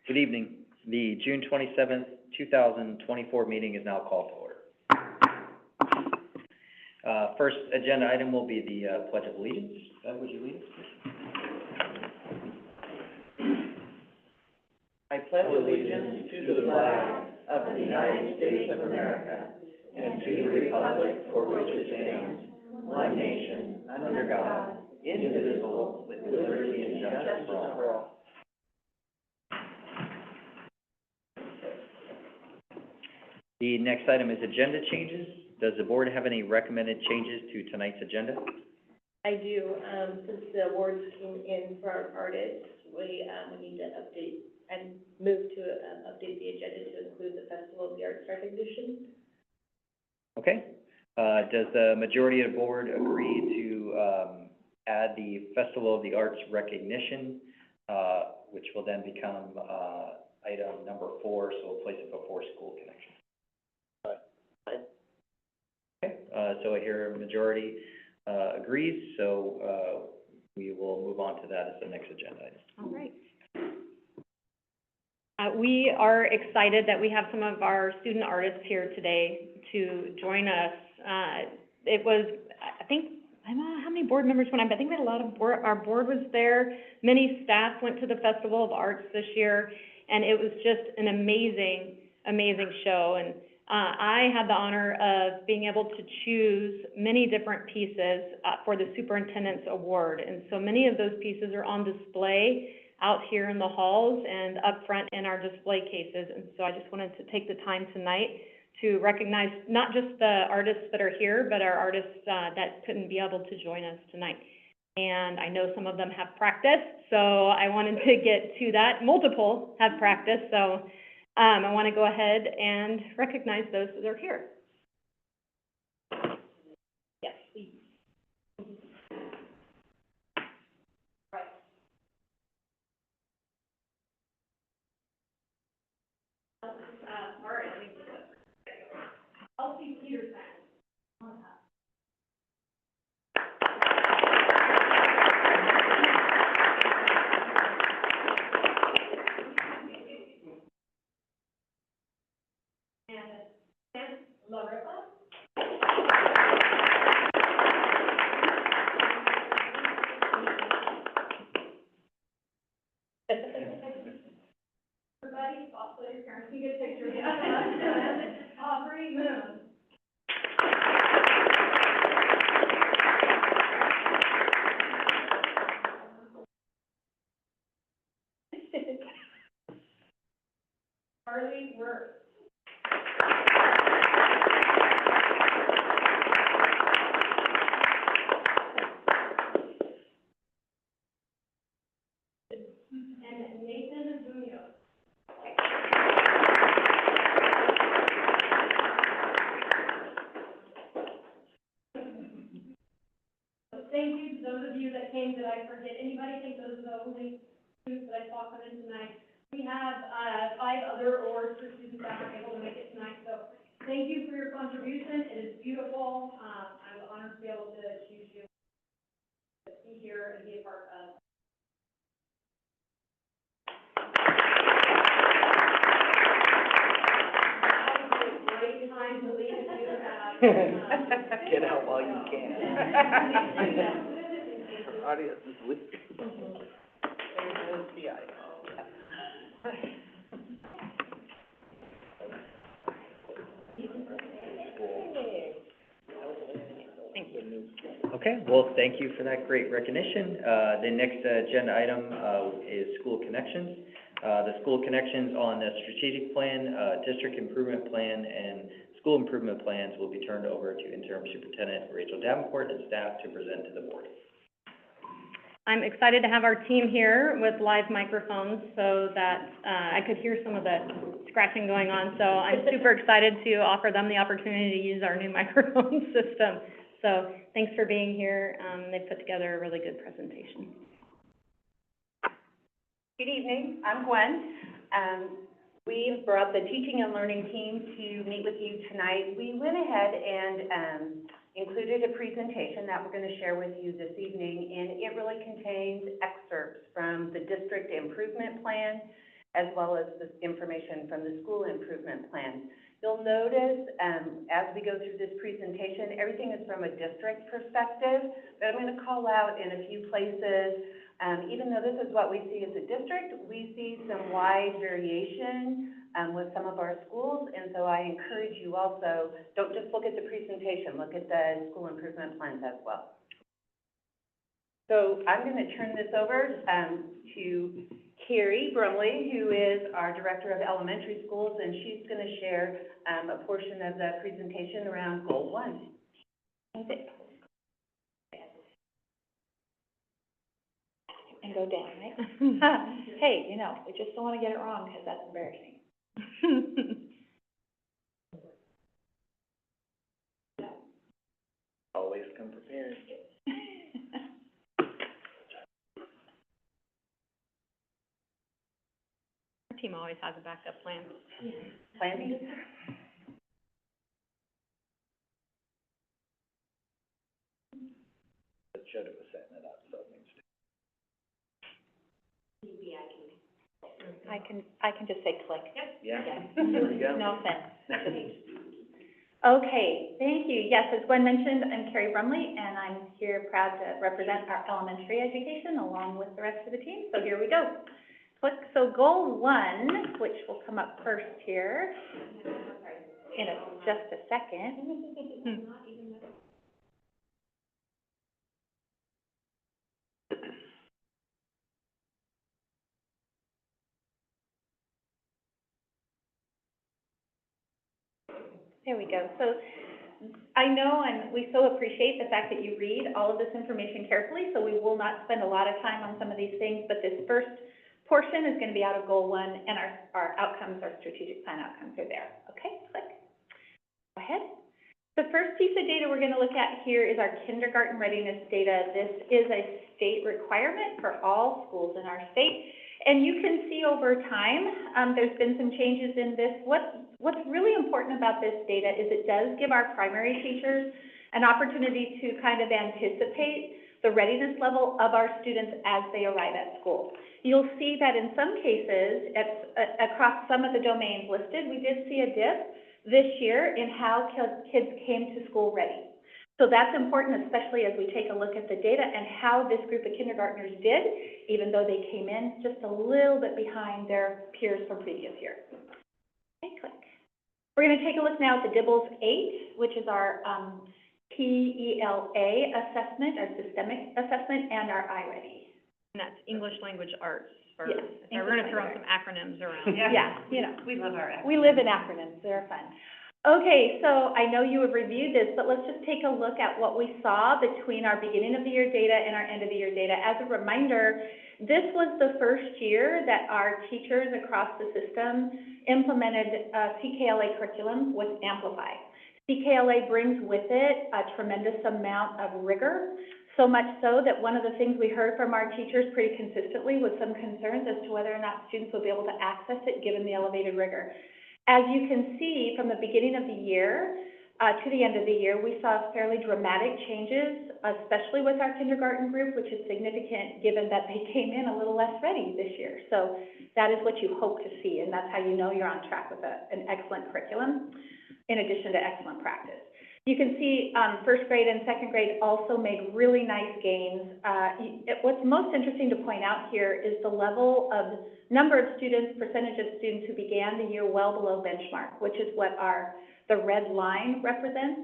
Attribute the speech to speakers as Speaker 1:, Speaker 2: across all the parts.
Speaker 1: Good evening. The June 27th, 2024 meeting is now called to order. First agenda item will be the Pledge of Allegiance. Would you lead us, please?
Speaker 2: I pledge allegiance to the flag of the United States of America and to the republic for which it stands, one nation, under God, indivisible, with liberty and justice for all.
Speaker 1: The next item is agenda changes. Does the board have any recommended changes to tonight's agenda?
Speaker 3: I do. Since the awards came in for our artists, we need to update and move to update the agenda to include the Festival of the Arts recognition.
Speaker 1: Okay. Does the majority of the board agree to add the Festival of the Arts recognition, which will then become item number 4, so we'll place it before school connection? Okay. So I hear a majority agrees, so we will move on to that as the next agenda item.
Speaker 4: All right. We are excited that we have some of our student artists here today to join us. It was, I think, I don't know how many board members went. I think we had a lot of our board was there. Many staff went to the Festival of Arts this year, and it was just an amazing, amazing show. And I had the honor of being able to choose many different pieces for the Superintendent's Award. And so many of those pieces are on display out here in the halls and up front in our display cases. And so I just wanted to take the time tonight to recognize not just the artists that are here, but our artists that couldn't be able to join us tonight. And I know some of them have practice, so I wanted to get to that. Multiple have practice, so I want to go ahead and recognize those that are here. Yes, please. Right. All right, let me do this. Elsie Peterson. Everybody, also your parents can get a picture. Aubrey Moon. Harley Worth. And Nathan Munoz. Thank you to those of you that came. Did I forget anybody? I think those are the only students that I saw come in tonight. We have 5 other awards for students that were able to make it tonight. So thank you for your contribution. It is beautiful. I'm honored to be able to choose you to be here and be a part of. Great time to leave if you have.
Speaker 2: Get out while you can. Our audience is with you. There's the eye.
Speaker 4: Thank you.
Speaker 1: Okay, well, thank you for that great recognition. The next agenda item is school connections. The school connections on the strategic plan, district improvement plan, and school improvement plans will be turned over to Interim Superintendent Rachel Davenport and staff to present to the board.
Speaker 4: I'm excited to have our team here with live microphones so that I could hear some of the scratching going on. So I'm super excited to offer them the opportunity to use our new microphone system. So thanks for being here. They put together a really good presentation.
Speaker 5: Good evening. I'm Gwen. We brought the teaching and learning team to meet with you tonight. We went ahead and included a presentation that we're going to share with you this evening, and it really contains excerpts from the district improvement plan as well as the information from the school improvement plan. You'll notice, as we go through this presentation, everything is from a district perspective, but I'm going to call out in a few places, even though this is what we see as a district, we see some wide variation with some of our schools, and so I encourage you also, don't just look at the presentation, look at the school improvement plans as well. So I'm going to turn this over to Carrie Brumley, who is our Director of Elementary Schools, and she's going to share a portion of the presentation around Goal 1.
Speaker 6: And go down, right? Hey, you know, we just don't want to get it wrong because that's embarrassing.
Speaker 2: Always come prepared.
Speaker 4: Our team always has a backup plan.
Speaker 5: Plan B.
Speaker 2: It should have was setting it up, so it needs to.
Speaker 6: I can just say click.
Speaker 2: Yeah,
Speaker 6: Yeah.
Speaker 2: there you go.
Speaker 6: No offense. Okay, thank you. Yes, as Gwen mentioned, I'm Carrie Brumley, and I'm here proud to represent our elementary education along with the rest of the team. So here we go. Click. So goal 1, which will come up first here in just a second. There we go. So I know, and we so appreciate the fact that you read all of this information carefully, so we will not spend a lot of time on some of these things, but this first portion is going to be out of Goal 1, and our outcomes, our strategic plan outcomes are there. Okay, click. Go ahead. The first piece of data we're going to look at here is our kindergarten readiness data. This is a state requirement for all schools in our state. And you can see over time, there's been some changes in this. What's really important about this data is it does give our primary teachers an opportunity to kind of anticipate the readiness level of our students as they arrive at school. You'll see that in some cases, across some of the domains listed, we did see a dip this year in how kids came to school ready. So that's important, especially as we take a look at the data and how this group of kindergartners did, even though they came in just a little bit behind their peers from previous year. Okay, click. We're going to take a look now at the DIBELS 8, which is our PELA assessment, our systemic assessment, and our iReady.
Speaker 4: And that's English Language Arts, or
Speaker 6: Yes,
Speaker 4: we're going to throw some acronyms around.
Speaker 6: Yeah, you know.
Speaker 5: We love our acronyms.
Speaker 6: We live in acronyms, they're fun. Okay, so I know you have reviewed this, but let's just take a look at what we saw between our beginning of the year data and our end of the year data. As a reminder, this was the first year that our teachers across the system implemented CKLA curriculum with Amplify. CKLA brings with it a tremendous amount of rigor, so much so that one of the things we heard from our teachers pretty consistently was some concerns as to whether or not students would be able to access it given the elevated rigor. As you can see, from the beginning of the year to the end of the year, we saw fairly dramatic changes, especially with our kindergarten group, which is significant given that they came in a little less ready this year. So that is what you hope to see, and that's how you know you're on track with an excellent curriculum, in addition to excellent practice. You can see first grade and second grade also made really nice gains. What's most interesting to point out here is the level of number of students, percentage of students who began the year well below benchmark, which is what the red line represents.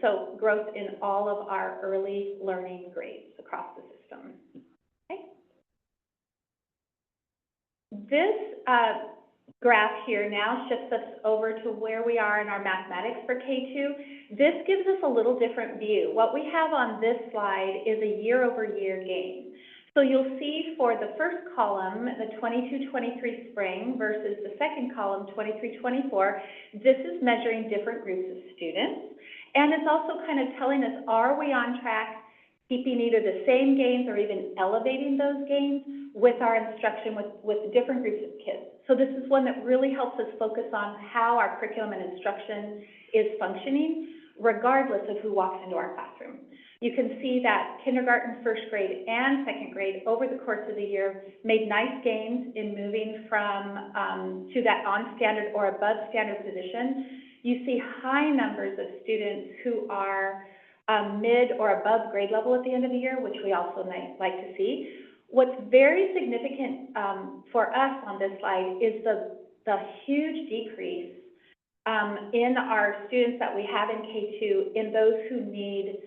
Speaker 6: So growth in all of our early learning grades across the system. Okay. This graph here now shifts us over to where we are in our mathematics for K2. This gives us a little different view. What we have on this slide is a year-over-year gain. So you'll see for the first column, the 22-23 spring versus the second column, 23-24, this is measuring different groups of students. And it's also kind of telling us, are we on track keeping either the same gains or even elevating those gains with our instruction with different groups of kids. So this is one that really helps us focus on how our curriculum and instruction is functioning, regardless of who walks into our classroom. You can see that kindergarten, first grade, and second grade over the course of the year made nice gains in moving from to that on standard or above standard position. You see high numbers of students who are mid or above grade level at the end of the year, which we also like to see. What's very significant for us on this slide is the huge decrease in our students that we have in K2 in those who need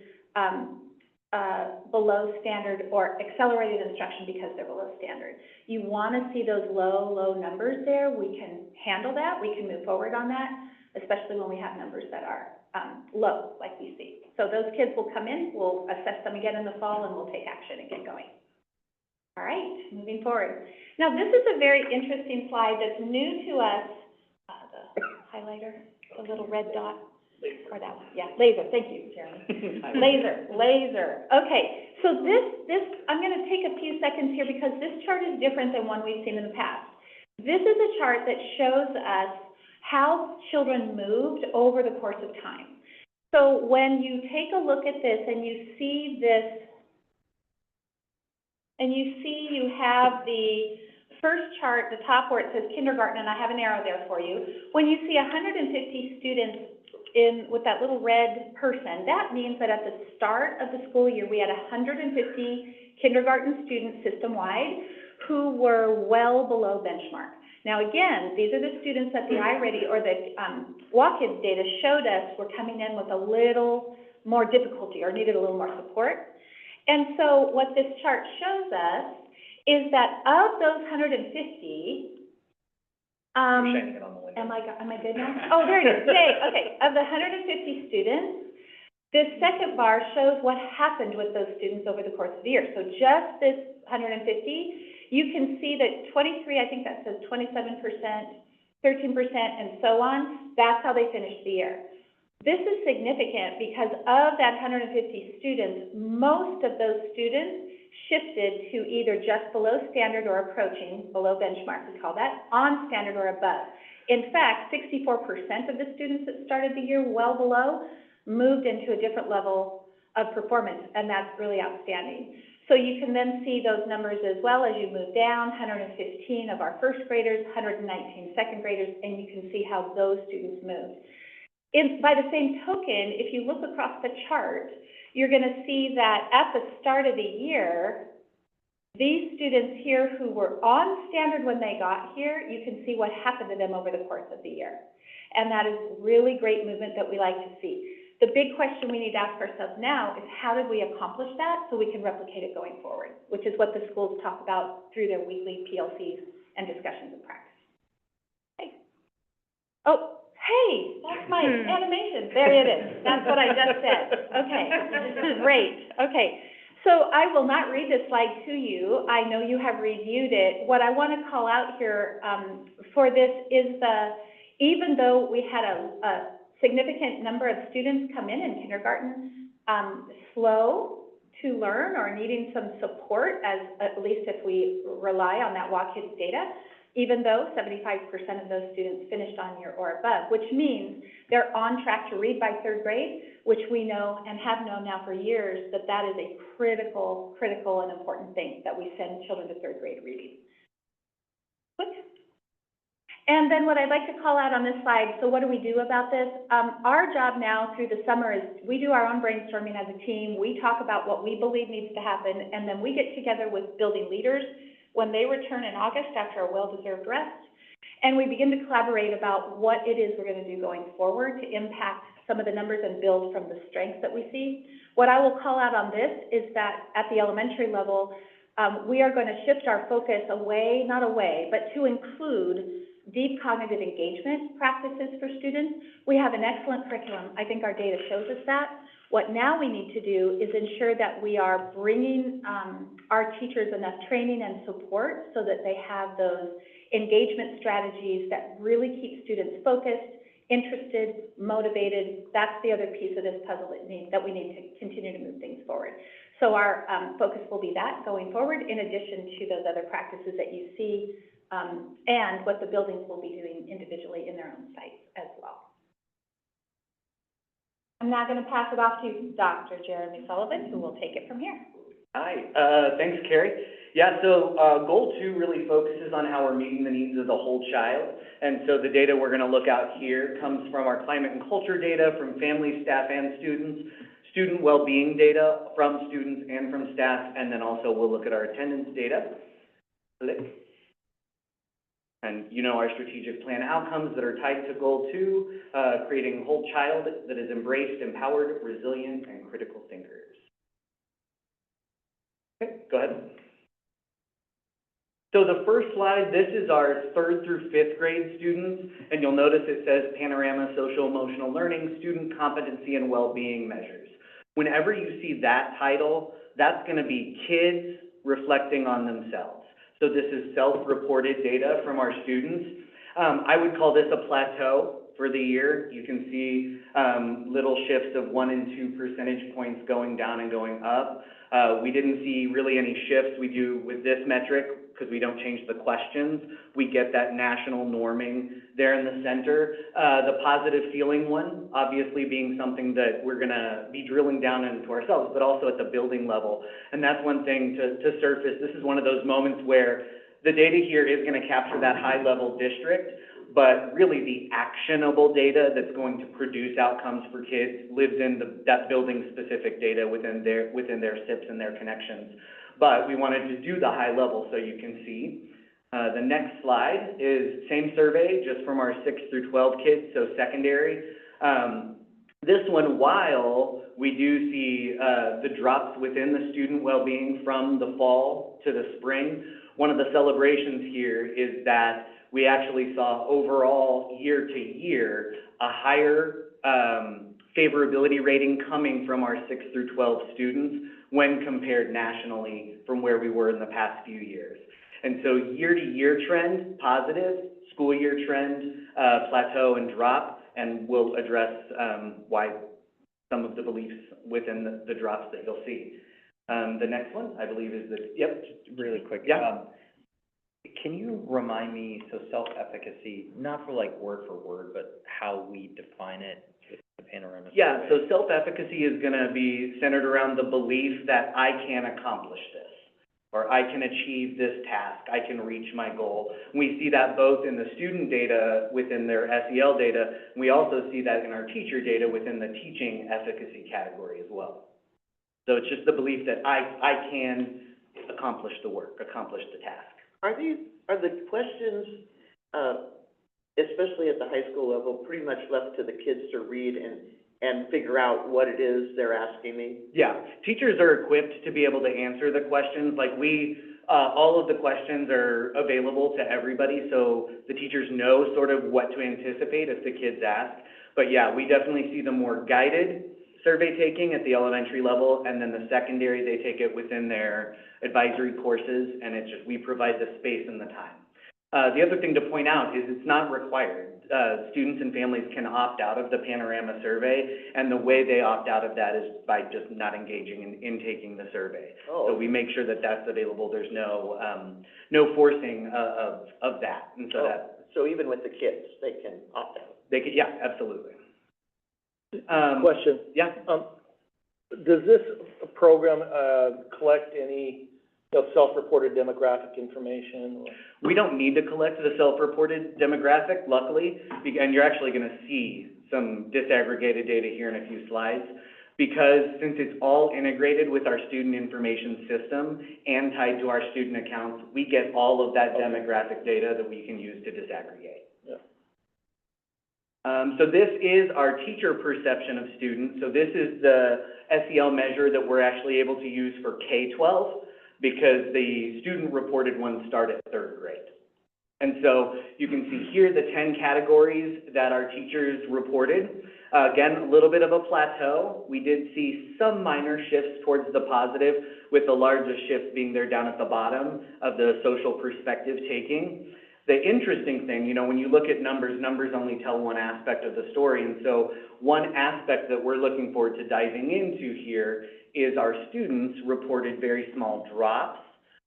Speaker 6: below standard or accelerated instruction because they're below standard. You want to see those low numbers there. We can handle that. We can move forward on that, especially when we have numbers that are low, like we see. So those kids will come in, we'll assess them again in the fall, and we'll take action and get going. All right, moving forward. Now, this is a very interesting slide that's new to us. The highlighter, the little red dot, or that one, yeah, laser, thank you, Jeremy. Laser. Okay, so this, I'm gonna take a few seconds here because this chart is different than one we've seen in the past. This is a chart that shows us how children moved over the course of time. So when you take a look at this and you see this, and you have the first chart, the top where it says kindergarten, and I have an arrow there for you. When you see 150 students with that little red person, that means that at the start of the school year, we had 150 kindergarten students system-wide who were well below benchmark. Now again, these are the students that the iReady or the Walk-Ins data showed us were coming in with a little more difficulty or needed a little more support. And so what this chart shows us is that of those 150, am I good now? Oh, there it is, yay, okay. Of the 150 students, this second bar shows what happened with those students over the course of the year. So just this 150, you can see that 23, I think that says 27%, 13%, and so on. That's how they finished the year. This is significant because of that 150 students, most of those students shifted to either just below standard or approaching below benchmark, we call that, on standard or above. In fact, 64% of the students that started the year well below moved into a different level of performance, and that's really outstanding. So you can then see those numbers as well as you move down, 115 of our first graders, 119 second graders, and you can see how those students moved. By the same token, if you look across the chart, you're going to see that at the start of the year, these students here who were on standard when they got here, you can see what happened to them over the course of the year. And that is really great movement that we like to see. The big question we need to ask ourselves now is how did we accomplish that so we can replicate it going forward, which is what the schools talk about through their weekly PLCs and discussions of practice. Okay. Oh. Hey, that's my animation. There it is. That's what I just said. Okay, great. Okay, so I will not read this slide to you. I know you have reviewed it. What I want to call out here for this is even though we had a significant number of students come in kindergarten slow to learn or needing some support, at least if we rely on that Walk-Ins data, even though 75% of those students finished on year or above, which means they're on track to read by third grade, which we know and have known now for years that is a critical and important thing, that we send children to third grade reading. And then what I'd like to call out on this slide, so what do we do about this? Our job now through the summer is we do our own brainstorming as a team. We talk about what we believe needs to happen, and then we get together with building leaders when they return in August after a well-deserved rest, and we begin to collaborate about what it is we're going to do going forward to impact some of the numbers and build from the strengths that we see. What I will call out on this is that at the elementary level, we are going to shift our focus but to include deep cognitive engagement practices for students. We have an excellent curriculum. I think our data shows us that. What now we need to do is ensure that we are bringing our teachers enough training and support so that they have those engagement strategies that really keep students focused, interested, motivated. That's the other piece of this puzzle that we need to continue to move things forward. So our focus will be that going forward, in addition to those other practices that you see and what the buildings will be doing individually in their own sites as well. I'm now going to pass it off to Dr. Jeremy Sullivan, who will take it from here.
Speaker 7: Hi, thanks, Carrie. Yeah, so, goal 2 really focuses on how we're meeting the needs of the whole child. And so the data we're gonna look at here comes from our climate and culture data, from families, staff, and students, student well-being data from students and from staff, and then also we'll look at our attendance data. And you know our strategic plan outcomes that are tied to goal 2, creating a whole child that is embraced, empowered, resilient, and critical thinkers. Okay, go ahead. So the first slide, this is our 3rd through 5th grade students, and you'll notice it says Panorama Social Emotional Learning, Student Competency and Wellbeing Measures. Whenever you see that title, that's going to be kids reflecting on themselves. So this is self-reported data from our students. I would call this a plateau for the year. You can see little shifts of 1 and 2 percentage points going down and going up. We didn't see really any shifts. We do with this metric, because we don't change the questions, we get that national norming there in the center. The positive feeling one, obviously being something that we're gonna be drilling down into ourselves, but also at the building level. And that's one thing to surface. This is one of those moments where the data here is gonna capture that high-level district, but really the actionable data that's going to produce outcomes for kids lives in that building-specific data within their SIPs and their connections. But we wanted to do the high level so you can see. The next slide is same survey, just from our 6 through 12 kids, so secondary. This one, while we do see the drops within the student well-being from the fall to the spring, one of the celebrations here is that we actually saw overall year to year a higher favorability rating coming from our 6 through 12 students when compared nationally from where we were in the past few years. And so year-to-year trend, positive, school year trend, plateau and drop, and we'll address why some of the beliefs within the drops that you'll see. The next one, I believe, is
Speaker 1: Really quick.
Speaker 7: Yeah.
Speaker 1: Can you remind me, so self-efficacy, not for like word for word, but how we define it with the Panorama survey?
Speaker 7: Yeah, so self-efficacy is gonna be centered around the belief that I can accomplish this, or I can achieve this task, I can reach my goal. We see that both in the student data within their SEL data, we also see that in our teacher data within the teaching efficacy category as well. So it's just the belief that I can accomplish the work, accomplish the task.
Speaker 2: Are the questions, especially at the high school level, pretty much left to the kids to read and figure out what it is they're asking me?
Speaker 7: Yeah, teachers are equipped to be able to answer the questions. Like all of the questions are available to everybody, so the teachers know sort of what to anticipate if the kids ask. But yeah, we definitely see the more guided survey taking at the elementary level, and then the secondary, they take it within their advisory courses, and it's just, we provide the space and the time. The other thing to point out is it's not required. Students and families can opt out of the Panorama survey, and the way they opt out of that is by just not engaging in taking the survey.
Speaker 2: Oh.
Speaker 7: So we make sure that that's available. There's no forcing of that, and so that
Speaker 2: So even with the kids, they can opt out?
Speaker 7: they can, yeah, absolutely.
Speaker 8: Question,
Speaker 7: Yeah.
Speaker 8: does this program, collect any, self-reported demographic information?
Speaker 7: We don't need to collect the self-reported demographic, luckily, and you're actually gonna see some disaggregated data here in a few slides, because since it's all integrated with our student information system and tied to our student accounts, we get all of that demographic data that we can use to disaggregate.
Speaker 8: Yeah.
Speaker 7: So this is our teacher perception of students. So this is the SEL measure that we're actually able to use for K-12, because the student-reported ones start at 3rd grade. And so you can see here the 10 categories that our teachers reported. Again, a little bit of a plateau. We did see some minor shifts towards the positive, with the largest shift being there down at the bottom of the social perspective taking. The interesting thing, when you look at numbers only tell one aspect of the story, and so one aspect that we're looking forward to diving into here is our students reported very small drops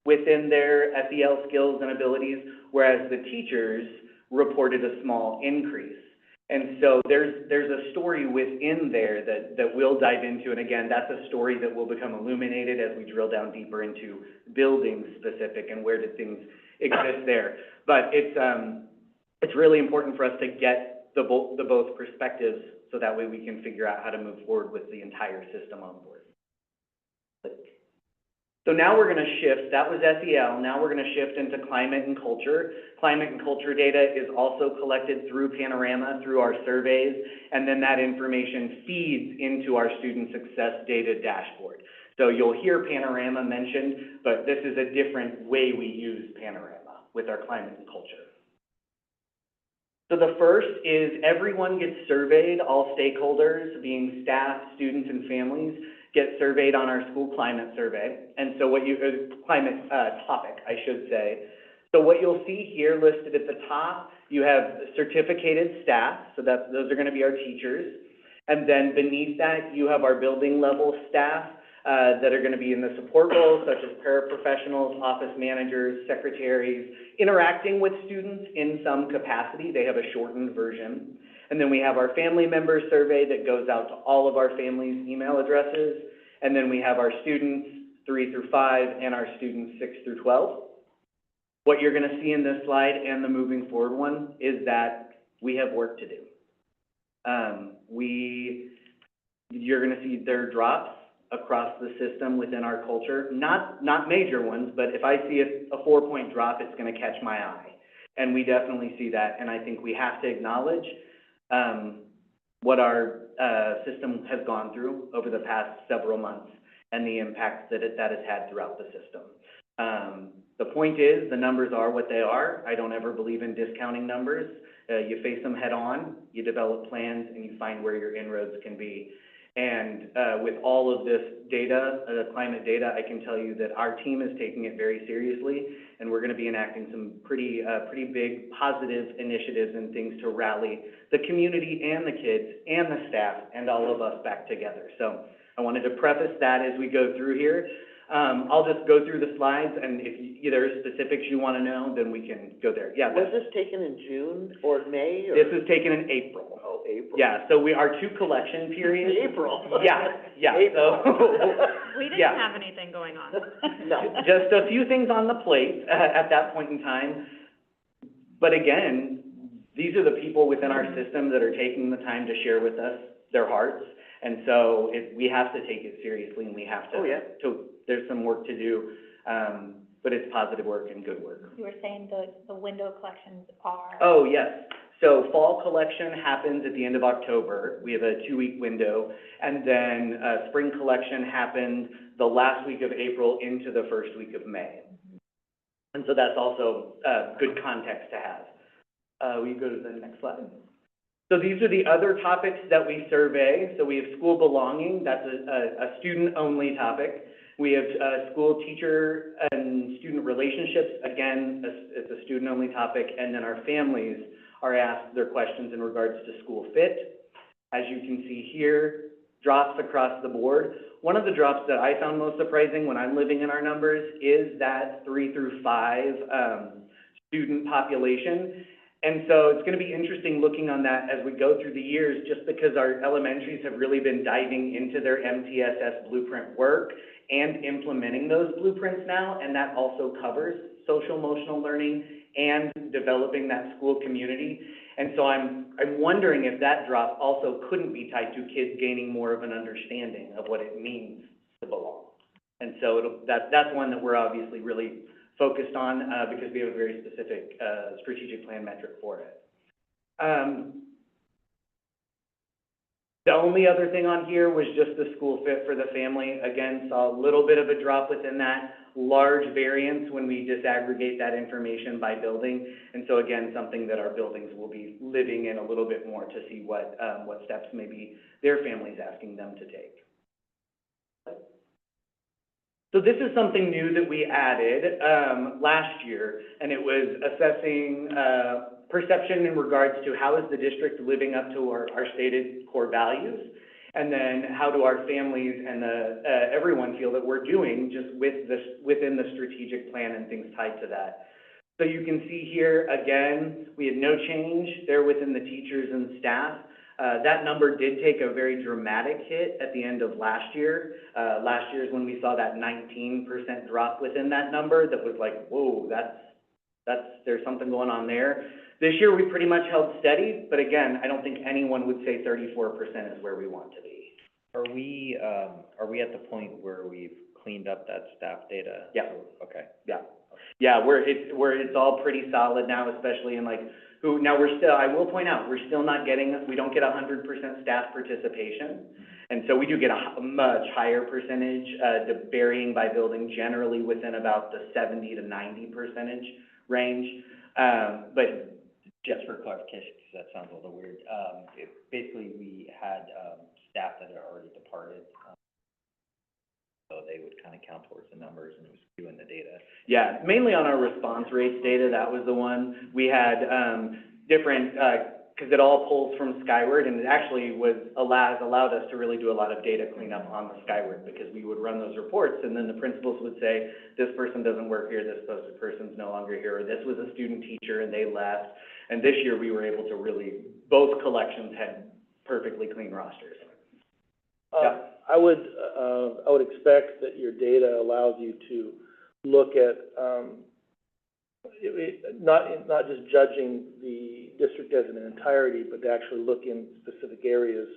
Speaker 7: within their SEL skills and abilities, whereas the teachers reported a small increase. And so there's a story within there that we'll dive into, and again, that's a story that will become illuminated as we drill down deeper into building specific and where did things exist there. But it's really important for us to get the both perspectives so that way we can figure out how to move forward with the entire system on board. So now we're going to shift, that was SEL, now we're going to shift into climate and culture. Climate and culture data is also collected through Panorama, through our surveys, and then that information feeds into our student success data dashboard. So you'll hear Panorama mentioned, but this is a different way we use Panorama with our climate and culture. So the first is everyone gets surveyed, all stakeholders, being staff, students, and families, get surveyed on our school climate survey. And so climate topic, I should say. So what you'll see here listed at the top, you have certificated staff, so those are going to be our teachers. And then beneath that, you have our building level staff that are going to be in the support roles, such as paraprofessionals, office managers, secretaries, interacting with students in some capacity. They have a shortened version. And then we have our family member survey that goes out to all of our families' email addresses. And then we have our students 3 through 5 and our students 6 through 12. What you're going to see in this slide and the moving forward one is that we have work to do. You're going to see there drops across the system within our culture, not major ones, but if I see a 4-point drop, it's going to catch my eye. And we definitely see that, and I think we have to acknowledge what our system has gone through over the past several months and the impact that has had throughout the system. The point is, the numbers are what they are. I don't ever believe in discounting numbers. You face them head on, you develop plans, and you find where your inroads can be. And with all of this data, climate data, I can tell you that our team is taking it very seriously, and we're going to be enacting some pretty big positive initiatives and things to rally the community and the kids and the staff and all of us back together. So I wanted to preface that as we go through here. I'll just go through the slides, and if there are specifics you want to know, then we can go there. Yeah.
Speaker 2: Was this taken in June or May? Or?
Speaker 7: This was taken in April.
Speaker 2: Oh, April.
Speaker 7: Yeah, so our 2 collection periods.
Speaker 2: April.
Speaker 7: Yeah.
Speaker 2: April.
Speaker 7: So
Speaker 4: We didn't have anything going on.
Speaker 2: No.
Speaker 7: just a few things on the plate at that point in time. But again, these are the people within our system that are taking the time to share with us their hearts. And so we have to take it seriously, and we have to, there's some work to do, but it's positive work and good work.
Speaker 6: You were saying the window collections are?
Speaker 7: Oh, yes. So fall collection happens at the end of October. We have a 2-week window. And then spring collection happens the last week of April into the first week of May. And so that's also good context to have. Will you go to the next slide? So these are the other topics that we survey. So we have school belonging. That's a student-only topic. We have school teacher and student relationships. Again, it's a student-only topic. And then our families are asked their questions in regards to school fit. As you can see here, drops across the board. One of the drops that I found most surprising when I'm living in our numbers is that 3 through 5 student population. And so it's going to be interesting looking on that as we go through the years, just because our elementaries have really been diving into their MTSS blueprint work and implementing those blueprints now, and that also covers social emotional learning and developing that school community. And so I'm wondering if that drop also couldn't be tied to kids gaining more of an understanding of what it means to belong. And so that's one that we're obviously really focused on because we have a very specific strategic plan metric for it. The only other thing on here was just the school fit for the family. Again, saw a little bit of a drop within that, large variance when we disaggregate that information by building. And so again, something that our buildings will be living in a little bit more to see what steps maybe their family's asking them to take. So this is something new that we added last year, and it was assessing perception in regards to how is the district living up to our stated core values, and then how do our families and everyone feel that we're doing just within the strategic plan and things tied to that. So you can see here, again, we had no change there within the teachers and staff. That number did take a very dramatic hit at the end of last year. Last year is when we saw that 19% drop within that number that was like, whoa, there's something going on there. This year, we pretty much held steady, but again, I don't think anyone would say 34% is where we want to be.
Speaker 1: Are we at the point where we've cleaned up that staff data?
Speaker 7: Yeah.
Speaker 1: Okay.
Speaker 7: Yeah, where it's all pretty solid now, especially in like, now I will point out, we don't get 100% staff participation. And so we do get a much higher percentage, varying by building, generally within about the 70 to 90% range. But
Speaker 1: just for clarification, because that sounds a little weird, basically we had, staff that had already departed, so they would kind of count towards the numbers, and it was doing the data.
Speaker 7: yeah, mainly on our response rates data, that was the one. We had, different, because it all pulls from Skyward, and it actually allowed us to really do a lot of data cleanup on the Skyward, because we would run those reports, and then the principals would say, this person doesn't work here, this person's no longer here, or this was a student teacher and they left. And this year, we were able to really, both collections had perfectly clean rosters. Yeah.
Speaker 8: I would expect that your data allows you to look at, not just judging the district as an entirety, but to actually look in specific areas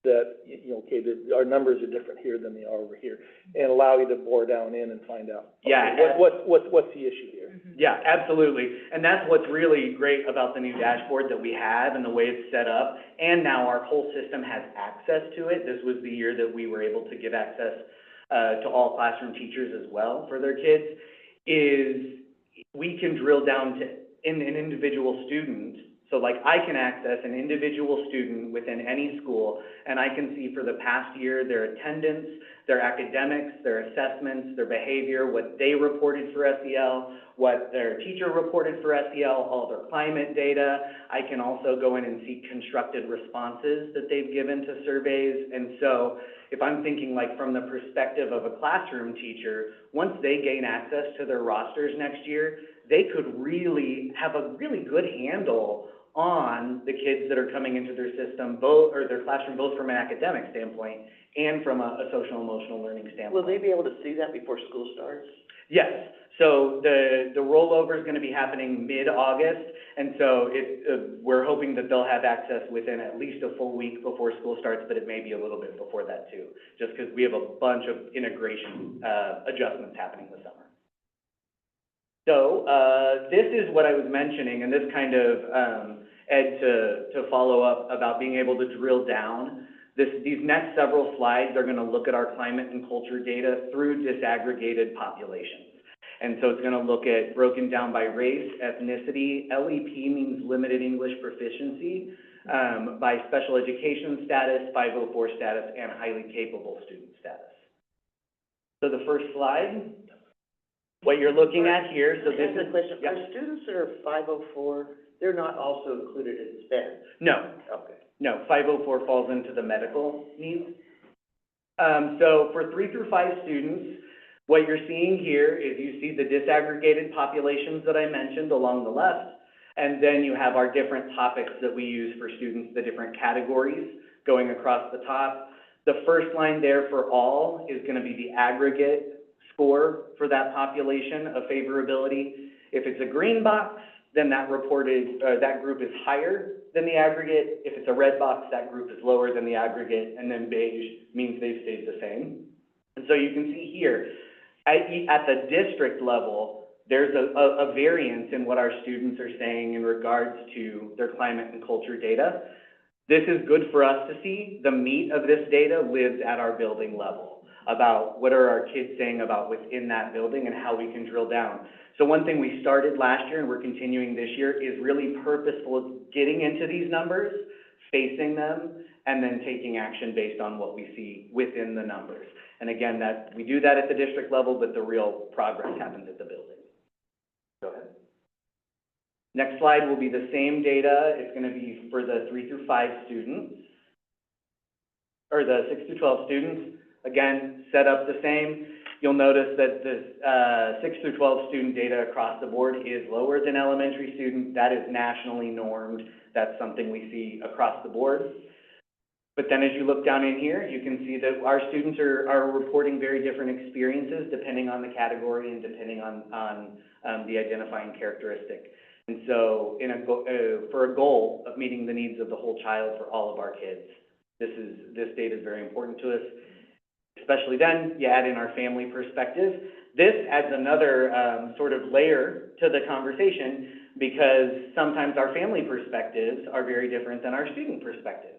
Speaker 8: that, okay, our numbers are different here than they are over here, and allow you to bore down in and find out.
Speaker 7: Yeah.
Speaker 8: Okay, what's the issue here?
Speaker 7: Yeah, absolutely. And that's what's really great about the new dashboard that we have and the way it's set up. And now our whole system has access to it. This was the year that we were able to give access to all classroom teachers as well for their kids, is we can drill down to an individual student. So like I can access an individual student within any school, and I can see for the past year their attendance, their academics, their assessments, their behavior, what they reported for SEL, what their teacher reported for SEL, all their climate data. I can also go in and see constructed responses that they've given to surveys. And so if I'm thinking like from the perspective of a classroom teacher, once they gain access to their rosters next year, they could really have a really good handle on the kids that are coming into their system, or their classroom, both from an academic standpoint and from a social emotional learning standpoint.
Speaker 2: Will they be able to see that before school starts?
Speaker 7: Yes. So the rollover is going to be happening mid-August, and so we're hoping that they'll have access within at least a full week before school starts, but it may be a little bit before that too, just because we have a bunch of integration adjustments happening this summer. So this is what I was mentioning, and this kind of, Ed, to follow up about being able to drill down. These next several slides are going to look at our climate and culture data through disaggregated populations. And so it's going to look at broken down by race, ethnicity, LEP means limited English proficiency, by special education status, 504 status, and highly capable student status. So the first slide, what you're looking at here, so this is
Speaker 2: a question.
Speaker 7: Yeah.
Speaker 2: Are students that are 504, they're not also included in SPED?
Speaker 7: No.
Speaker 2: Okay.
Speaker 7: No, 504 falls into the medical needs. So for 3 through 5 students, what you're seeing here is you see the disaggregated populations that I mentioned along the left, and then you have our different topics that we use for students, the different categories going across the top. The first line there for all is going to be the aggregate score for that population of favorability. If it's a green box, then that group is higher than the aggregate. If it's a red box, that group is lower than the aggregate, and then beige means they've stayed the same. And so you can see here, at the district level, there's a variance in what our students are saying in regards to their climate and culture data. This is good for us to see. The meat of this data lives at our building level, about what are our kids saying about within that building and how we can drill down. So one thing we started last year and we're continuing this year is really purposeful getting into these numbers, facing them, and then taking action based on what we see within the numbers. And again, we do that at the district level, but the real progress happens at the building. Go ahead. Next slide will be the same data. It's going to be for the 3 through 5 students, or the 6 through 12 students. Again, set up the same. You'll notice that the 6 through 12 student data across the board is lower than elementary student. That is nationally normed. That's something we see across the board. But then as you look down in here, you can see that our students are reporting very different experiences depending on the category and depending on the identifying characteristic. And so for a goal of meeting the needs of the whole child for all of our kids, this data is very important to us. Especially then, you add in our family perspective. This adds another sort of layer to the conversation because sometimes our family perspectives are very different than our student perspectives.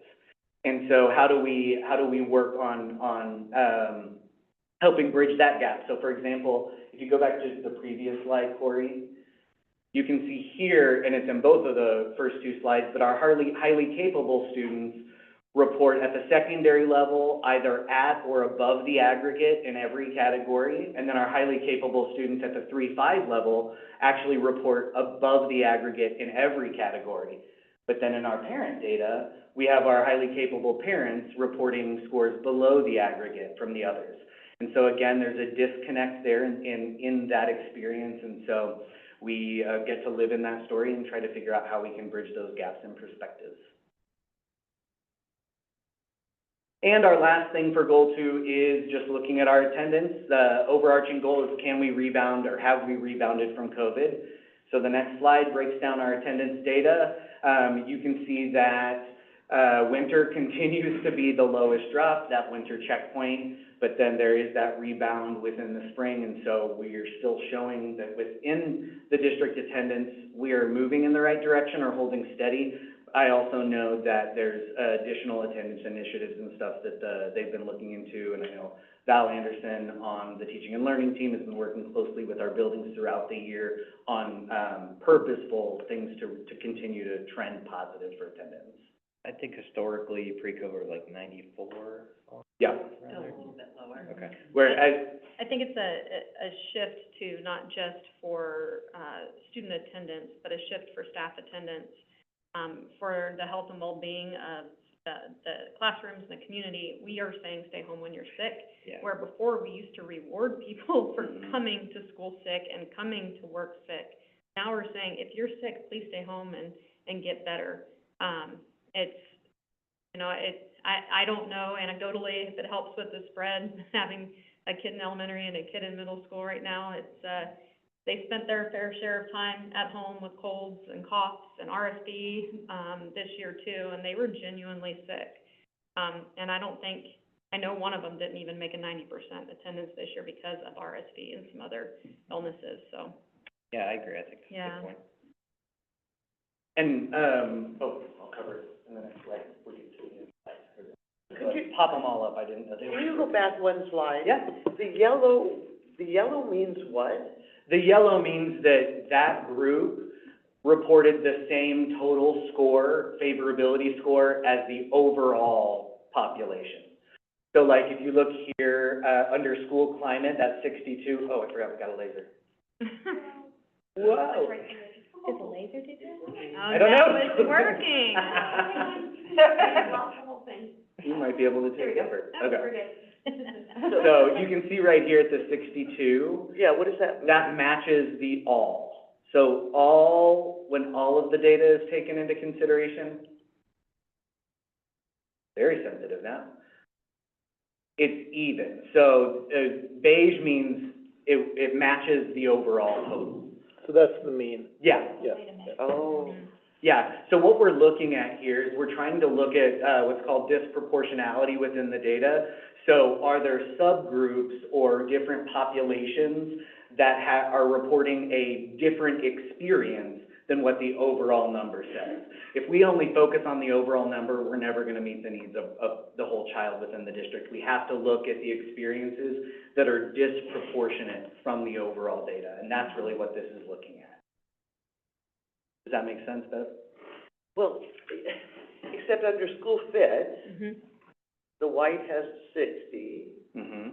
Speaker 7: And so how do we work on helping bridge that gap? So for example, if you go back to the previous slide, Corey, you can see here, and it's in both of the first two slides, but our highly capable students report at the secondary level either at or above the aggregate in every category, and then our highly capable students at the 3-5 level actually report above the aggregate in every category. But then in our parent data, we have our highly capable parents reporting scores below the aggregate from the others. And so again, there's a disconnect there in that experience, and so we get to live in that story and try to figure out how we can bridge those gaps in perspectives. And our last thing for goal 2 is just looking at our attendance. The overarching goal is, can we rebound or have we rebounded from COVID? So the next slide breaks down our attendance data. You can see that winter continues to be the lowest drop, that winter checkpoint, but then there is that rebound within the spring, and so we are still showing that within the district attendance, we are moving in the right direction or holding steady. I also know that there's additional attendance initiatives and stuff that they've been looking into, and I know Val Anderson on the teaching and learning team has been working closely with our buildings throughout the year on purposeful things to continue to trend positive for attendance.
Speaker 1: I think historically, pre-COVID, like 94.
Speaker 7: Yeah.
Speaker 3: Still a little bit lower.
Speaker 1: Okay.
Speaker 7: Whereas,
Speaker 4: I think it's a shift to not just for, student attendance, but a shift for staff attendance, for the health and well-being of the classrooms and the community. We are saying stay home when you're sick,
Speaker 1: Yeah.
Speaker 4: where before we used to reward people for coming to school sick and coming to work sick. Now we're saying, if you're sick, please stay home and get better. It's, you know, I don't know anecdotally if it helps with the spread, having a kid in elementary and a kid in middle school right now. It's, they spent their fair share of time at home with colds and coughs and RSV, this year too, and they were genuinely sick. And I know one of them didn't even make a 90% attendance this year because of RSV and some other illnesses, so.
Speaker 1: Yeah, I agree. I think that's a good point.
Speaker 7: and, I'll cover it in the next slide. We'll get to the slides.
Speaker 2: Could you-
Speaker 7: Pop them all up, I didn't know they were.
Speaker 2: Can you go back one slide?
Speaker 7: Yeah.
Speaker 2: The yellow means what?
Speaker 7: The yellow means that group reported the same total score, favorability score, as the overall population. So like if you look here, under school climate, that's 62. Oh, I forgot we got a laser. Whoa.
Speaker 4: Did the laser do that?
Speaker 7: I don't know.
Speaker 4: Oh, it's working.
Speaker 7: You might be able to take over.
Speaker 4: Oh,
Speaker 7: Okay.
Speaker 4: we're good.
Speaker 7: So you can see right here at the 62,
Speaker 2: Yeah, what does that mean?
Speaker 7: that matches the all. So when all of the data is taken into consideration, very sensitive now, it's even. So beige means it matches the overall total.
Speaker 8: So that's the mean,
Speaker 7: Yeah.
Speaker 8: yeah.
Speaker 2: Oh,
Speaker 7: Yeah, so what we're looking at here is we're trying to look at what's called disproportionality within the data. So are there subgroups or different populations that are reporting a different experience than what the overall number says? If we only focus on the overall number, we're never going to meet the needs of the whole child within the district. We have to look at the experiences that are disproportionate from the overall data, and that's really what this is looking at. Does that make sense, Beth?
Speaker 2: well, except under school fit,
Speaker 4: Mhm.
Speaker 2: the white has 60,
Speaker 7: Mm-hmm.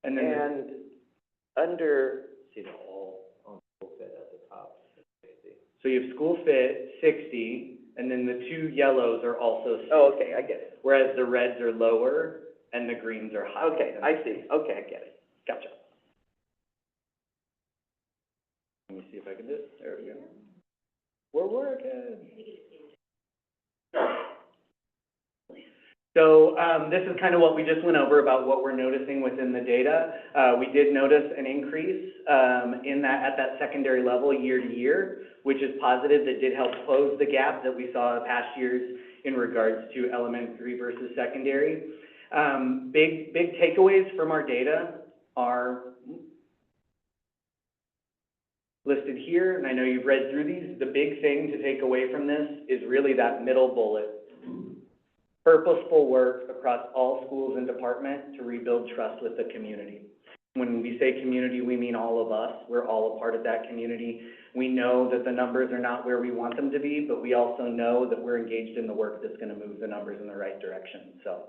Speaker 7: And then,
Speaker 2: and under,
Speaker 1: See the all on school fit at the top, 60.
Speaker 7: so you have school fit, 60, and then the two yellows are also 60.
Speaker 2: oh, okay, I get it.
Speaker 7: Whereas the reds are lower and the greens are higher.
Speaker 2: Okay, I see, okay, I get it.
Speaker 7: Gotcha. Let me see if I can do it. There we go. We're working. So, this is kind of what we just went over about what we're noticing within the data. We did notice an increase, at that secondary level year to year, which is positive. That did help close the gap that we saw past years in regards to elementary versus secondary. Big takeaways from our data are listed here, and I know you've read through these. The big thing to take away from this is really that middle bullet. Purposeful work across all schools and departments to rebuild trust with the community. When we say community, we mean all of us. We're all a part of that community. We know that the numbers are not where we want them to be, but we also know that we're engaged in the work that's going to move the numbers in the right direction. So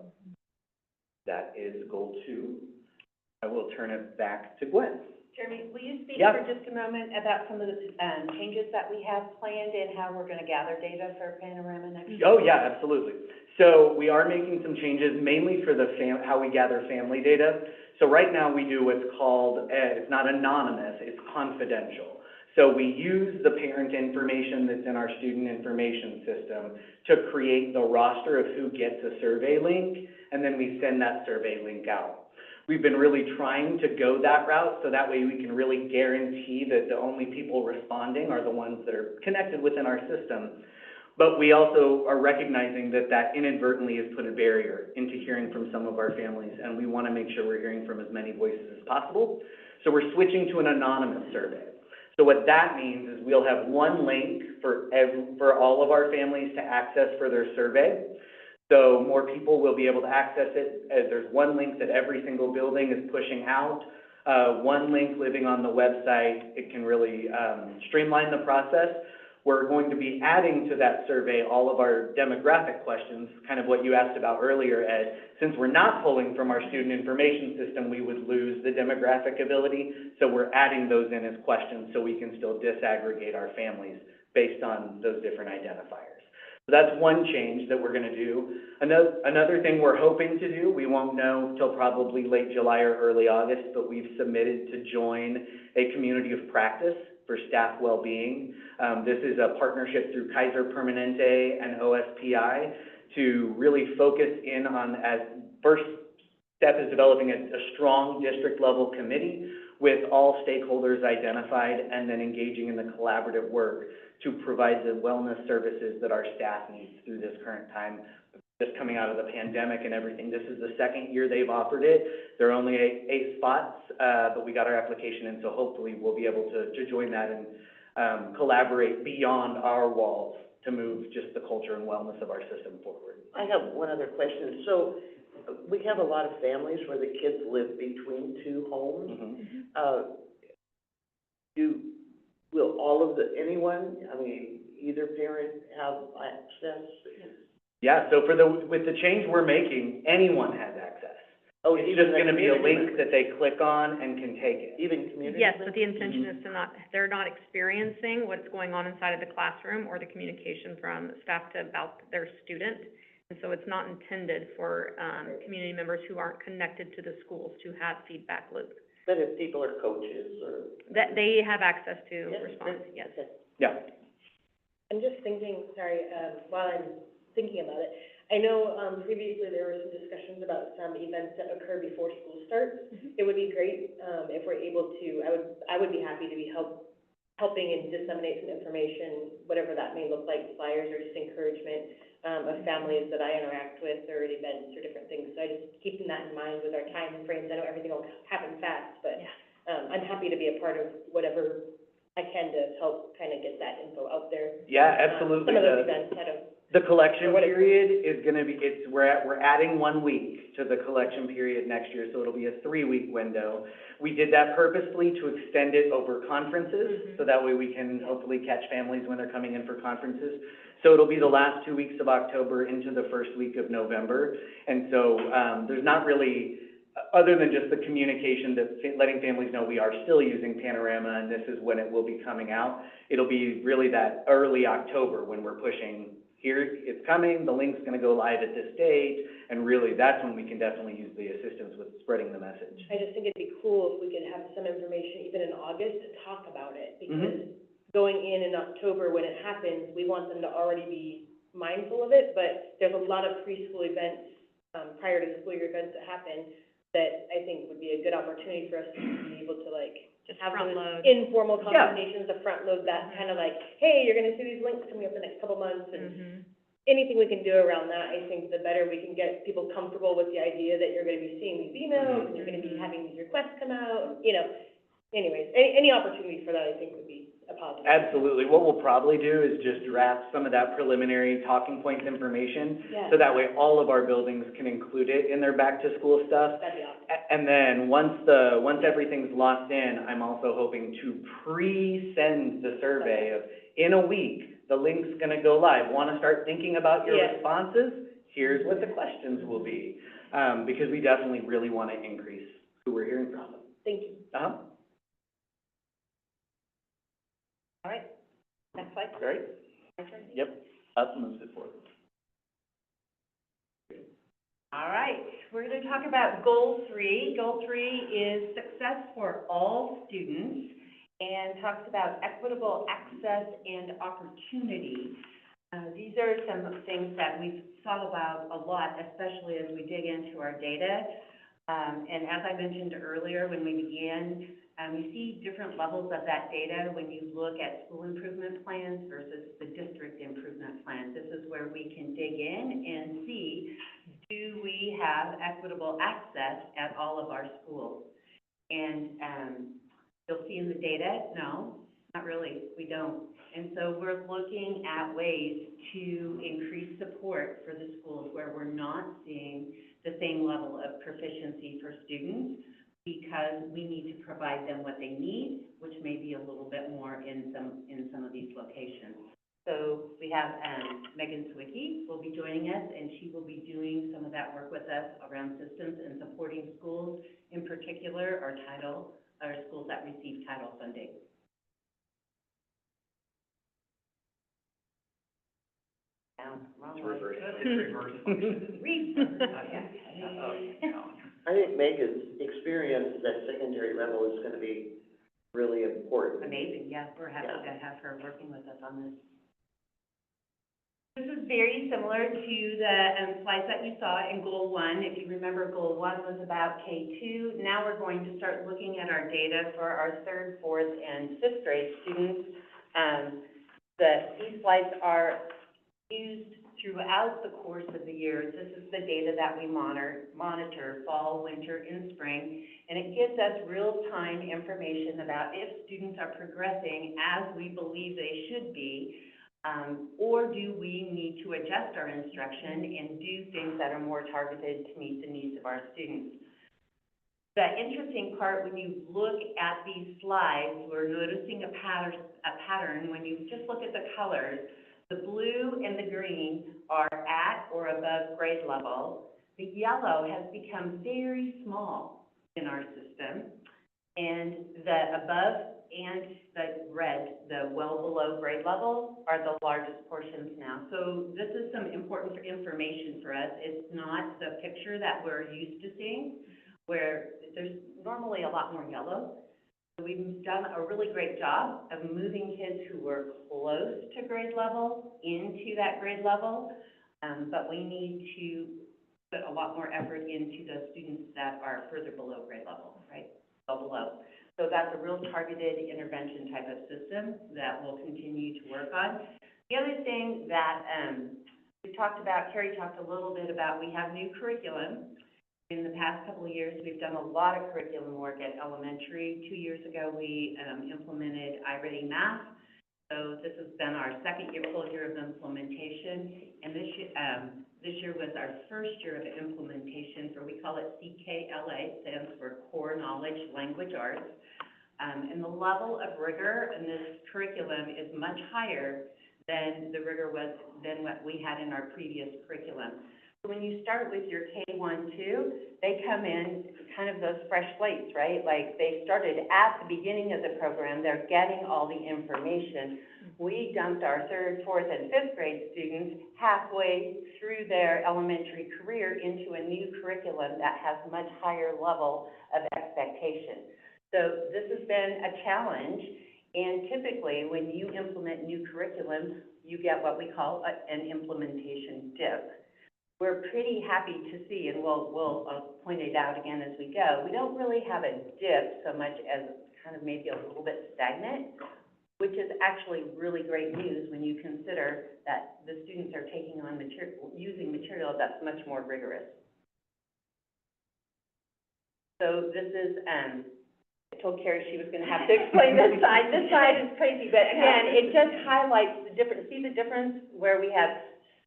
Speaker 7: that is goal 2. I will turn it back to Gwen.
Speaker 5: Jeremy, will you speak
Speaker 7: Yeah.
Speaker 5: for just a moment about some of the, changes that we have planned and how we're gonna gather data for Panorama next year?
Speaker 7: Oh, yeah, absolutely. So we are making some changes, mainly for how we gather family data. So right now we do what's called, it's not anonymous, it's confidential. So we use the parent information that's in our student information system to create the roster of who gets a survey link, and then we send that survey link out. We've been really trying to go that route, so that way we can really guarantee that the only people responding are the ones that are connected within our system. But we also are recognizing that that inadvertently has put a barrier into hearing from some of our families, and we want to make sure we're hearing from as many voices as possible. So we're switching to an anonymous survey. So what that means is we'll have one link for all of our families to access for their survey. So more people will be able to access it, as there's one link that every single building is pushing out. One link living on the website. It can really streamline the process. We're going to be adding to that survey all of our demographic questions, kind of what you asked about earlier, Ed. Since we're not pulling from our student information system, we would lose the demographic ability. So we're adding those in as questions so we can still disaggregate our families based on those different identifiers. So that's one change that we're going to do. Another thing we're hoping to do, we won't know till probably late July or early August, but we've submitted to join a community of practice for staff well-being. This is a partnership through Kaiser Permanente and OSPI to really focus in on, as first step is developing a strong district-level committee with all stakeholders identified, and then engaging in the collaborative work to provide the wellness services that our staff needs through this current time, just coming out of the pandemic and everything. This is the second year they've offered it. There are only eight spots, but we got our application in, so hopefully we'll be able to join that and collaborate beyond our walls to move just the culture and wellness of our system forward.
Speaker 2: I have one other question. So we have a lot of families where the kids live between 2 homes.
Speaker 7: Mm-hmm.
Speaker 2: Will anyone, either parent have access?
Speaker 7: Yeah, so with the change we're making, anyone has access.
Speaker 2: Oh,
Speaker 7: it's just going to be a link that they click on and can take it.
Speaker 2: Even community?
Speaker 4: Yes, but the intention is they're not experiencing what's going on inside of the classroom or the communication from staff about their student. And so it's not intended for, community members who aren't connected to the schools to have feedback loop.
Speaker 2: But if people are coaches or?
Speaker 4: That they have access to
Speaker 2: Yes,
Speaker 4: respond, yes.
Speaker 2: Okay.
Speaker 7: Yeah.
Speaker 3: I'm just thinking, while I'm thinking about it, I know, previously there were some discussions about some events that occur before school starts. It would be great, if we're able to, I would be happy to be helping and disseminate some information, whatever that may look like, flyers or just encouragement, of families that I interact with or at events or different things. So I just keeping that in mind with our time frames. I know everything will happen fast, but, I'm happy to be a part of whatever I can to help kind of get that info out there.
Speaker 7: Yeah, absolutely.
Speaker 3: Some of those events had
Speaker 7: The collection period is going to be, we're adding 1 week to the collection period next year, so it'll be a 3-week window. We did that purposely to extend it over conferences, so that way we can hopefully catch families when they're coming in for conferences. So it'll be the last 2 weeks of October into the first week of November. And so, there's not really, other than just the communication that letting families know we are still using Panorama and this is when it will be coming out, it'll be really that early October when we're pushing, here, it's coming, the link's going to go live at this date, and really that's when we can definitely use the assistance with spreading the message.
Speaker 3: I just think it'd be cool if we could have some information, even in August, to talk about it,
Speaker 7: Mm-hmm.
Speaker 3: because going in October, when it happens, we want them to already be mindful of it, but there's a lot of preschool events, prior to the school year events that happen, that I think would be a good opportunity for us to be able to, like,
Speaker 4: Just
Speaker 3: have
Speaker 4: front
Speaker 3: those
Speaker 4: load.
Speaker 3: informal
Speaker 7: Yeah.
Speaker 3: conversations, to front load that, kind of like, hey, you're gonna see these links coming up the next couple months, and
Speaker 4: Mhm.
Speaker 3: anything we can do around that, I think the better we can get people comfortable with the idea that you're gonna be seeing these emails, and you're gonna be having these requests come out, you know. Anyways, any opportunity for that, I think, would be a positive.
Speaker 7: Absolutely. What we'll probably do is just draft some of that preliminary talking points information,
Speaker 3: Yeah,
Speaker 7: so that way all of our buildings can include it in their back-to-school stuff.
Speaker 3: that'd be awesome.
Speaker 7: And then, once everything's locked in, I'm also hoping to pre-send the survey of, in a week, the link's gonna go live. Wanna start thinking about your
Speaker 3: Yeah.
Speaker 7: responses? Here's what the questions will be. Because we definitely really wanna increase who we're hearing from.
Speaker 3: Thank you.
Speaker 7: Uh-huh.
Speaker 5: All right, next slide.
Speaker 7: Great. Yep. Up moves it forward.
Speaker 5: All right, we're going to talk about Goal 3. Goal 3 is success for all students and talks about equitable access and opportunity. These are some things that we've thought about a lot, especially as we dig into our data. And as I mentioned earlier when we began, you see different levels of that data when you look at school improvement plans versus the district improvement plans. This is where we can dig in and see, do we have equitable access at all of our schools? And you'll see in the data, no, not really, we don't. And so we're looking at ways to increase support for the schools where we're not seeing the same level of proficiency for students, because we need to provide them what they need, which may be a little bit more in some of these locations. So we have Megan Swicky will be joining us, and she will be doing some of that work with us around systems and supporting schools, in particular our schools that receive title funding.
Speaker 7: It's reverse.
Speaker 2: I think Megan's experience at that secondary level is gonna be really important.
Speaker 5: Amazing, yeah, we're happy to have her working with us on this. This is very similar to the slides that you saw in Goal 1. If you remember, Goal 1 was about K2. Now we're going to start looking at our data for our 3rd, 4th, and 5th grade students. These slides are used throughout the course of the year. This is the data that we monitor fall, winter, and spring, and it gives us real-time information about if students are progressing as we believe they should be, or do we need to adjust our instruction and do things that are more targeted to meet the needs of our students. The interesting part, when you look at these slides, we're noticing a pattern when you just look at the colors. The blue and the green are at or above grade level. The yellow has become very small in our system, and the above and the red, the well below grade level, are the largest portions now. So this is some important information for us. It's not the picture that we're used to seeing, where there's normally a lot more yellow. We've done a really great job of moving kids who were close to grade level into that grade level, but we need to put a lot more effort into those students that are further below grade level, right? Well below. So that's a real targeted intervention type of system that we'll continue to work on. The other thing that we talked about, Carrie talked a little bit about, we have new curriculum. In the past couple of years, we've done a lot of curriculum work at elementary. 2 years ago, we implemented iReady Math. So this has been our full year of implementation. And this year was our first year of implementation for, we call it CKLA, stands for Core Knowledge Language Arts. And the level of rigor in this curriculum is much higher than the rigor was than what we had in our previous curriculum. When you start with your K1, 2, they come in kind of those fresh slates, right? Like they started at the beginning of the program, they're getting all the information. we dumped our third, fourth, and fifth grade students halfway through their elementary career into a new curriculum that has much higher level of expectation. So this has been a challenge, and typically, when you implement new curriculum, you get what we call an implementation dip. We're pretty happy to see, and we'll point it out again as we go, we don't really have a dip so much as kind of maybe a little bit stagnant, which is actually really great news when you consider that the students are taking on using material that's much more rigorous. So this is, I told Carrie she was gonna have to explain this side. This side is crazy, but again, it just highlights the difference. See the difference where we have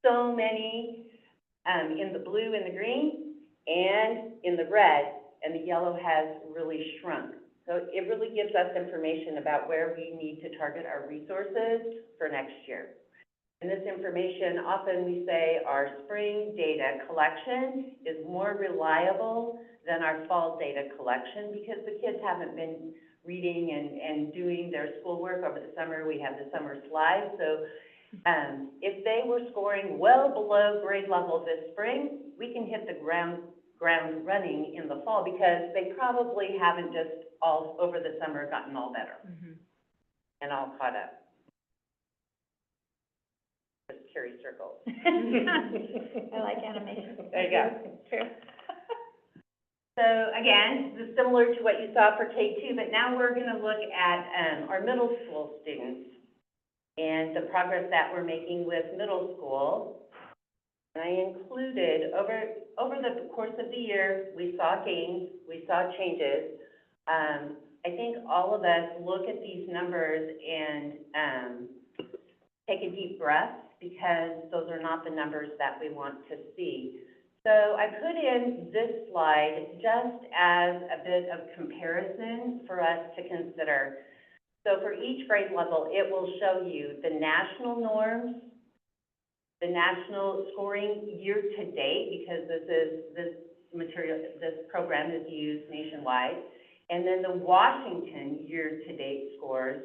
Speaker 5: so many, in the blue and the green, and in the red, and the yellow has really shrunk. So it really gives us information about where we need to target our resources for next year. And this information, often we say our spring data collection is more reliable than our fall data collection because the kids haven't been reading and doing their schoolwork over the summer. We have the summer slides. So if they were scoring well below grade level this spring, we can hit the ground running in the fall because they probably haven't just all over the summer gotten all better and all caught up. Just carry circles.
Speaker 6: I like animation.
Speaker 5: There you go.
Speaker 6: True.
Speaker 5: So again, this is similar to what you saw for K2, but now we're going to look at our middle school students and the progress that we're making with middle school. And I included, over the course of the year, we saw gains, we saw changes. I think all of us look at these numbers and take a deep breath because those are not the numbers that we want to see. So I put in this slide just as a bit of comparison for us to consider. So for each grade level, it will show you the national norms, the national scoring year to date, because this program is used nationwide, and then the Washington year to date scores,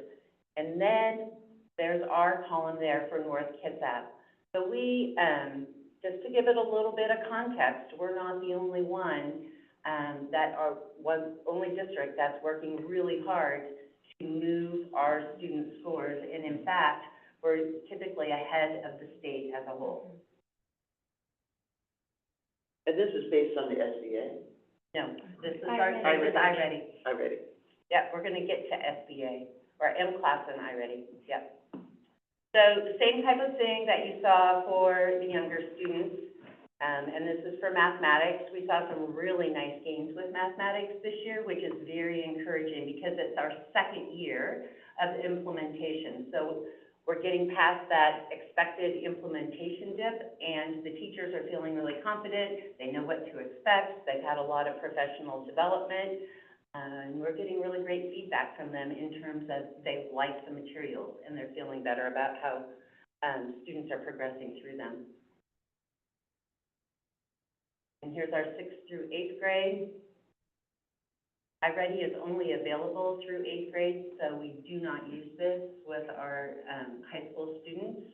Speaker 5: and then there's our column there for North Kitsap. So we, just to give it a little bit of context, we're not the only one only district that's working really hard to move our student scores, and in fact, we're typically ahead of the state as a whole.
Speaker 2: And this is based on the SBA?
Speaker 5: No, this is
Speaker 6: iReady.
Speaker 5: iReady.
Speaker 2: iReady.
Speaker 5: Yep, we're gonna get to SBA, or M-Class and iReady, yep. So the same type of thing that you saw for the younger students, and this is for mathematics. We saw some really nice gains with mathematics this year, which is very encouraging because it's our second year of implementation. So we're getting past that expected implementation dip, and the teachers are feeling really confident. They know what to expect. They've had a lot of professional development. And we're getting really great feedback from them in terms of they like the materials and they're feeling better about how students are progressing through them. And here's our 6th through 8th grade. iReady is only available through 8th grade, so we do not use this with our high school students,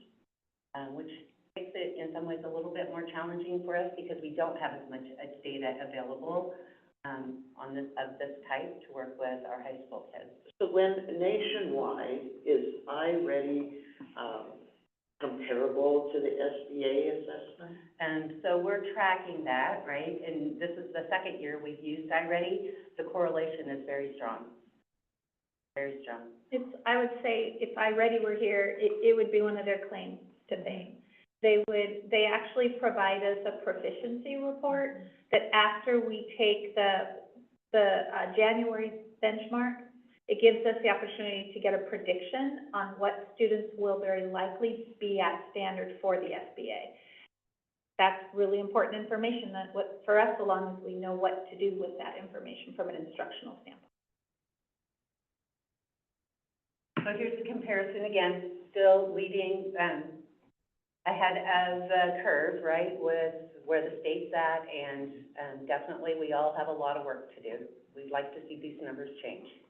Speaker 5: which makes it in some ways a little bit more challenging for us because we don't have as much data available on this type to work with our high school kids.
Speaker 2: So when nationwide, is iReady comparable to the SBA assessment?
Speaker 5: And so we're tracking that, right? And this is the second year we've used iReady. The correlation is very strong. Very strong.
Speaker 6: I would say if iReady were here, it would be one of their claims to fame. They actually provide us a proficiency report that after we take the January benchmark, it gives us the opportunity to get a prediction on what students will very likely be at standard for the SBA. That's really important information for us, so long as we know what to do with that information from an instructional standpoint.
Speaker 5: So here's the comparison again, still leading ahead of the curve, right, with where the state's at, and definitely we all have a lot of work to do. We'd like to see these numbers change.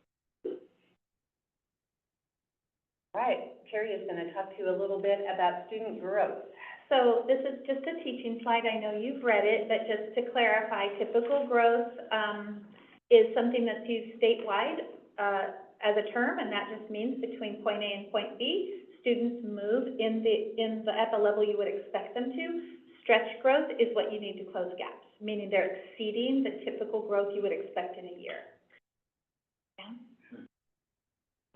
Speaker 5: Right, Carrie is gonna talk to you a little bit about student growth.
Speaker 6: So this is just a teaching slide. I know you've read it, but just to clarify, typical growth, is something that's used statewide, as a term, and that just means between point A and point B, students move at the level you would expect them to. Stretch growth is what you need to close gaps, meaning they're exceeding the typical growth you would expect in a year. Yeah.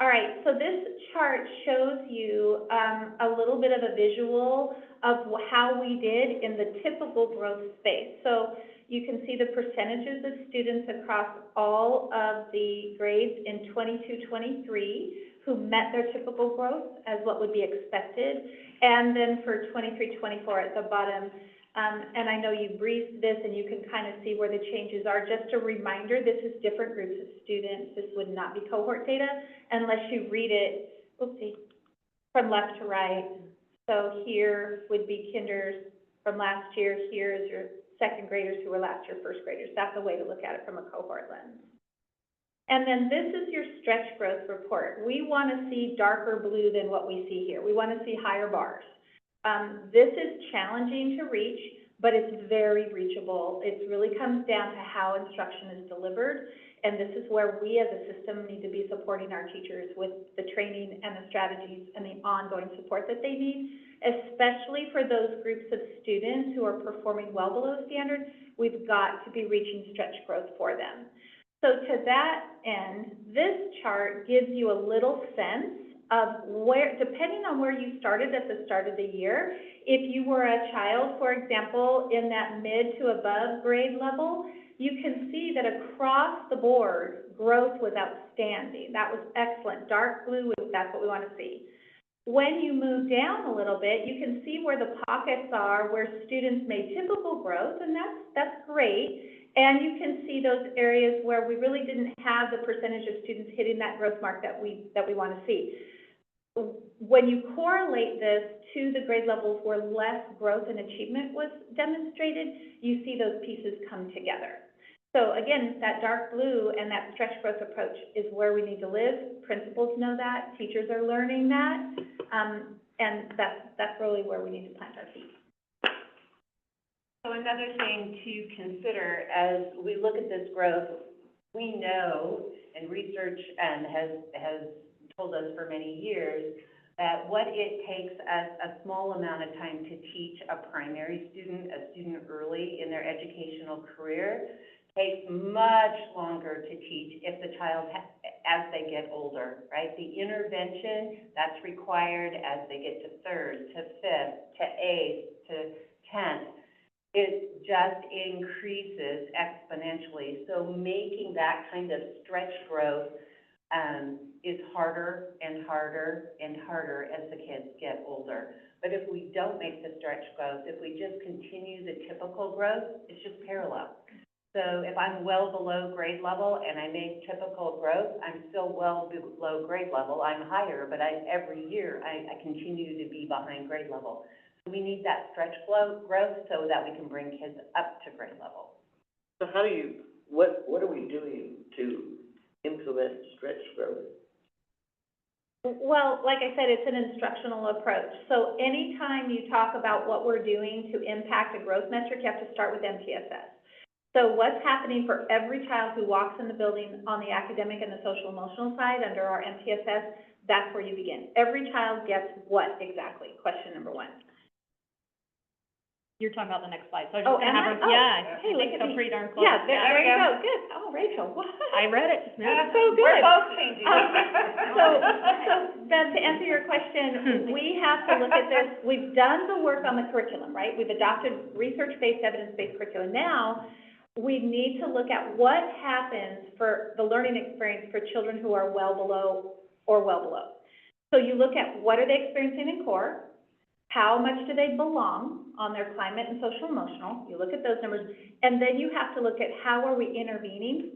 Speaker 6: All right, so this chart shows you a little bit of a visual of how we did in the typical growth space. So you can see the percentages of students across all of the grades in 22-23 who met their typical growth as what would be expected. And then for 23-24 at the bottom, and I know you breezed this and you can kind of see where the changes are. Just a reminder, this is different groups of students. This would not be cohort data unless you read it, oopsie, from left to right. So here would be kinders from last year. Here is your second graders who were last year first graders. That's a way to look at it from a cohort lens. And then this is your stretch growth report. We want to see darker blue than what we see here. We want to see higher bars. This is challenging to reach, but it's very reachable. It really comes down to how instruction is delivered, and this is where we as a system need to be supporting our teachers with the training and the strategies and the ongoing support that they need, especially for those groups of students who are performing well below standard. We've got to be reaching stretch growth for them. So to that end, this chart gives you a little sense of where, depending on where you started at the start of the year, if you were a child, for example, in that mid to above grade level, you can see that across the board, growth was outstanding. That was excellent. Dark blue, that's what we want to see. When you move down a little bit, you can see where the pockets are where students made typical growth, and that's great. And you can see those areas where we really didn't have the percentage of students hitting that growth mark that we want to see. When you correlate this to the grade levels where less growth and achievement was demonstrated, you see those pieces come together. So again, that dark blue and that stretch growth approach is where we need to live. Principals know that, teachers are learning that, and that's really where we need to plant our feet.
Speaker 5: So another thing to consider as we look at this growth, we know, and research has told us for many years, that what it takes us a small amount of time to teach a primary student, a student early in their educational career, takes much longer to teach if the child, as they get older, right? The intervention that's required as they get to third, to fifth, to eighth, to 10th, it just increases exponentially. So making that kind of stretch growth is harder and harder and harder as the kids get older. But if we don't make the stretch growth, if we just continue the typical growth, it's just parallel. So if I'm well below grade level and I make typical growth, I'm still well below grade level. I'm higher, but every year I continue to be behind grade level. So we need that stretch growth so that we can bring kids up to grade level.
Speaker 2: So how do you, what are we doing to implement stretch growth?
Speaker 6: Well, like I said, it's an instructional approach. So anytime you talk about what we're doing to impact a growth metric, you have to start with MTSS. So what's happening for every child who walks in the building on the academic and the social emotional side under our MTSS, that's where you begin. Every child gets what exactly? Question number one.
Speaker 4: You're talking about the next slide, so I
Speaker 6: Oh,
Speaker 4: just
Speaker 6: am
Speaker 4: have
Speaker 6: I?
Speaker 4: her, yeah,
Speaker 6: Hey, look at
Speaker 4: so
Speaker 6: me.
Speaker 4: pretty darn close.
Speaker 6: Yeah, there you go, good. Oh, Rachel, what?
Speaker 4: I read it.
Speaker 6: That's so good.
Speaker 5: We're both changing.
Speaker 6: So then to answer your question, we have to look at this. We've done the work on the curriculum, right? We've adopted research-based, evidence-based curriculum. Now, we need to look at what happens for the learning experience for children who are well below or well below. So you look at what are they experiencing in core, how much do they belong on their climate and social emotional, you look at those numbers, and then you have to look at how are we intervening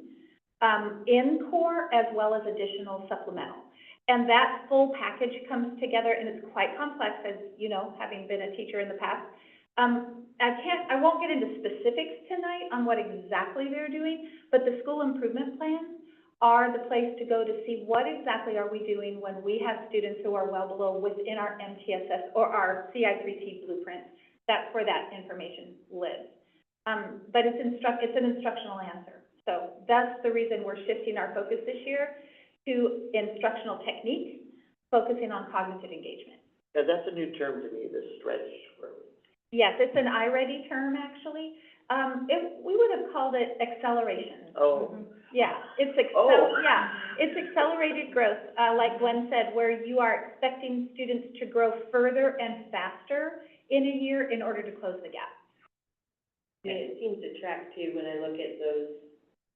Speaker 6: in core as well as additional supplemental. And that full package comes together, and it's quite complex, as you know, having been a teacher in the past. I won't get into specifics tonight on what exactly they're doing, but the school improvement plans are the place to go to see what exactly are we doing when we have students who are well below within our MTSS or our CI3T blueprint. That's where that information lives. But it's an instructional answer. So that's the reason we're shifting our focus this year to instructional technique, focusing on cognitive engagement.
Speaker 2: Yeah, that's a new term to me, this stretch growth.
Speaker 6: Yes, it's an I-ready term, actually. We would have called it acceleration.
Speaker 2: Oh.
Speaker 6: Yeah, it's it's accelerated growth, like Gwen said, where you are expecting students to grow further and faster in a year in order to close the gap.
Speaker 3: And it seems to track too, when I look at those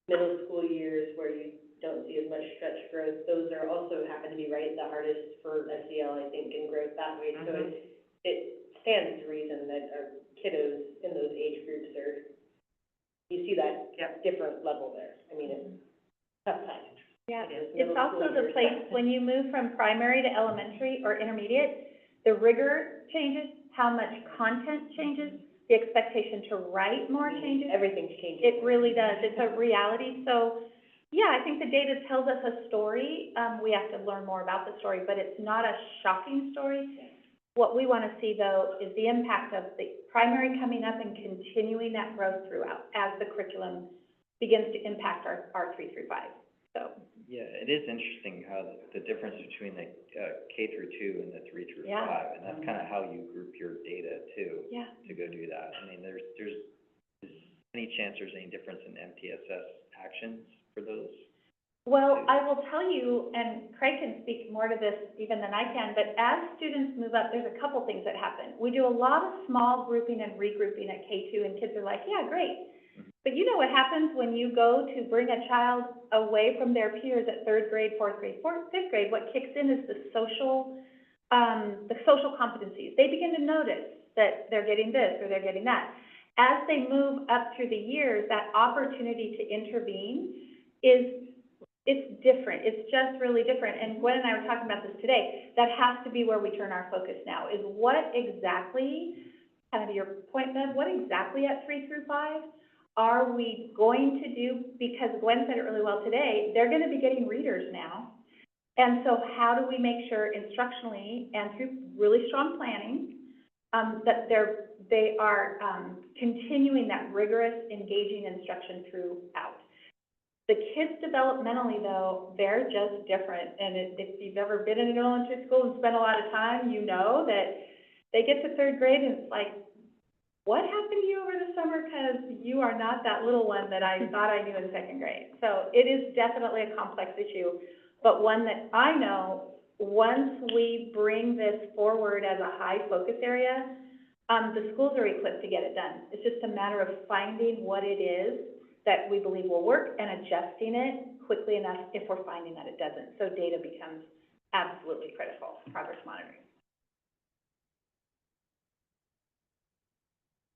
Speaker 3: middle school years where you don't see as much stretch growth, those are also happen to be the hardest for SEL, I think, in growth that way. So it stands to reason that our kiddos in those age groups you see that different level there. I mean, it's tough times.
Speaker 6: Yeah,
Speaker 3: It is.
Speaker 6: it's
Speaker 3: Middle
Speaker 6: also
Speaker 3: school
Speaker 6: the
Speaker 3: years.
Speaker 6: place, when you move from primary to elementary or intermediate, the rigor changes, how much content changes, the expectation to write more changes.
Speaker 3: Everything's changing.
Speaker 6: It really does. It's a reality. So, yeah, I think the data tells us a story. We have to learn more about the story, but it's not a shocking story. What we want to see, though, is the impact of the primary coming up and continuing that growth throughout as the curriculum begins to impact our 3 through 5. So.
Speaker 1: Yeah, it is interesting how the difference between the K through 2 and the 3 through 5, and that's kind of how you group your data too.
Speaker 6: Yeah.
Speaker 1: To go do that. I mean, there's any chance there's any difference in MTSS actions for those?
Speaker 6: Well, I will tell you, and Craig can speak more to this even than I can, but as students move up, there's a couple things that happen. We do a lot of small grouping and regrouping at K2, and kids are like, yeah, great. But you know what happens when you go to bring a child away from their peers at 3rd grade, 4th grade, 5th grade? What kicks in is the social competencies. They begin to notice that they're getting this or they're getting that. As they move up through the years, that opportunity to intervene it's different. It's just really different. And Gwen and I were talking about this today. That has to be where we turn our focus now, is what exactly, kind of your point, Bev, what exactly at 3 through 5 are we going to do? Because Gwen said it really well today, they're going to be getting readers now. And so how do we make sure instructionally and through really strong planning that they are continuing that rigorous, engaging instruction throughout? The kids developmentally, though, they're just different. And if you've ever been in an elementary school and spent a lot of time, you know that they get to 3rd grade and it's like, what happened to you over the summer? Because you are not that little one that I thought I knew in 2nd grade. So it is definitely a complex issue, but one that I know once we bring this forward as a high focus area, the schools are equipped to get it done. It's just a matter of finding what it is that we believe will work and adjusting it quickly enough if we're finding that it doesn't. So data becomes absolutely critical, progress monitoring.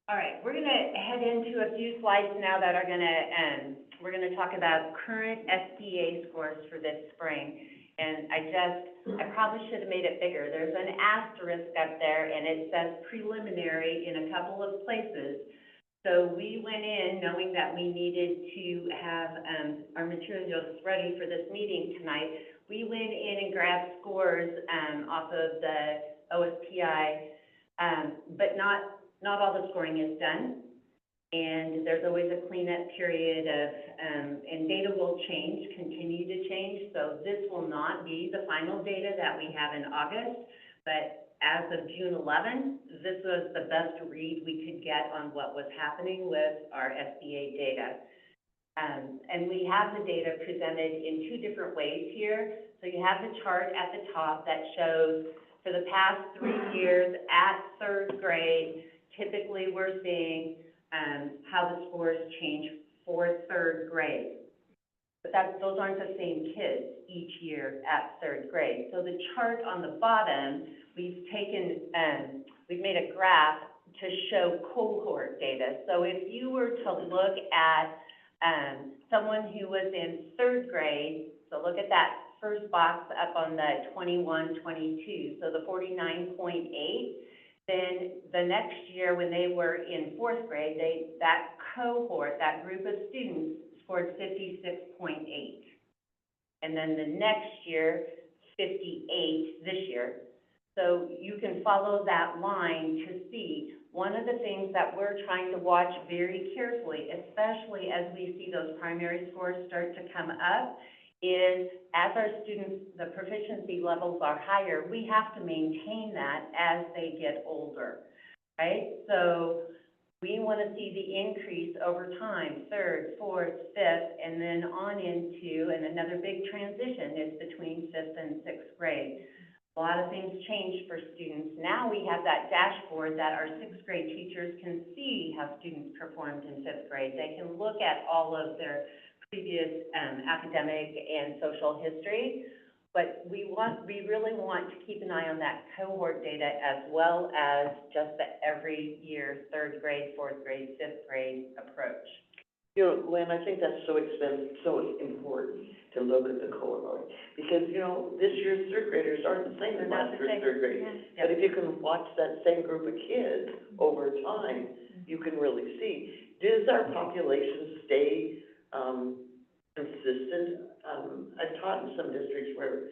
Speaker 5: All right, we're going to head into a few slides now that are going to, we're going to talk about current SBA scores for this spring. And I probably should have made it bigger. There's an asterisk up there, and it says preliminary in a couple of places. So we went in knowing that we needed to have our materials ready for this meeting tonight. We went in and grabbed scores off of the OSPI, but not all the scoring is done. And there's always a cleanup period of, and data will change, continue to change. So this will not be the final data that we have in August, but as of June 11, this was the best read we could get on what was happening with our SBA data. And we have the data presented in 2 different ways here. So you have the chart at the top that shows for the past 3 years at 3rd grade, typically we're seeing how the scores change for 3rd grade. But those aren't the same kids each year at 3rd grade. So the chart on the bottom, we've made a graph to show cohort data. So if you were to look at someone who was in 3rd grade, so look at that first box up on the 21, 22, so the 49.8, then the next year when they were in 4th grade, that cohort, that group of students, scored 56.8. and then the next year, 58 this year. So you can follow that line to see. One of the things that we're trying to watch very carefully, especially as we see those primary scores start to come up, is as our students, the proficiency levels are higher, we have to maintain that as they get older, right? So we want to see the increase over time, third, fourth, fifth, and then on into, and another big transition is between fifth and sixth grade. A lot of things changed for students. Now we have that dashboard that our sixth grade teachers can see how students performed in fifth grade. They can look at all of their previous academic and social history, but we really want to keep an eye on that cohort data as well as just the every year, third grade, fourth grade, fifth grade approach.
Speaker 2: You know, Lynn, I think that's so important to look at the cohort, because, you know, this year's third graders aren't the same as last year's third graders.
Speaker 5: Yeah.
Speaker 2: But if you can watch that same group of kids over time, you can really see, does our population stay, consistent? I've taught in some districts where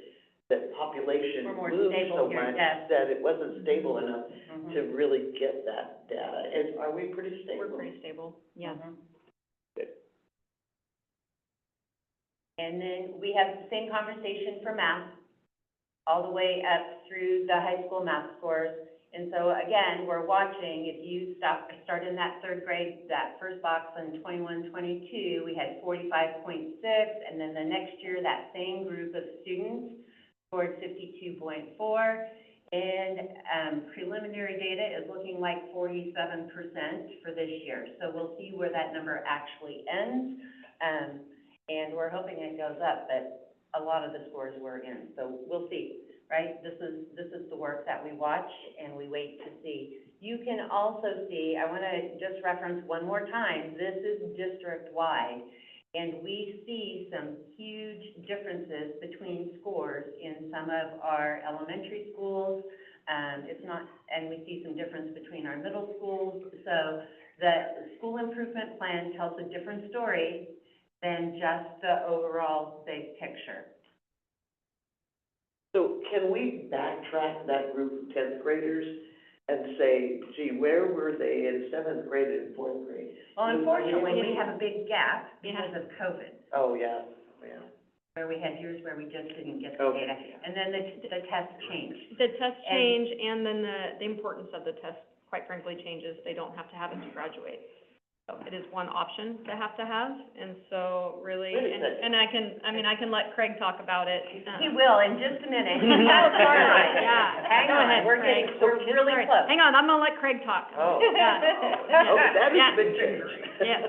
Speaker 2: that population
Speaker 5: We're more
Speaker 2: moved
Speaker 5: stable
Speaker 2: so
Speaker 5: here,
Speaker 2: much
Speaker 5: yes.
Speaker 2: that it wasn't stable enough
Speaker 5: Mhm.
Speaker 2: to really get that data. And are we pretty stable?
Speaker 4: We're pretty stable, yeah.
Speaker 5: Mhm. And then we have the same conversation for math, all the way up through the high school math scores. And so again, we're watching, if you start in that third grade, that first box in 21-22, we had 45.6, and then the next year, that same group of students scored 52.4. And preliminary data is looking like 47% for this year. So we'll see where that number actually ends. And we're hoping it goes up, but a lot of the scores were in, so we'll see, right? This is the work that we watch and we wait to see. You can also see, I want to just reference one more time, this is district-wide, and we see some huge differences between scores in some of our elementary schools. And we see some difference between our middle schools. So the school improvement plan tells a different story than just the overall big picture.
Speaker 2: So can we backtrack that group of tenth graders and say, gee, where were they in seventh grade and fourth grade?
Speaker 5: Well, unfortunately, we have a big gap because of COVID,
Speaker 2: Oh, yeah.
Speaker 5: where we had years where we just didn't get the
Speaker 2: Okay.
Speaker 5: data. And then the test changed.
Speaker 4: The test change and then the importance of the test, quite frankly, changes. They don't have to have it to graduate. So it is one option to have, and so really,
Speaker 2: Wait a second.
Speaker 4: and I can let Craig talk about it.
Speaker 5: He will in just a minute.
Speaker 4: Oh, sorry.
Speaker 5: Yeah.
Speaker 4: Yeah.
Speaker 5: Hang
Speaker 4: Go
Speaker 5: on,
Speaker 4: ahead,
Speaker 5: we're
Speaker 4: Craig.
Speaker 5: really
Speaker 4: Sorry.
Speaker 5: close.
Speaker 4: Hang on, I'm gonna let Craig talk.
Speaker 2: Oh.
Speaker 4: Yeah.
Speaker 2: Oh, that is
Speaker 4: Yeah.
Speaker 2: a big change.
Speaker 4: Yeah.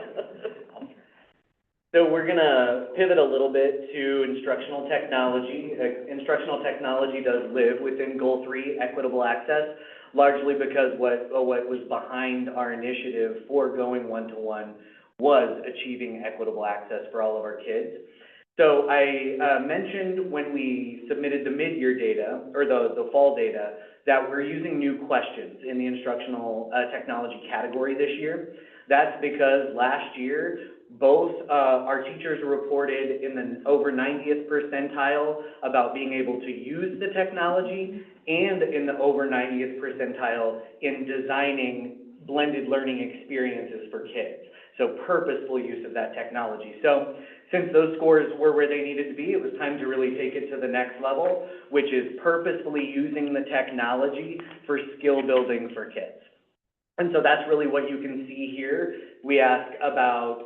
Speaker 7: So we're gonna pivot a little bit to instructional technology. Instructional technology does live within Goal 3, equitable access, largely because what was behind our initiative for going one-to-one was achieving equitable access for all of our kids. So I mentioned when we submitted the mid-year data, or the fall data, that we're using new questions in the instructional technology category this year. That's because last year, both our teachers reported in the over 90th percentile about being able to use the technology, and in the over 90th percentile in designing blended learning experiences for kids. So purposeful use of that technology. So since those scores were where they needed to be, it was time to really take it to the next level, which is purposefully using the technology for skill building for kids. And so that's really what you can see here. We ask about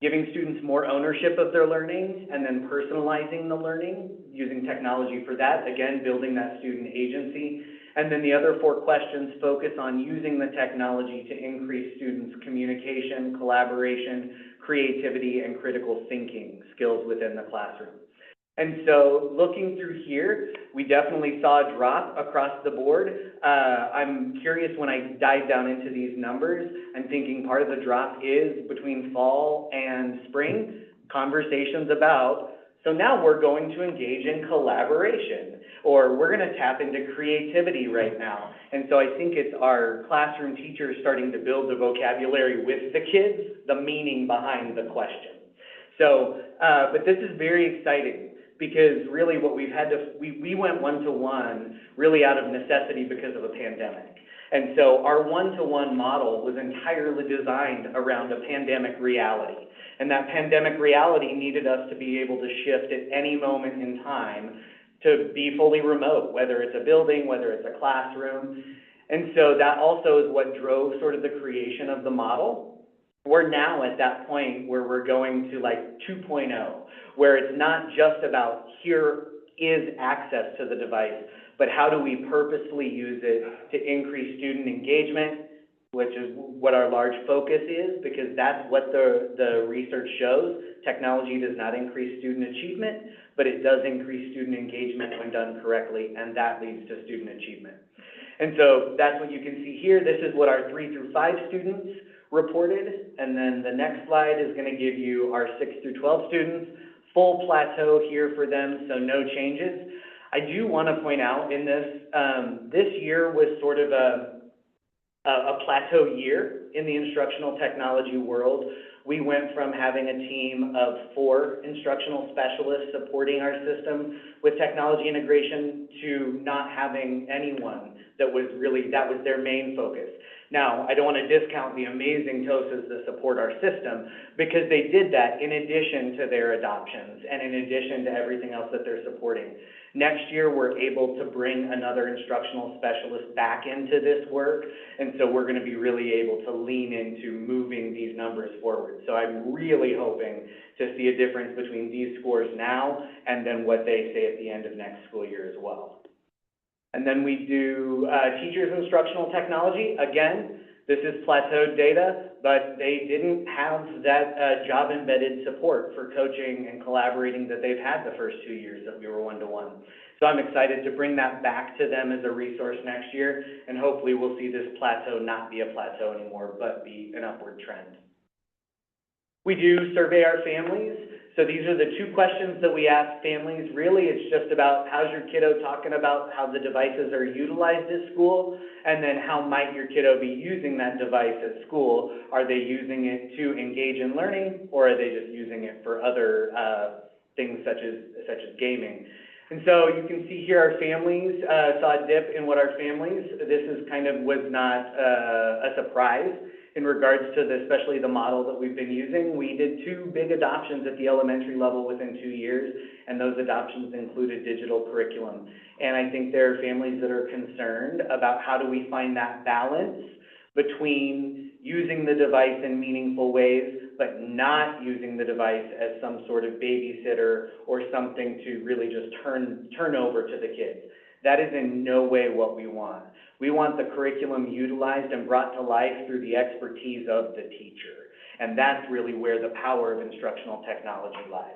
Speaker 7: giving students more ownership of their learning and then personalizing the learning, using technology for that, again, building that student agency. And then the other 4 questions focus on using the technology to increase students' communication, collaboration, creativity, and critical thinking skills within the classroom. And so looking through here, we definitely saw a drop across the board. I'm curious, when I dive down into these numbers, I'm thinking part of the drop is between fall and spring, conversations about, so now we're going to engage in collaboration, or we're going to tap into creativity right now. And so I think it's our classroom teachers starting to build the vocabulary with the kids, the meaning behind the question. So, but this is very exciting, because really what we've had to, we went one-to-one really out of necessity because of a pandemic. And so our one-to-one model was entirely designed around a pandemic reality. And that pandemic reality needed us to be able to shift at any moment in time to be fully remote, whether it's a building, whether it's a classroom. And so that also is what drove sort of the creation of the model. We're now at that point where we're going to like 2.0, where it's not just about here is access to the device, but how do we purposefully use it to increase student engagement, which is what our large focus is, because that's what the research shows. Technology does not increase student achievement, but it does increase student engagement when done correctly, and that leads to student achievement. And so that's what you can see here. This is what our 3 through 5 students reported, and then the next slide is going to give you our 6 through 12 students. Full plateau here for them, so no changes. I do want to point out in this, this year was sort of a plateau year in the instructional technology world. We went from having a team of 4 instructional specialists supporting our system with technology integration to not having anyone that was their main focus. Now, I don't want to discount the amazing TOSAs that support our system, because they did that in addition to their adoptions and in addition to everything else that they're supporting. Next year, we're able to bring another instructional specialist back into this work, and so we're going to be really able to lean into moving these numbers forward. So I'm really hoping to see a difference between these scores now and then what they say at the end of next school year as well. And then we do teachers instructional technology. Again, this is plateaued data, but they didn't have that job-embedded support for coaching and collaborating that they've had the first 2 years that we were one-to-one. So I'm excited to bring that back to them as a resource next year, and hopefully we'll see this plateau not be a plateau anymore, but be an upward trend. We do survey our families. So these are the 2 questions that we ask families. Really, it's just about how's your kiddo talking about how the devices are utilized at school, and then how might your kiddo be using that device at school? Are they using it to engage in learning, or are they just using it for other things such as gaming? And so you can see here our families saw a dip in what our families, this is was not a surprise in regards to especially the model that we've been using. We did 2 big adoptions at the elementary level within 2 years, and those adoptions included digital curriculum. And I think there are families that are concerned about how do we find that balance between using the device in meaningful ways, but not using the device as some sort of babysitter or something to really just turn over to the kids. That is in no way what we want. We want the curriculum utilized and brought to life through the expertise of the teacher. And that's really where the power of instructional technology lies.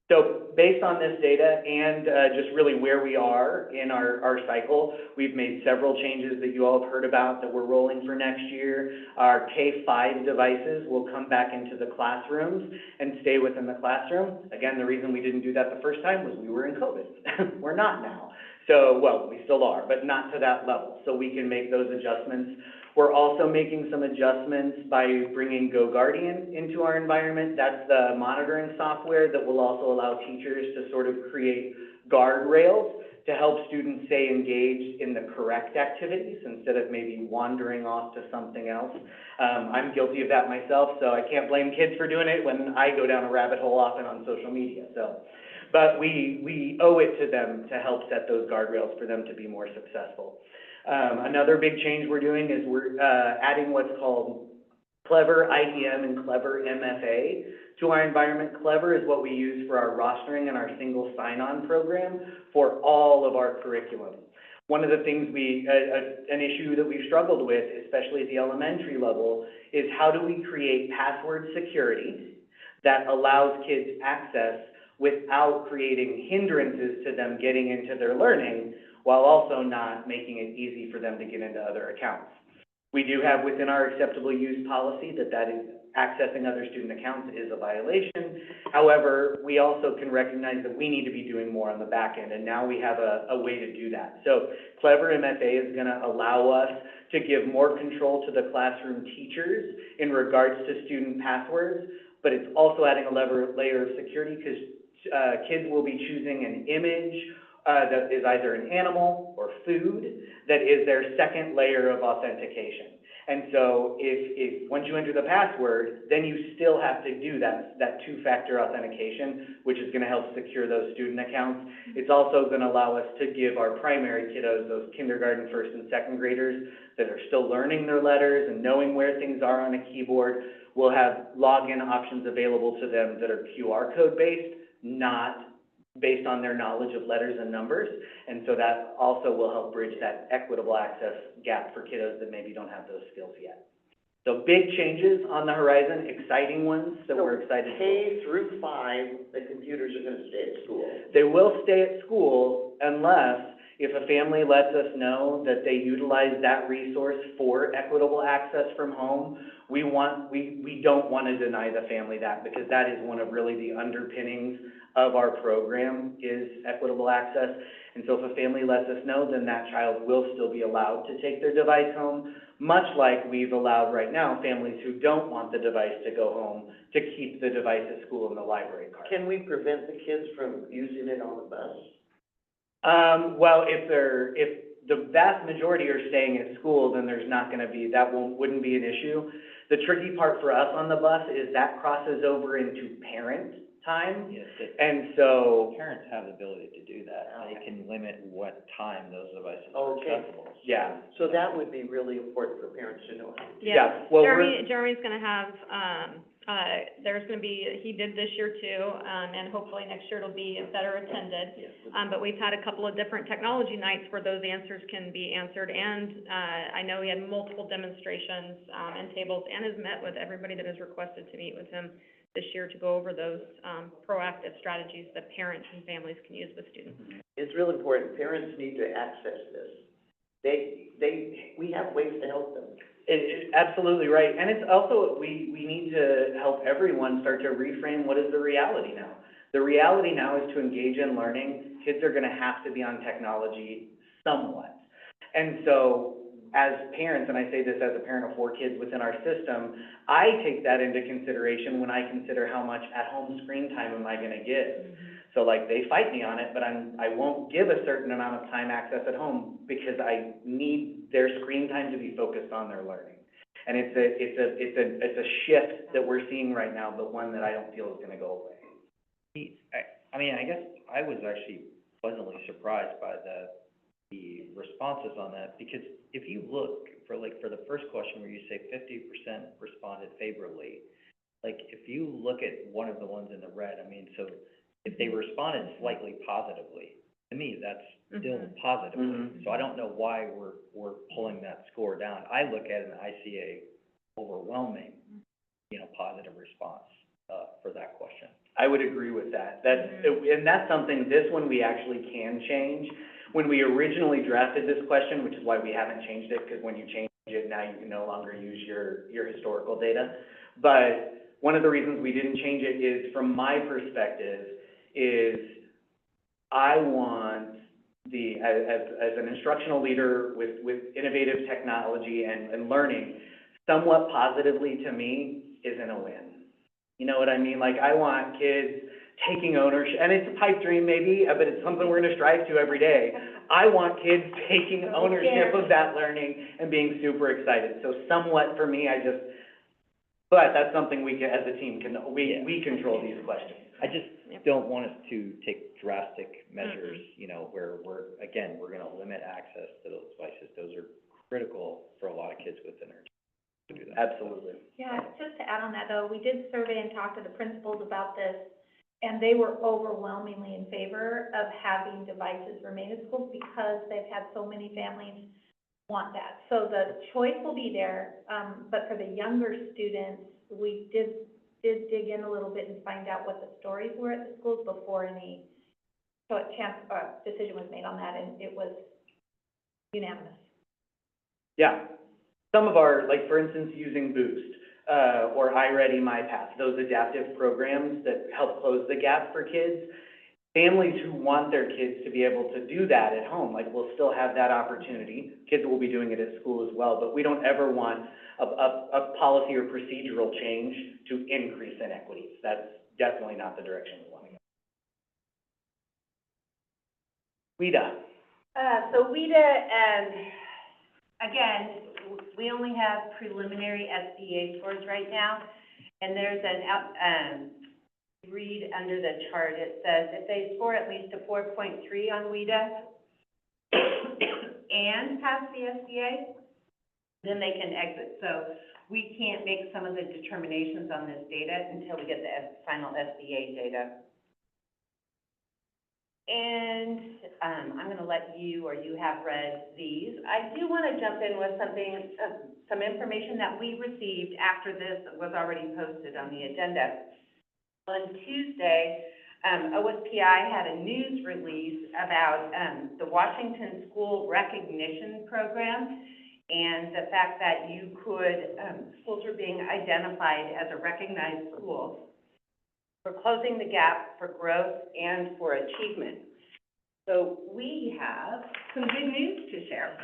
Speaker 7: So based on this data and just really where we are in our cycle, we've made several changes that you all have heard about that we're rolling for next year. Our K-5 devices will come back into the classrooms and stay within the classroom. Again, the reason we didn't do that the first time was we were in COVID. We're not now. So, well, we still are, but not to that level. So we can make those adjustments. We're also making some adjustments by bringing GoGuardian into our environment. That's the monitoring software that will also allow teachers to sort of create guardrails to help students stay engaged in the correct activities instead of maybe wandering off to something else. I'm guilty of that myself, so I can't blame kids for doing it when I go down a rabbit hole often on social media. But we owe it to them to help set those guardrails for them to be more successful. Another big change we're doing is we're adding what's called Clever IDM and Clever MFA to our environment. Clever is what we use for our rostering and our single sign-on program for all of our curriculum. One of the things an issue that we've struggled with, especially at the elementary level, is how do we create password security that allows kids access without creating hindrances to them getting into their learning, while also not making it easy for them to get into other accounts. We do have within our acceptable use policy that is accessing other student accounts is a violation. However, we also can recognize that we need to be doing more on the back end, and now we have a way to do that. So Clever MFA is going to allow us to give more control to the classroom teachers in regards to student passwords, but it's also adding a layer of security, because kids will be choosing an image that is either an animal or food that is their second layer of authentication. And so if once you enter the password, then you still have to do that two-factor authentication, which is gonna help secure those student accounts. It's also gonna allow us to give our primary kiddos, those kindergarten, first and second graders that are still learning their letters and knowing where things are on a keyboard, we'll have login options available to them that are QR code based, not based on their knowledge of letters and numbers. And so that also will help bridge that equitable access gap for kiddos that maybe don't have those skills yet. So big changes on the horizon, exciting ones that we're excited for.
Speaker 2: K through 5, the computers are gonna stay at school.
Speaker 7: They will stay at school unless, if a family lets us know that they utilize that resource for equitable access from home, we don't want to deny the family that, because that is one of really the underpinnings of our program is equitable access. And so if a family lets us know, then that child will still be allowed to take their device home, much like we've allowed right now families who don't want the device to go home to keep the device at school in the library card.
Speaker 2: Can we prevent the kids from using it on the bus?
Speaker 7: Well, if the vast majority are staying at school, then there's not gonna be, wouldn't be an issue. The tricky part for us on the bus is that crosses over into parent time.
Speaker 1: Yes,
Speaker 7: And so,
Speaker 1: parents have the ability to do that. They
Speaker 2: Okay.
Speaker 1: can limit what time those devices are
Speaker 2: Okay.
Speaker 1: accessible.
Speaker 7: yeah,
Speaker 2: So that would be really important for parents to know how to do.
Speaker 7: yeah, well,
Speaker 4: Jeremy's gonna have, there's gonna be, he did this year too, and hopefully next year it'll be better attended.
Speaker 2: Yes.
Speaker 4: But we've had a couple of different technology nights where those answers can be answered, and, I know he had multiple demonstrations, and tables, and has met with everybody that has requested to meet with him this year to go over those, proactive strategies that parents and families can use with students.
Speaker 2: It's real important. Parents need to access this. We have ways to help them.
Speaker 7: Absolutely right. And it's also, we need to help everyone start to reframe what is the reality now. The reality now is to engage in learning. Kids are gonna have to be on technology somewhat. And so, as parents, and I say this as a parent of 4 kids within our system, I take that into consideration when I consider how much at-home screen time am I gonna give. So like, they fight me on it, but I won't give a certain amount of time access at home because I need their screen time to be focused on their learning. And it's a shift that we're seeing right now, but one that I don't feel is gonna go away.
Speaker 1: I mean, I guess I was actually pleasantly surprised by the responses on that, because if you look for the first question where you say 50% responded favorably, like, if you look at one of the ones in the red, I mean, so if they responded slightly positively, to me, that's still positively.
Speaker 7: Mhm.
Speaker 1: So I don't know why we're pulling that score down. I look at it and I see a overwhelming, positive response, for that question.
Speaker 7: I would agree with that. And that's something, this one we actually can change. When we originally drafted this question, which is why we haven't changed it, because when you change it, now you can no longer use your historical data. But one of the reasons we didn't change it is, from my perspective, is I want as an instructional leader with innovative technology and learning, somewhat positively to me isn't a win. You know what I mean? Like, I want kids taking ownership, and it's a pipe dream maybe, but it's something we're gonna strive to every day. I want kids taking ownership of that learning and being super excited. So somewhat for me, but that's something we can, as a team, we control these questions.
Speaker 1: I just don't want us to take drastic measures, where we're gonna limit access to those devices. Those are critical for a lot of kids within our to do that.
Speaker 7: Absolutely.
Speaker 6: Yeah, just to add on that though, we did survey and talk to the principals about this, and they were overwhelmingly in favor of having devices remain in schools because they've had so many families want that. So the choice will be there, but for the younger students, we did dig in a little bit and find out what the stories were at the schools before any decision was made on that, and it was unanimous.
Speaker 7: Yeah. Some of our, like, for instance, using Boost, or iReady, MyPath, those adaptive programs that help close the gap for kids, Families who want their kids to be able to do that at home, like, will still have that opportunity. Kids will be doing it at school as well, but we don't ever want a policy or procedural change to increase inequities. That's definitely not the direction we want to go. WIDA.
Speaker 5: So WIDA, again, we only have preliminary SBA scores right now, and there's read under the chart, it says if they score at least a 4.3 on WIDA and pass the SBA, then they can exit. So we can't make some of the determinations on this data until we get the final SBA data. And I'm going to let you, or you have read these. I do want to jump in with something, some information that we received after this was already posted on the agenda. On Tuesday, OSPI had a news release about the Washington School Recognition Program and the fact that you could, schools were being identified as a recognized school for closing the gap for growth and for achievement. So we have some good news to share.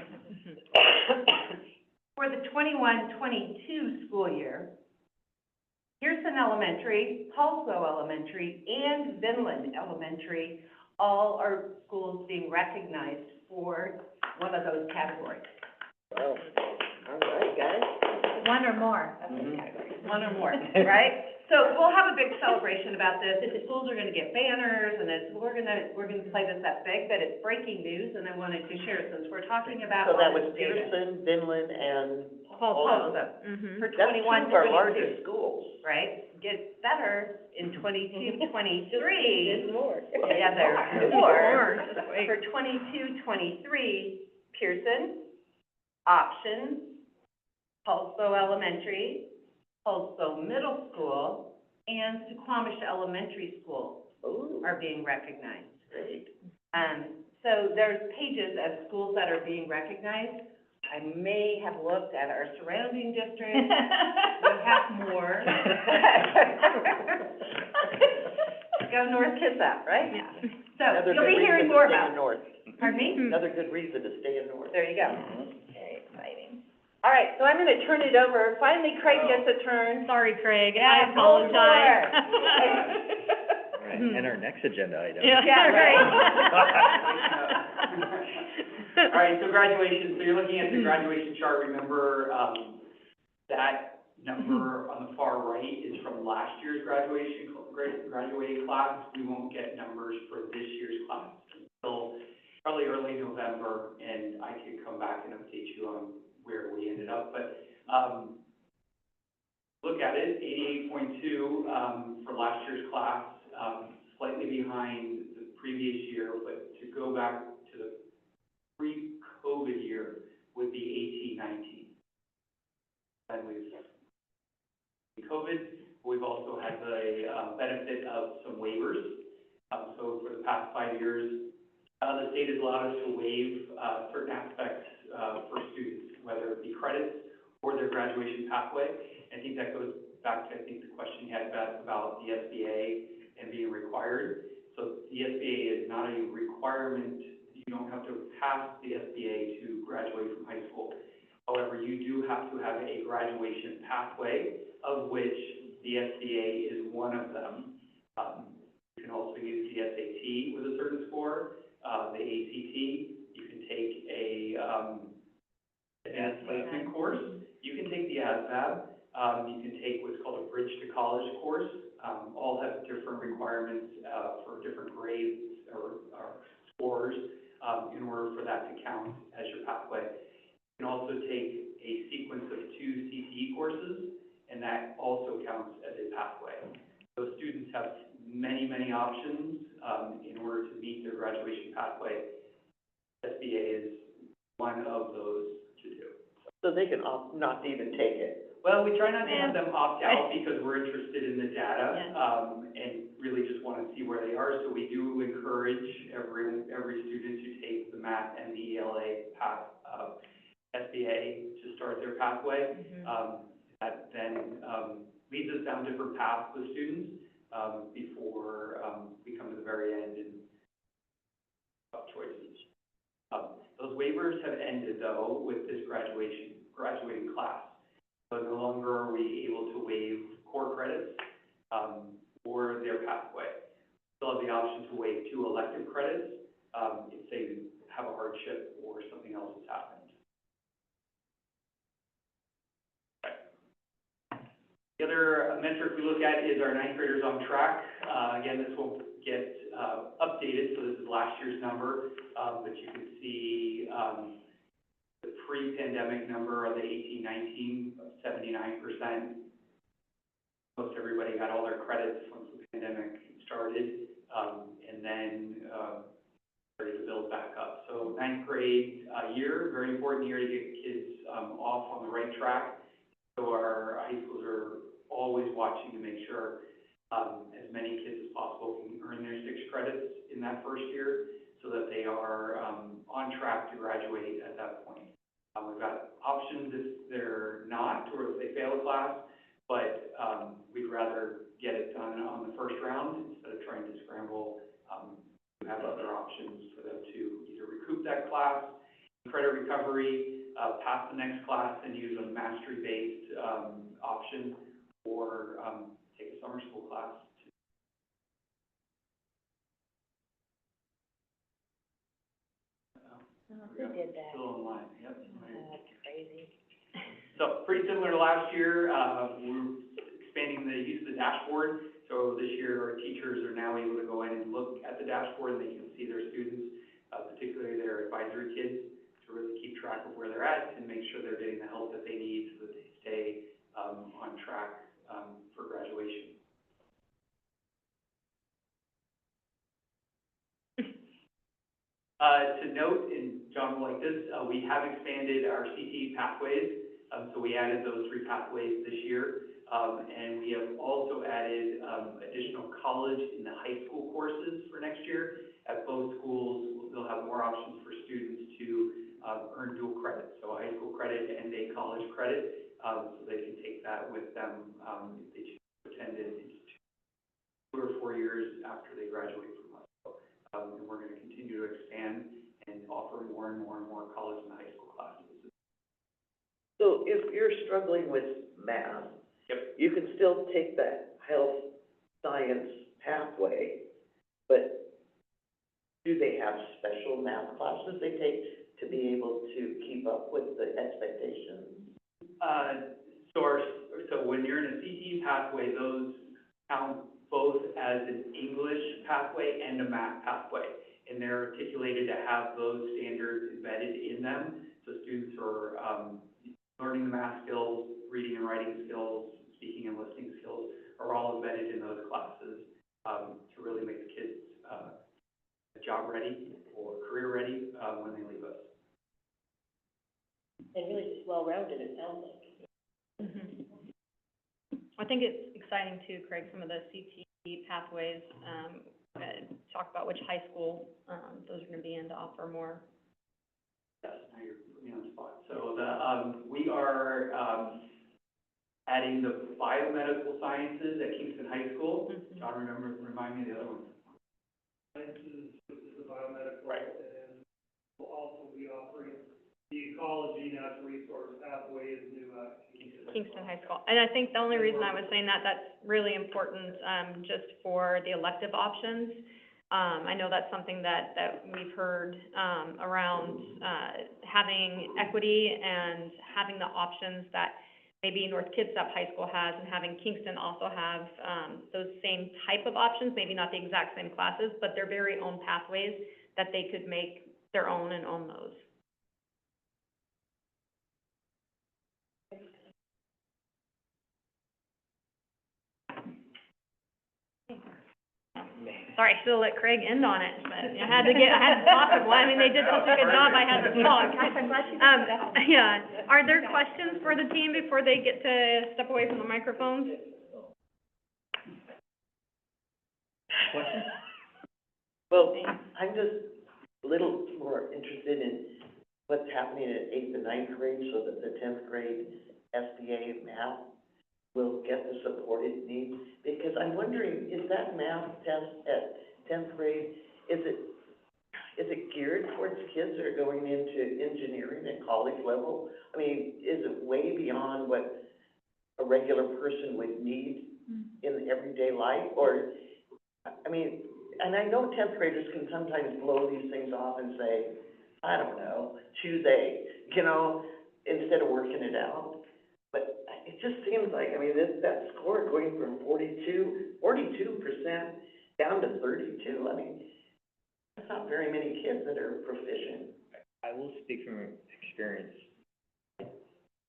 Speaker 5: For the 21-22 school year, Pearson Elementary, Tulso Elementary, and Vinland Elementary, all are schools being recognized for one of those categories.
Speaker 2: Wow. All right, guys.
Speaker 6: One or more.
Speaker 5: One or more, right? So we'll have a big celebration about this. The schools are gonna get banners, and we're gonna play this up big, but it's breaking news, and I wanted to share it since we're talking about
Speaker 2: So that
Speaker 5: all
Speaker 2: was
Speaker 5: this data.
Speaker 2: Pearson, Vinland, and
Speaker 5: Tulso, for
Speaker 2: that's two
Speaker 5: 21,
Speaker 2: of our
Speaker 5: 22,
Speaker 2: largest schools.
Speaker 5: right? Gets better in 22, 23.
Speaker 3: There's more.
Speaker 5: Yeah, there's more. For 22, 23, Pearson, Options, Tulso Elementary, Tulso Middle School, and Suquamish Elementary School
Speaker 2: Ooh,
Speaker 5: are being recognized.
Speaker 2: great.
Speaker 5: So there's pages of schools that are being recognized. I may have looked at our surrounding districts. We have more. Go North Kitsap, right?
Speaker 4: Yeah.
Speaker 5: So
Speaker 2: Another
Speaker 5: you'll
Speaker 2: good
Speaker 5: be hearing
Speaker 2: reason
Speaker 5: more
Speaker 2: to stay
Speaker 5: about
Speaker 2: in
Speaker 5: it.
Speaker 2: North.
Speaker 5: Pardon me?
Speaker 2: Another good reason to stay in North.
Speaker 5: There you go.
Speaker 6: Very exciting.
Speaker 5: All right, so I'm going to turn it over. Finally, Craig gets a turn.
Speaker 4: Sorry, Craig,
Speaker 5: Yeah,
Speaker 4: I
Speaker 5: go for
Speaker 4: apologize.
Speaker 5: it.
Speaker 1: All right, and our next agenda item.
Speaker 4: Yeah,
Speaker 5: Yeah,
Speaker 4: right.
Speaker 7: All right, so graduation, so you're looking at the graduation chart. Remember, that number on the far right is from last year's graduating class. We won't get numbers for this year's class until probably early November, and I could come back and update you on where we ended up. But look at it, 88.2 for last year's class, slightly behind the previous year, but to go back to the pre-COVID year would be 18-19. And we've also had the benefit of some waivers. So for the past 5 years, the state has allowed us to waive certain aspects for students, whether it be credits or their graduation pathway. I think that goes back to, the question you had about the SBA and being required. So the SBA is not a requirement. You don't have to pass the SBA to graduate from high school. However, you do have to have a graduation pathway, of which the SBA is one of them. You can also use the SAT with a certain score, the ACT. You can take a advanced placement course. You can take the ASVAB. You can take what's called a Bridge to College course. All have different requirements for different grades or scores in order for that to count as your pathway. You can also take a sequence of 2 CTE courses, and that also counts as a pathway. So students have many, many options in order to meet their graduation pathway. SBA is one of those to do.
Speaker 2: So they can opt not to even take it.
Speaker 7: Well, we try not to have them opt out because we're interested in the data, and really just want to see where they are. So we do encourage every student to take the math and the ELA path, SBA to start their pathway. That then leads us down different paths with students,
Speaker 9: before, we come to the very end and tough choices. Those waivers have ended though with this graduating class. So no longer are we able to waive core credits, or their pathway. Still have the option to waive 2 elective credits, if they have a hardship or something else has happened. The other metric we look at is our 9th graders on track. Again, this won't get updated, so this is last year's number, but you can see the pre-pandemic number of the 18-19 of 79%. Most everybody got all their credits once the pandemic started, and then started to build back up. So 9th grade year, very important year to get kids off on the right track. So our high schools are always watching to make sure as many kids as possible can earn their 6 credits in that first year so that they are on track to graduate at that point. We've got options if they're not, or if they fail a class, but we'd rather get it done on the first round instead of trying to scramble. We have other options for them to either recoup that class, credit recovery, pass the next class and use a mastery-based option, or take a summer school class.
Speaker 3: Who did that?
Speaker 9: Still online, yep.
Speaker 3: That's crazy.
Speaker 9: So pretty similar to last year, we're expanding the use of the dashboard. So this year, our teachers are now able to go in and look at the dashboard, and they can see their students, particularly their advisory kids, to really keep track of where they're at and make sure they're getting the help that they need so that they stay on track for graduation. To note, and John will like this, we have expanded our CTE pathways. So we added those 3 pathways this year. And we have also added additional college in the high school courses for next year. At both schools, they'll have more options for students to earn dual credit, so a high school credit and a college credit, so they can take that with them if they choose to attend it 2 or 4 years after they graduate from us. And we're going to continue to expand and offer more and more and more college and high school classes.
Speaker 2: So if you're struggling with math,
Speaker 9: Yep.
Speaker 2: you can still take that health science pathway, but do they have special math classes they take to be able to keep up with the expectations?
Speaker 9: So when you're in a CTE pathway, those count both as an English pathway and a math pathway, and they're articulated to have those standards embedded in them. So students are learning the math skills, reading and writing skills, speaking and listening skills are all embedded in those classes to really make the kids job ready or career ready when they leave us.
Speaker 3: And really just well-rounded, it sounds like.
Speaker 4: I think it's exciting too, Craig, some of the CTE pathways, talk about which high school, those are gonna be in to offer more.
Speaker 9: Yes, now you're putting me on the spot. So we are adding the biomedical sciences at Kingston High School. John, remind me of the other one.
Speaker 10: Sciences, which is the biomedical.
Speaker 9: Right.
Speaker 10: And we'll also be offering the ecology natural resource pathway is new at
Speaker 4: Kingston High School. And I think the only reason I was saying that, that's really important, just for the elective options. I know that's something that we've heard, around, having equity and having the options that maybe North Kitsap High School has, and having Kingston also have, those same type of options, maybe not the exact same classes, but their very own pathways that they could make their own and own those. Sorry, I should have let Craig end on it, but I had to talk with one. I mean, they did such a good job, I had to talk.
Speaker 6: Gosh, I'm glad you did that.
Speaker 4: Yeah. Are there questions for the team before they get to step away from the microphones?
Speaker 1: Questions?
Speaker 2: Well, I'm just a little more interested in what's happening at 8th and 9th grade, so that the 10th grade SBA math will get the support it needs? Because I'm wondering, is that math test at tenth grade, is it geared towards kids that are going into engineering at college level? I mean, is it way beyond what a regular person would need in everyday life? Or, I mean, and I know tenth graders can sometimes blow these things off and say, I don't know, choose A, you know, instead of working it out. But it just seems like, I mean, that score going from 42% down to 32, I mean, that's not very many kids that are proficient.
Speaker 1: I will speak from experience. I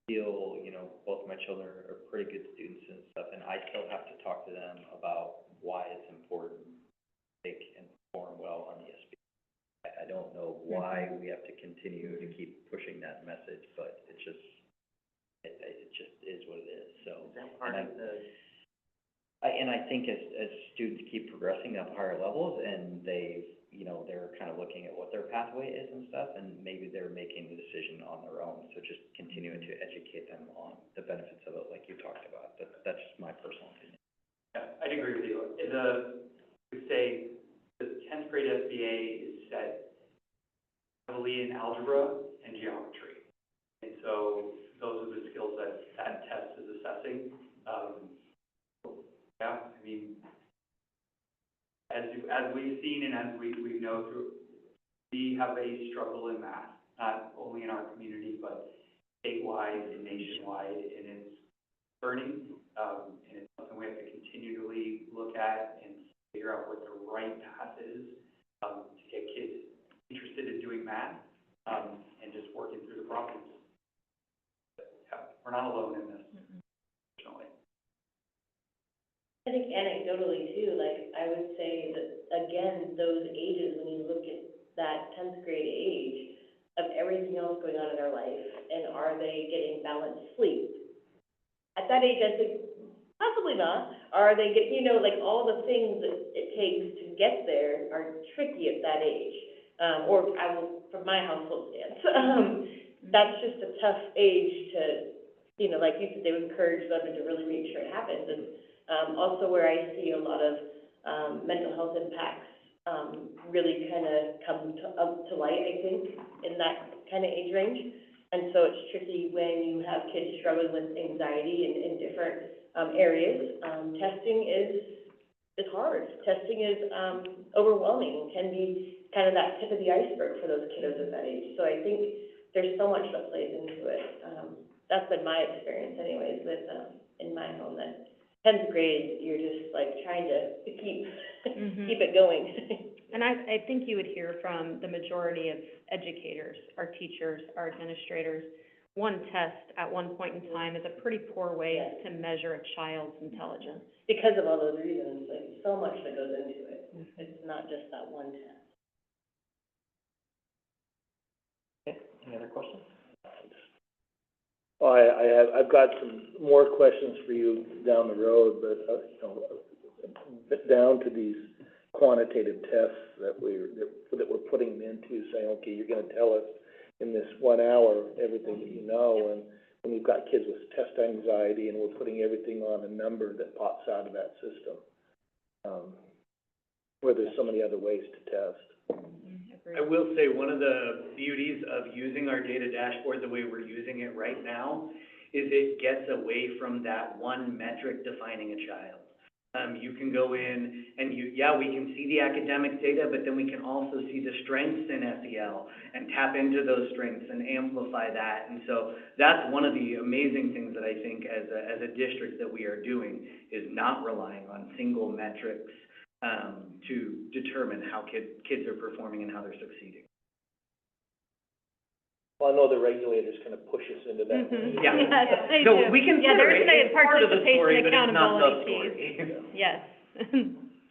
Speaker 1: feel, you know, both my children are pretty good students and stuff, and I still have to talk to them about why it's important they can perform well on the SB. I don't know why we have to continue to keep pushing that message, but it just is what it is, so.
Speaker 2: Is that part of the?
Speaker 1: I think as students keep progressing up higher levels and they're kind of looking at what their pathway is and stuff, and maybe they're making the decision on their own, so just continuing to educate them on the benefits of it, like you talked about. That's just my personal opinion.
Speaker 9: Yeah, I'd agree with you. I would say the 10th grade SBA is set heavily in algebra and geometry. And so those are the skills that that test is assessing. Yeah, I mean, as we've seen and as we know through, we have a struggle in math, not only in our community, but statewide and nationwide, and it's burning, and it's something we have to continually look at and figure out what the right path is, to get kids interested in doing math, and just working through the problems. But, yeah, we're not alone in this, unfortunately.
Speaker 3: I think anecdotally too, like, I would say that, again, those ages, when you look at that tenth grade age of everything else going on in their life, and are they getting balanced sleep? At that age, I think, possibly not. Are they getting, you know, like, all the things that it takes to get there are tricky at that age. Or I will, from my household stance, that's just a tough age to, you know, like you said, they would encourage them to really make sure it happens. And also where I see a lot of mental health impacts really kind of come up to light, I think, in that kind of age range. And so it's tricky when you have kids struggling with anxiety in different areas. Testing is hard. Testing is overwhelming, can be kind of that tip of the iceberg for those kiddos at that age. So I think there's so much that plays into it. That's been my experience anyways with, in my home, that 10th grade, you're just like trying to keep it going.
Speaker 4: And I think you would hear from the majority of educators, our teachers, our administrators, one test at one point in time is a pretty poor way to measure a child's intelligence.
Speaker 3: Because of all those reasons, like, so much that goes into it. It's not just that one test.
Speaker 1: Okay, any other questions?
Speaker 8: Well, I've got some more questions for you down the road, but, you know, down to these quantitative tests that we're putting them into, saying, okay, you're gonna tell us in this 1 hour everything that you know, and when you've got kids with test anxiety and we're putting everything on a number that pops out of that system, where there's so many other ways to test.
Speaker 7: I will say one of the beauties of using our data dashboard the way we're using it right now is it gets away from that one metric defining a child. You can go in and we can see the academic data, but then we can also see the strengths in SEL and tap into those strengths and amplify that. And so that's one of the amazing things that I think as a district that we are doing, is not relying on single metrics to determine how kids are performing and how they're succeeding.
Speaker 8: Well, I know the regulators kind of push us into that.
Speaker 7: Yeah.
Speaker 4: Yes, they
Speaker 7: So
Speaker 4: do.
Speaker 7: we can
Speaker 4: there's
Speaker 7: it's
Speaker 4: a
Speaker 7: part of the story,
Speaker 4: participation
Speaker 7: but it's not the
Speaker 4: accountability
Speaker 7: story.
Speaker 4: piece. Yes.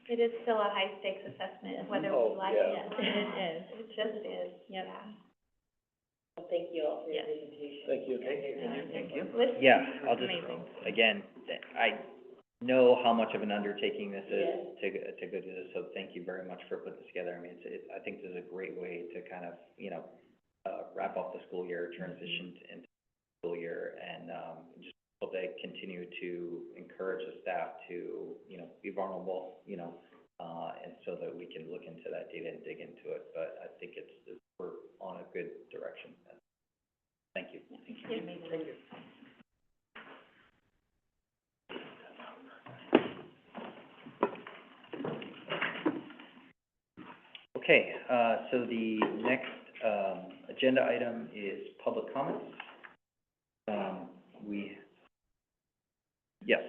Speaker 6: It is still a high-stakes assessment, whether
Speaker 8: Oh,
Speaker 6: we like
Speaker 8: yeah.
Speaker 6: it or not.
Speaker 4: It is.
Speaker 6: It just is,
Speaker 4: Yep.
Speaker 6: yeah.
Speaker 3: Well, thank you all for your
Speaker 4: Yes.
Speaker 3: presentation.
Speaker 8: Thank you.
Speaker 1: Thank you.
Speaker 6: Listen,
Speaker 1: Yeah, I'll just,
Speaker 4: Amazing.
Speaker 1: again, I know how much of an undertaking this is
Speaker 3: Yeah.
Speaker 1: to go do this, so thank you very much for putting this together. I mean, I think this is a great way to kind of, you know, wrap up the school year, transition into the school year, and just look able to continue to encourage the staff to, be vulnerable, and so that we can look into that data and dig into it. But I think we're on a good direction. Thank you.
Speaker 3: Thank you.
Speaker 1: Okay, so the next, agenda item is public comments. Yes.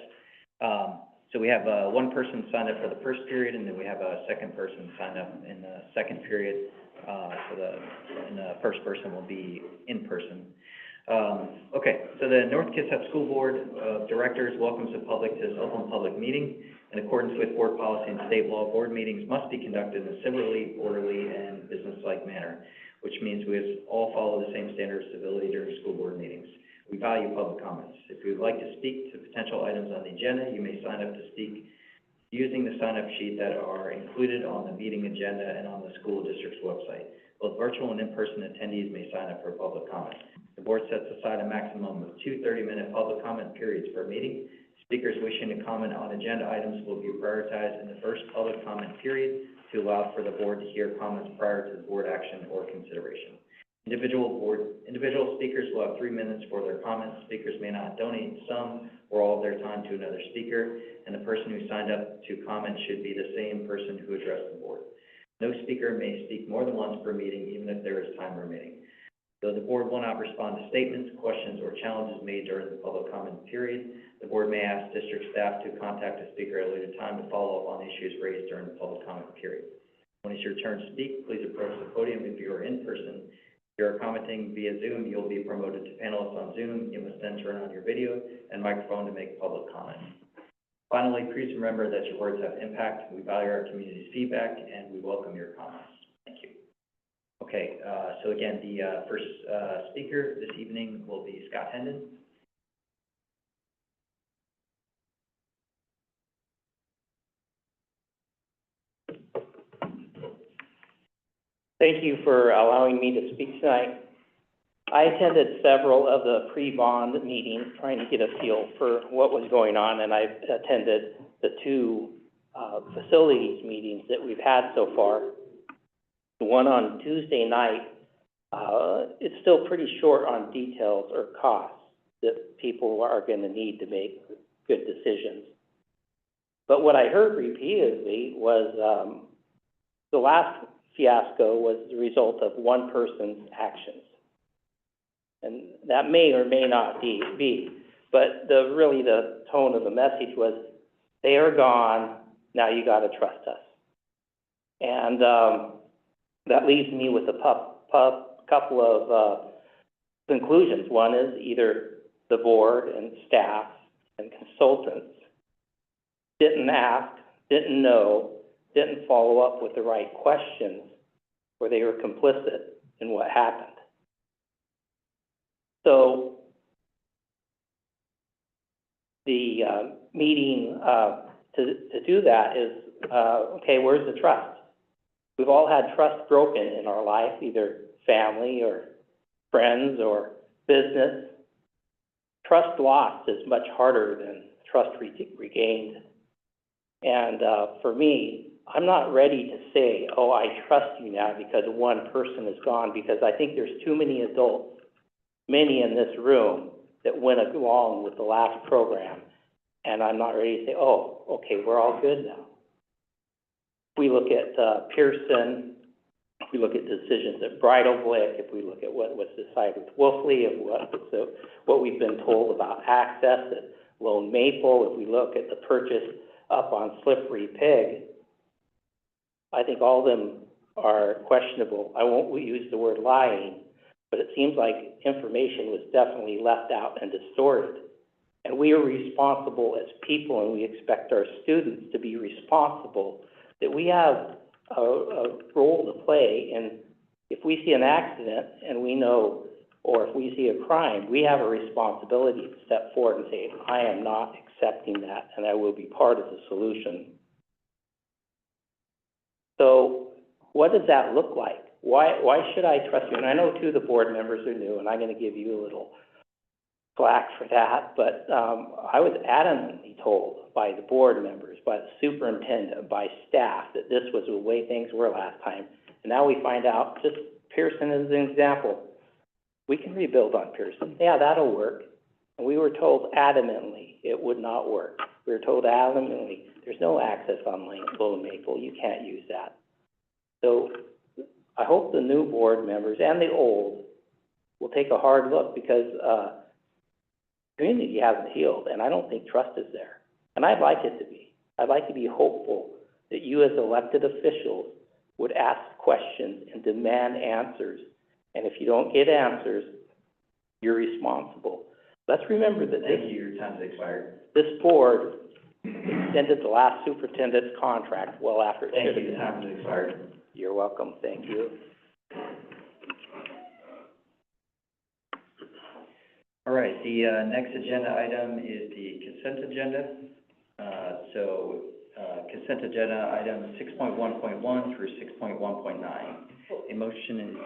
Speaker 1: So we have, one person signed up for the first period, and then we have a second person signed up in the second period. And the first person will be in person. Okay, so the North Kitsap School Board of Directors welcomes the public to this open public meeting. In accordance with board policy and state law, board meetings must be conducted in a civilly, orderly, and business-like manner, which means we all follow the same standard of civility during school board meetings. We value public comments. If you would like to speak to potential items on the agenda, you may sign up to speak using the sign-up sheet that are included on the meeting agenda and on the school district's website. Both virtual and in-person attendees may sign up for public comment. The board sets aside a maximum of 2 30-minute public comment periods per meeting. Speakers wishing to comment on agenda items will be prioritized in the first public comment period to allow for the board to hear comments prior to the board action or consideration. Individual speakers will have 3 minutes for their comments. Speakers may not donate some or all of their time to another speaker, and the person who signed up to comment should be the same person who addressed the board. No speaker may speak more than once per meeting, even if there is time remaining. Though the board will not respond to statements, questions, or challenges made during the public comment period, the board may ask district staff to contact a speaker at a later time to follow up on issues raised during the public comment period. When it's your turn to speak, please approach the podium if you are in person. If you are commenting via Zoom, you'll be promoted to panelist on Zoom. You must then turn on your video and microphone to make public comment. Finally, please remember that your words have impact. We value our community's feedback, and we welcome your comments. Thank you. Okay, so again, the first speaker this evening will be Scott Hendon.
Speaker 11: Thank you for allowing me to speak tonight. I attended several of the pre-bond meetings trying to get a feel for what was going on, and I've attended the 2 facilities meetings that we've had so far. The one on Tuesday night, it's still pretty short on details or costs that people are going to need to make good decisions. But what I heard repeatedly was the last fiasco was the result of one person's actions. And that may or may not be, but really the tone of the message was, they are gone, now you got to trust us. And that leaves me with a couple of conclusions. One is either the board and staff and consultants didn't ask, didn't know, didn't follow up with the right questions, or they were complicit in what happened. So the meeting to do that is, okay, where's the trust? We've all had trust broken in our life, either family or friends or business. Trust lost is much harder than trust regained. And for me, I'm not ready to say, oh, I trust you now because one person is gone, because I think there's too many adults, many in this room, that went along with the last program, and I'm not ready to say, oh, okay, we're all good now. If we look at Pearson, if we look at decisions at Bridalblick, if we look at what was decided with Wolfley, what we've been told about access at Lone Maple, if we look at the purchase up on Slippery Pig, I think all of them are questionable. I won't use the word lying, but it seems like information was definitely left out and distorted. And we are responsible as people, and we expect our students to be responsible, that we have a role to play. And if we see an accident and we know, or if we see a crime, we have a responsibility to step forward and say, I am not accepting that, and I will be part of the solution. So what does that look like? Why should I trust you? And I know 2 of the board members are new, and I'm going to give you a little flack for that, but, I was adamantly told by the board members, by the superintendent, by staff, that this was the way things were last time. And now we find out, just Pearson as an example, we can rebuild on Pearson. Yeah, that'll work. And we were told adamantly it would not work. We were told adamantly, there's no access on Lone Maple, you can't use that. So I hope the new board members and the old will take a hard look, because, community hasn't healed, and I don't think trust is there. And I'd like it to be. I'd like to be hopeful that you as elected officials would ask questions and demand answers. And if you don't get answers, you're responsible. Let's remember that
Speaker 1: Thank you, your time's expired.
Speaker 11: this board extended the last superintendent's contract well after it should have
Speaker 1: Thank you,
Speaker 11: been.
Speaker 1: your time's expired.
Speaker 11: You're welcome, thank you.
Speaker 1: All right, the next agenda item is the consent agenda. Consent agenda items 6.1.1 through 6.1.9. A motion is,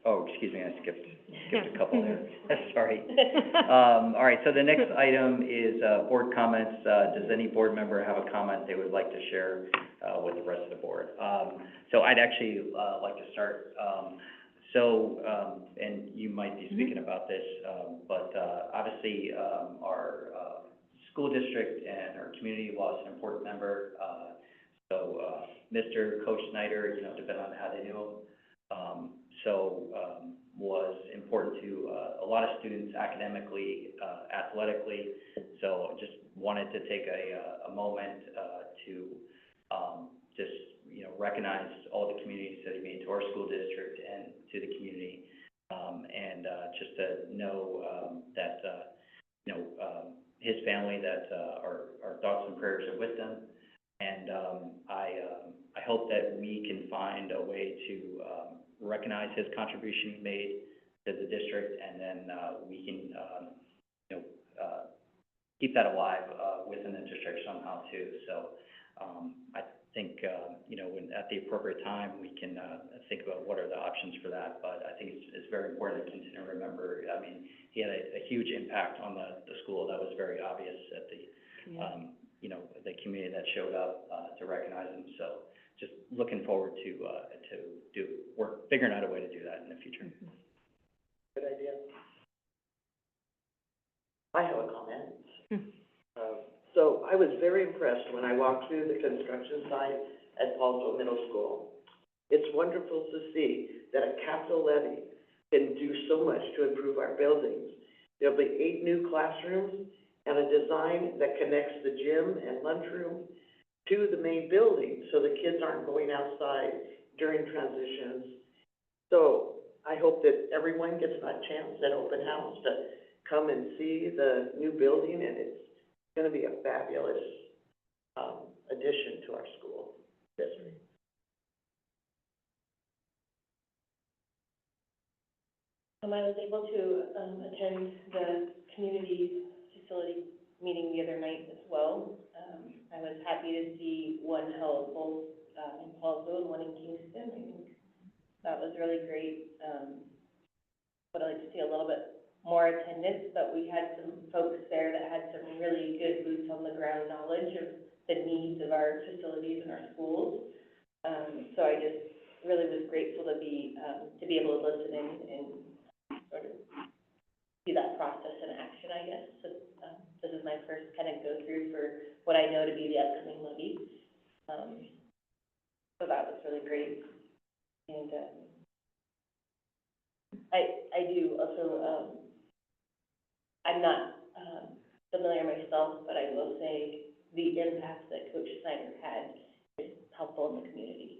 Speaker 1: oh, excuse me, I skipped a couple there. Sorry. All right, so the next item is board comments. Does any board member have a comment they would like to share with the rest of the board? So I'd actually like to start. And you might be speaking about this, but obviously our school district and our community lost an important member. Mr. Coach Snyder, you know, depending on how they knew him, was important to a lot of students academically, athletically. So just wanted to take a moment to just, you know, recognize all the communities that he made to our school district and to the community. Just to know that, you know, his family, that our thoughts and prayers are with them. And I hope that we can find a way to recognize his contribution he made to the district, and then we can, you know, keep that alive within the district somehow too. So I think, you know, at the appropriate time, we can think about what are the options for that. But I think it's very important to continue to remember, I mean, he had a huge impact on the school. That was very obvious at the, you know, the community that showed up to recognize him. So just looking forward to figuring out a way to do that in the future.
Speaker 2: Good idea. I have a comment. So I was very impressed when I walked through the construction site at Paulsville Middle School. It's wonderful to see that a capital levy can do so much to improve our buildings. There'll be 8 new classrooms and a design that connects the gym and lunchroom to the main building, so the kids aren't going outside during transitions. So I hope that everyone gets that chance at open house to come and see the new building, and it's going to be a fabulous addition to our school district.
Speaker 3: I was able to attend the community facility meeting the other night as well. I was happy to see one held both in Paulsville and one in Kingston. I think that was really great. Would like to see a little bit more attendance, but we had some folks there that had some really good boots on the ground knowledge of the needs of our facilities and our schools. So I just really was grateful to be able to listen in and sort of see that process in action, I guess. So this is my first kind of go through for what I know to be the upcoming levy. So that was really great. And I do also, I'm not familiar myself, but I will say the impact that Coach Snyder had is helpful in the community.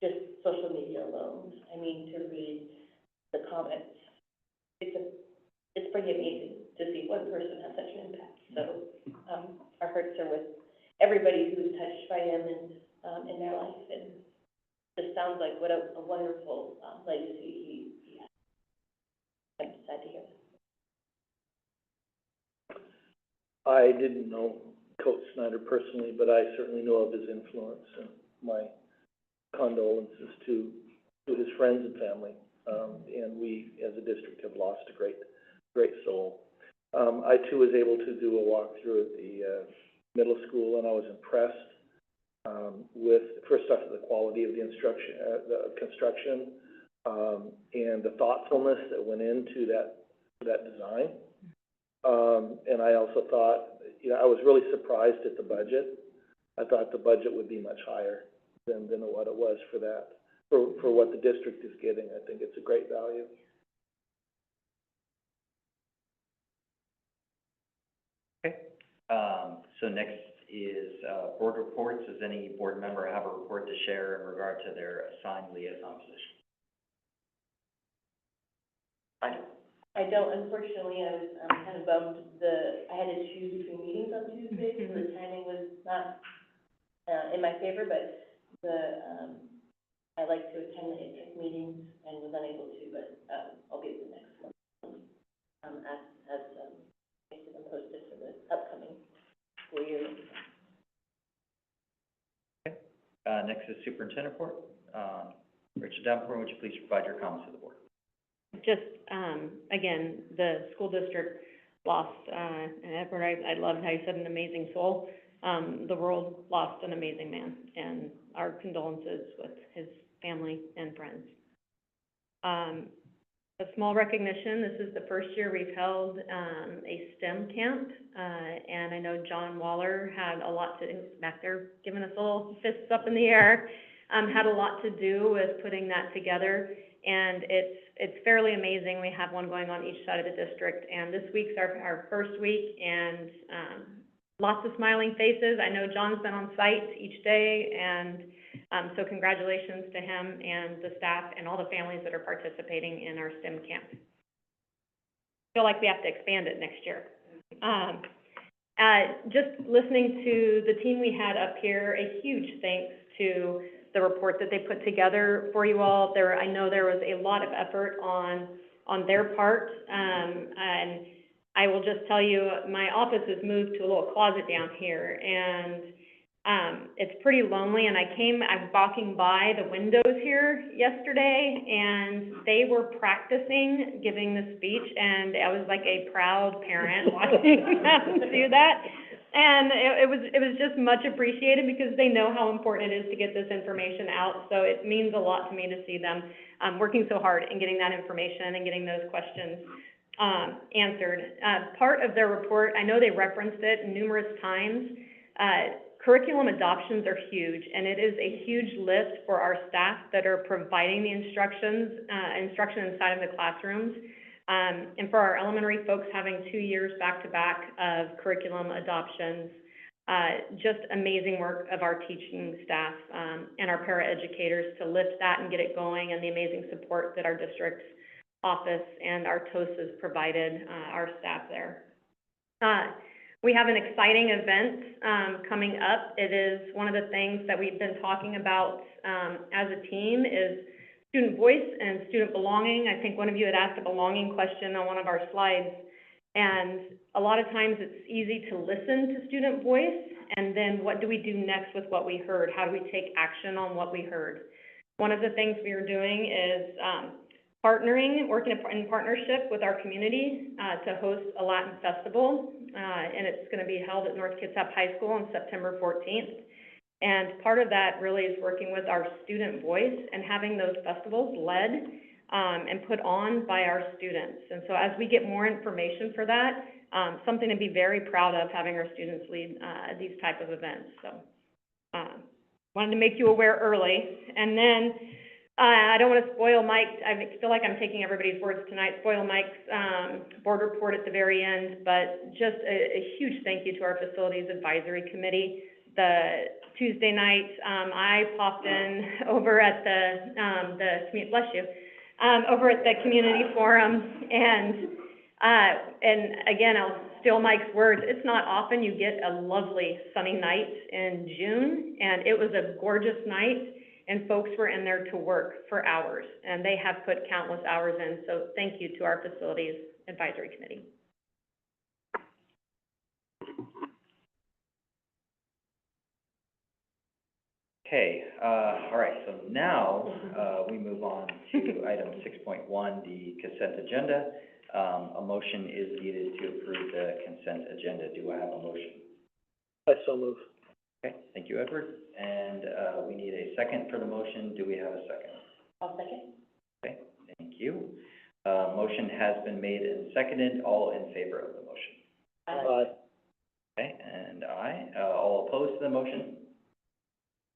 Speaker 3: Just social media alone, I mean, to read the comments, it's pretty amazing to see one person have such an impact. So our hearts are with everybody who's touched by him and in their life, and this sounds like what a wonderful legacy he has. I'm sad to hear that.
Speaker 8: I didn't know Coach Snyder personally, but I certainly know of his influence, and my condolences to his friends and family. And we, as a district, have lost a great soul. I too was able to do a walkthrough at the, middle school, and I was impressed, with, first off, the quality of the the construction, and the thoughtfulness that went into that design. And I also thought, I was really surprised at the budget. I thought the budget would be much higher than what it was for that, for what the district is getting. I think it's a great value.
Speaker 1: Okay. So next is, board reports. Does any board member have a report to share in regard to their assigned liaison position?
Speaker 3: I don't, unfortunately. I was, kind of bummed I had to choose between meetings on Tuesday, so the timing was not, in my favor, but I like to attend the ITIC meetings and was unable to, but, I'll be at the next one, as posted and posted for the upcoming school year.
Speaker 1: Okay. Next is superintendent report. Richard Davenport, would you please provide your comments to the board?
Speaker 4: Just, again, the school district lost, and Edward, I loved how you said an amazing soul. The world lost an amazing man, and our condolences with his family and friends. A small recognition, this is the first year we've held, a STEM camp, and I know John Waller had a lot to, back there giving us a little fists up in the air, had a lot to do with putting that together. And it's fairly amazing. We have one going on each side of the district, and this week's our first week, and lots of smiling faces. I know John's been on site each day, and so congratulations to him and the staff and all the families that are participating in our STEM camp. I feel like we have to expand it next year. Just listening to the team we had up here, a huge thanks to the report that they put together for you all. I know there was a lot of effort on their part, and I will just tell you, my office has moved to a little closet down here, and it's pretty lonely, and I'm walking by the windows here yesterday, and they were practicing giving the speech, and I was like a proud parent watching them do that. And it was just much appreciated because they know how important it is to get this information out. So it means a lot to me to see them working so hard and getting that information and getting those questions answered. Part of their report, I know they referenced it numerous times. Curriculum adoptions are huge, and it is a huge lift for our staff that are providing the instruction inside of the classrooms. And for our elementary folks, having 2 years back-to-back of curriculum adoptions, just amazing work of our teaching staff and our paraeducators to lift that and get it going, and the amazing support that our district's office and our TOSAs provided our staff there. We have an exciting event coming up. It is one of the things that we've been talking about as a team is student voice and student belonging. I think one of you had asked a belonging question on one of our slides, and a lot of times it's easy to listen to student voice, and then what do we do next with what we heard? How do we take action on what we heard? One of the things we are doing is working in partnership with our community to host a Latin festival, and it's going to be held at North Kitsap High School on September 14th. And part of that really is working with our student voice and having those festivals led and put on by our students. And so as we get more information for that, something to be very proud of, having our students lead these type of events. So wanted to make you aware early. And then I don't want to spoil Mike. I feel like I'm taking everybody's words tonight, spoil Mike's board report at the very end, but just a huge thank you to our Facilities Advisory Committee. The Tuesday night, I popped in over at over at the community forum, and again, I'll steal Mike's words. It's not often you get a lovely sunny night in June, and it was a gorgeous night, and folks were in there to work for hours, and they have put countless hours in. So thank you to our Facilities Advisory Committee.
Speaker 1: Okay, all right, so now we move on to item 6.1, the consent agenda. A motion is needed to approve the consent agenda. Do I have a motion?
Speaker 8: I so move.
Speaker 1: Okay, thank you, Edward. And, we need a second for the motion. Do we have a second?
Speaker 3: I'll second.
Speaker 1: Okay, thank you. Motion has been made and seconded. All in favor of the motion?
Speaker 8: Aye.
Speaker 1: Okay, and aye. All opposed to the motion?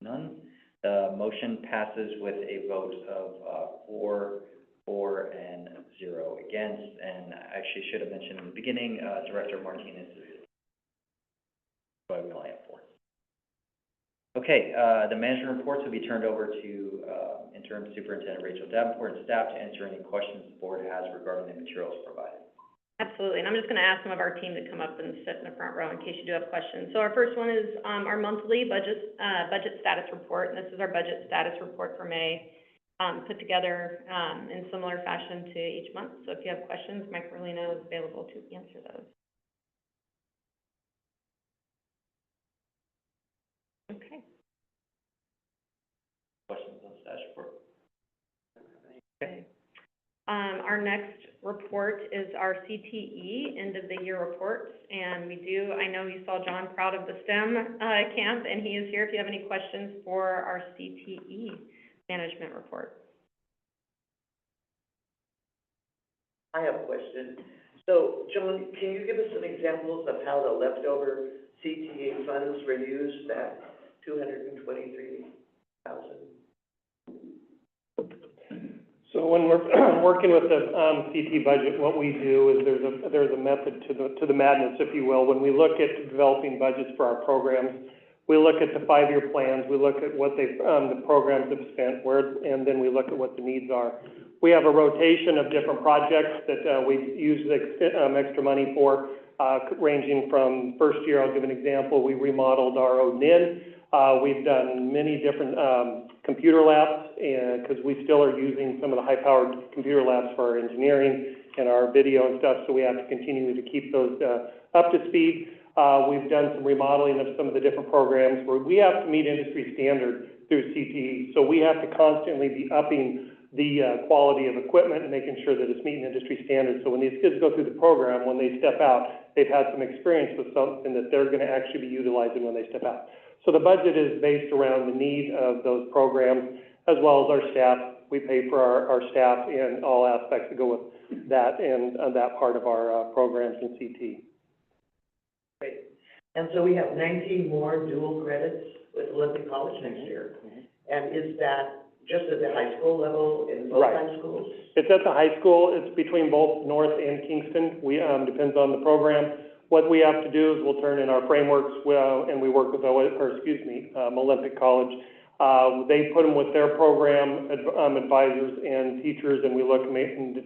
Speaker 1: None. The motion passes with a vote of 4, and 0 against. And I actually should have mentioned in the beginning, Director Martinez is, but we only have 4. Okay, the management reports will be turned over to Interim Superintendent Rachel Davenport and staff to answer any questions the board has regarding the materials provided.
Speaker 4: Absolutely, and I'm just gonna ask some of our team to come up and sit in the front row in case you do have questions. So our first one is, our monthly budget status report, and this is our budget status report for May, put together, in similar fashion to each month. So if you have questions, Mike Merlino is available to answer those. Okay.
Speaker 1: Questions on status report?
Speaker 4: Okay. Our next report is our CTE end of the year report, and I know you saw John proud of the STEM camp, and he is here if you have any questions for our CTE management report.
Speaker 2: I have a question. So, John, can you give us some examples of how the leftover CTA funds were used, that $223,000?
Speaker 12: So when we're working with the CT budget, what we do is there's a method to the madness, if you will. When we look at developing budgets for our programs, we look at the 5-year plans, we look at what the programs have spent, and then we look at what the needs are. We have a rotation of different projects that we use extra money for, ranging from first year. I'll give an example. We remodeled our ONIN. We've done many different computer labs, and because we still are using some of the high-powered computer labs for our engineering and our video and stuff, so we have to continue to keep those up to speed. We've done some remodeling of some of the different programs where we have to meet industry standard through CTE, so we have to constantly be upping the quality of equipment and making sure that it's meeting industry standards. So when these kids go through the program, when they step out, they've had some experience with something that they're going to actually be utilizing when they step out. So the budget is based around the need of those programs, as well as our staff. We pay for our staff in all aspects that go with that and that part of our programs in CT.
Speaker 2: Great. And so we have 19 more dual credits with Olympic College next year. And is that just at the high school level in both high schools?
Speaker 12: It's at the high school. It's between both North and Kingston. Depends on the program. What we have to do is we'll turn in our frameworks, and we work with Olympic College. They put them with their program advisors and teachers, and we look, and the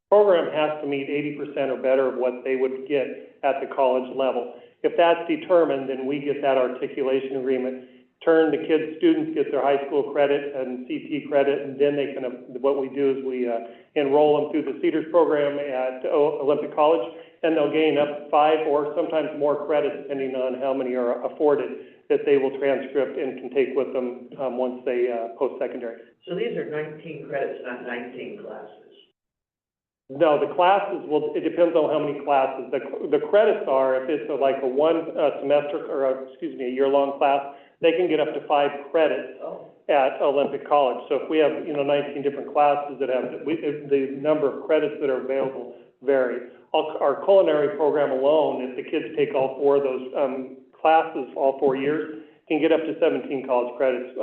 Speaker 12: program has to meet 80% or better of what they would get at the college level. If that's determined, then we get that articulation agreement. Students get their high school credit and CT credit, and then they can, what we do is we enroll them through the Cedars program at Olympic College, and they'll gain up 5 or sometimes more credits, depending on how many are afforded, that they will transcript and can take with them once they post-secondary.
Speaker 2: So these are 19 credits, not 19 classes?
Speaker 12: No, the classes, it depends on how many classes. The credits are, if it's like a a year-long class, they can get up to 5 credits at Olympic College. So if we have, 19 different classes that have, the number of credits that are available vary. Our culinary program alone, if the kids take all 4 of those classes all 4 years, can get up to 17 college credits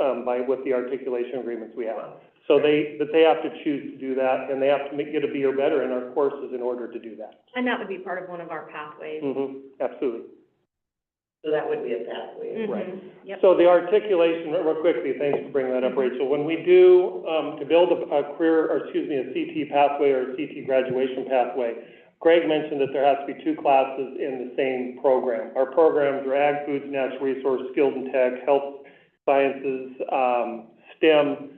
Speaker 12: with the articulation agreements we have. So they have to choose to do that, and they have to get a B or better in our courses in order to do that.
Speaker 4: And that would be part of one of our pathways.
Speaker 12: Absolutely.
Speaker 2: So that would be a pathway.
Speaker 12: Right.
Speaker 4: Yep.
Speaker 12: So the articulation, real quickly, thanks for bringing that up, Rachel. When we do, to build a CT pathway or a CT graduation pathway, Greg mentioned that there has to be 2 classes in the same program. Our programs are Ag, Foods, Natural Resource, Skills and Tech, Health Sciences, STEM,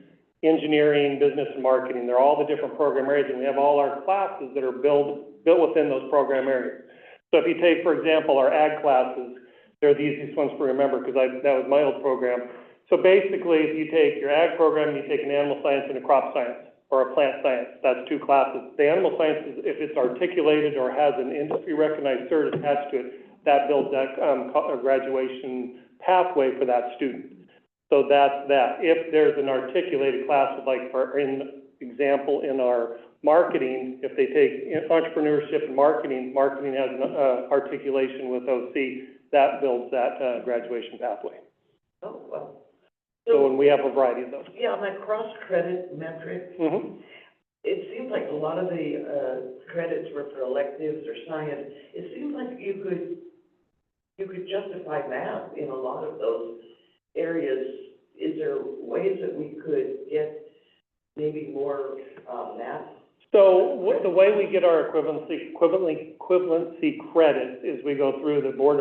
Speaker 12: Engineering, Business and Marketing. They're all the different program areas, and we have all our classes that are built within those program areas. So if you take, for example, our Ag classes, they're the easiest ones to remember because that was my old program. So basically, if you take your Ag program, you take an Animal Science and a Crop Science. or a plant science, that's 2 classes. The animal science, if it's articulated or has an industry-recognized cert attached to it, that builds that, a graduation pathway for that student. So that's that. If there's an articulated class, like for example, in our marketing, if they take entrepreneurship and marketing, marketing has an articulation with OC, that builds that graduation pathway.
Speaker 2: Oh, well.
Speaker 12: So when we have a variety of those.
Speaker 2: Yeah, on that cross-credit metric, it seems like a lot of the credits were for electives or science. It seems like you could justify math in a lot of those areas. Is there ways that we could get maybe more math?
Speaker 12: So the way we get our equivalency credits is we go through the board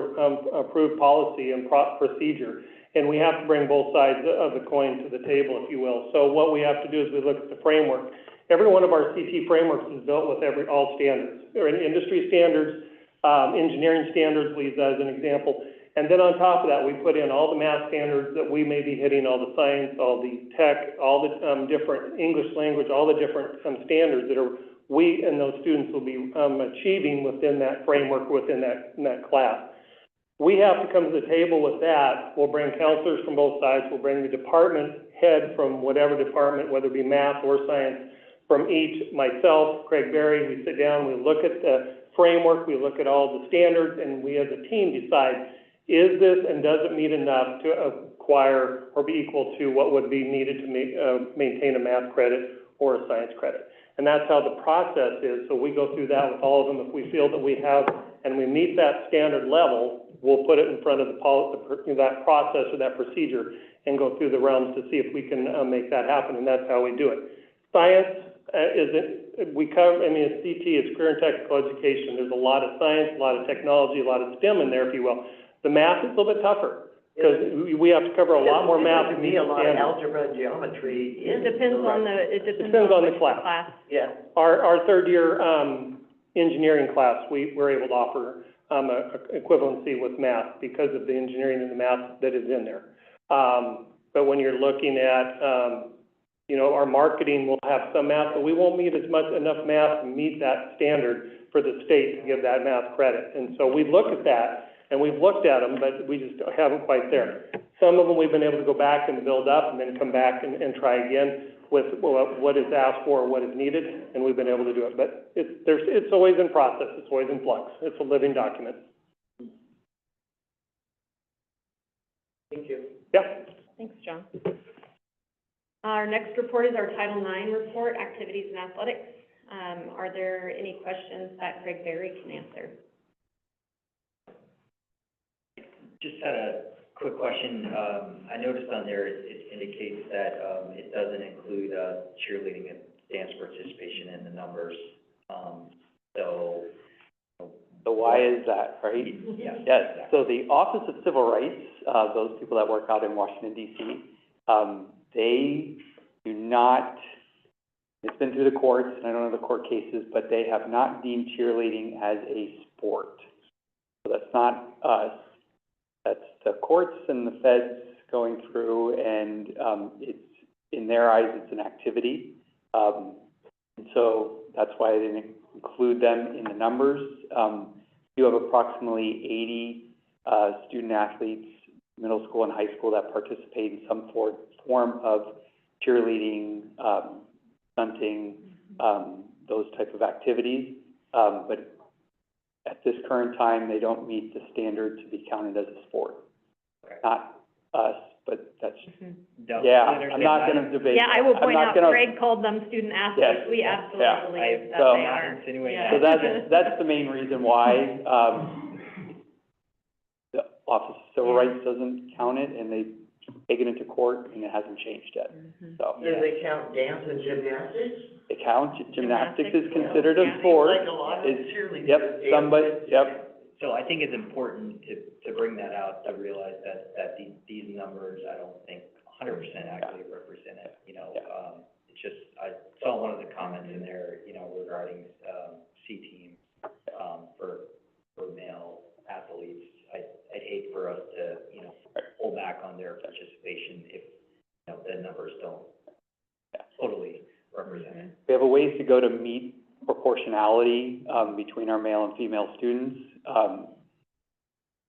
Speaker 12: approved policy and procedure, and we have to bring both sides of the coin to the table, if you will. So what we have to do is we look at the framework. Every one of our CT frameworks is built with all standards. There are industry standards, engineering standards, we use that as an example. And then on top of that, we put in all the math standards that we may be hitting, all the science, all the tech, all the different English language, all the different standards that we and those students will be achieving within that framework, within that class. We have to come to the table with that. We'll bring counselors from both sides. We'll bring the department head from whatever department, whether it be math or science, from each, myself, Craig Berry. We sit down, we look at the framework, we look at all the standards, and we as a team decide, is this and does it meet enough to acquire or be equal to what would be needed to maintain a math credit or a science credit? And that's how the process is. So we go through that with all of them. If we feel that we have and we meet that standard level, we'll put it in front of that process or that procedure and go through the realms to see if we can make that happen, and that's how we do it. Science CT is career and technical education. There's a lot of science, a lot of technology, a lot of STEM in there, if you will. The math is a little bit tougher, because we have to cover a lot more math to meet
Speaker 2: a lot of
Speaker 12: standards.
Speaker 2: algebra and geometry.
Speaker 4: It depends on
Speaker 12: the class.
Speaker 2: Yeah.
Speaker 12: Our third year, engineering class, we're able to offer, equivalency with math because of the engineering and the math that is in there. But when you're looking at, our marketing will have some math, but we won't meet enough math to meet that standard for the state to give that math credit. And so we look at that, and we've looked at them, but we just haven't quite there. Some of them we've been able to go back and build up and then come back and try again with what is asked for, what is needed, and we've been able to do it. But it's always in process, it's always in flux. It's a living document.
Speaker 2: Thank you.
Speaker 12: Yeah.
Speaker 4: Thanks, John. Our next report is our Title IX report, Activities and Athletics. Are there any questions that Craig Berry can answer?
Speaker 1: Just had a quick question. I noticed on there it indicates that it doesn't include cheerleading and dance participation in the numbers. So
Speaker 11: why is that, right?
Speaker 1: Yeah.
Speaker 11: Yes, so the Office of Civil Rights, those people that work out in Washington DC, they do not, it's been through the courts, and I don't know the court cases, but they have not deemed cheerleading as a sport. So that's not us. That's the courts and the feds going through, and it's, in their eyes, it's an activity. And so that's why they didn't include them in the numbers. You have approximately 80 student athletes, middle school and high school, that participate in some form of cheerleading, stunting, those type of activities. But at this current time, they don't meet the standard to be counted as a sport.
Speaker 1: Okay.
Speaker 11: Not us, but that's,
Speaker 1: Don't
Speaker 11: yeah,
Speaker 1: understand
Speaker 11: I'm not
Speaker 1: that.
Speaker 11: gonna debate.
Speaker 4: Yeah, I will point out,
Speaker 11: I'm not gonna-
Speaker 4: Craig called them student athletes.
Speaker 11: Yes.
Speaker 4: We absolutely
Speaker 11: Yeah.
Speaker 4: believe that
Speaker 11: So-
Speaker 4: they are.
Speaker 1: Insinuating
Speaker 4: Yeah.
Speaker 11: So that's the main reason why, the Office of Civil Rights doesn't count it, and they've taken it to court, and it hasn't changed yet. So,
Speaker 2: Do they count dance and gymnastics?
Speaker 11: it counts, gymnastics is
Speaker 4: Gymnastics,
Speaker 11: considered a
Speaker 4: yeah.
Speaker 11: sport.
Speaker 2: Like a lot of
Speaker 11: It's-
Speaker 2: cheerleaders.
Speaker 11: Yep,
Speaker 2: dance.
Speaker 11: somebody, yep,
Speaker 1: So I think it's important to bring that out, to realize that these numbers, I don't think 100% accurately represent it, It's just, I saw one of the comments in there, regarding, C-team, for male athletes. I'd hate for us to, pull back on their participation if, the numbers don't totally represented.
Speaker 13: We have a ways to go to meet proportionality, between our male and female students.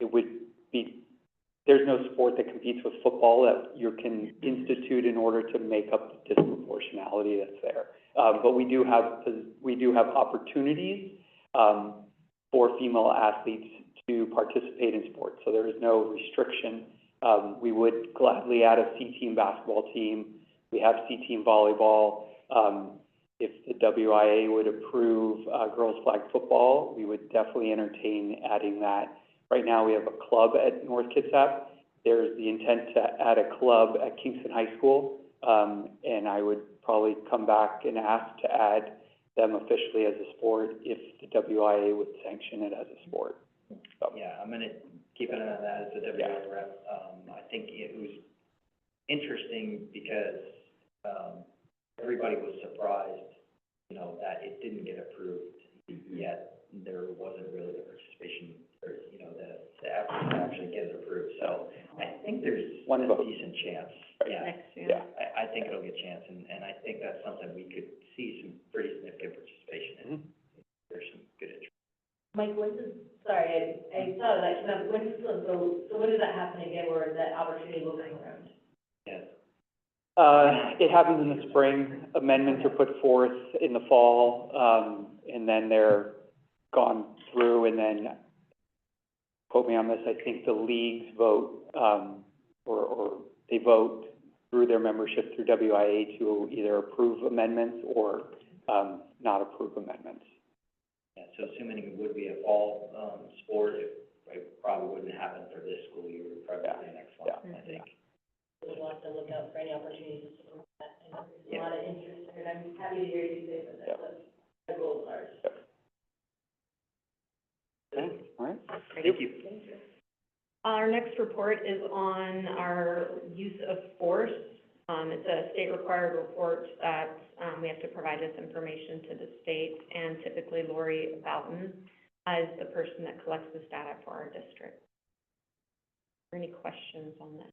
Speaker 13: It would be, there's no sport that competes with football that you can institute in order to make up the disproportionality that's there. But we do have opportunities, for female athletes to participate in sports, so there is no restriction. We would gladly add a C-team basketball team. We have C-team volleyball. If the WIA would approve, girls flag football, we would definitely entertain adding that. Right now, we have a club at North Kitsap. There's the intent to add a club at Kingston High School, and I would probably come back and ask to add them officially as a sport if the WIA would sanction it as a sport. So.
Speaker 1: Yeah, I'm gonna keep an eye on that as the WIA rep. I think it was interesting because, everybody was surprised, you know, that it didn't get approved, yet there wasn't really the participation, or, you know, the effort to actually get it approved. So I think there's a decent chance. Yeah. I think it'll get a chance, and I think that's something we could see some pretty significant participation in. There's some good interest.
Speaker 3: Mike, when does, sorry, I saw that, when does that happen again, where that opportunity will come around?
Speaker 1: Yes.
Speaker 13: It happens in the spring. Amendments are put forth in the fall, and then they're gone through, and then, quote me on this, I think the leagues vote, or they vote through their membership through WIA to either approve amendments or, not approve amendments.
Speaker 1: Yeah, so assuming it would be a fall, sport, it probably wouldn't happen for this school year, it would probably be the next one, I think.
Speaker 3: We'll have to look out for any opportunities to support that. I know there's a lot of interest, and I'm happy to hear you say that that's a goal of ours.
Speaker 13: Okay, all right.
Speaker 1: Thank you.
Speaker 4: Our next report is on our use of force. It's a state-required report that, we have to provide this information to the state, and typically Lori Boughton is the person that collects this data for our district. Are there any questions on that?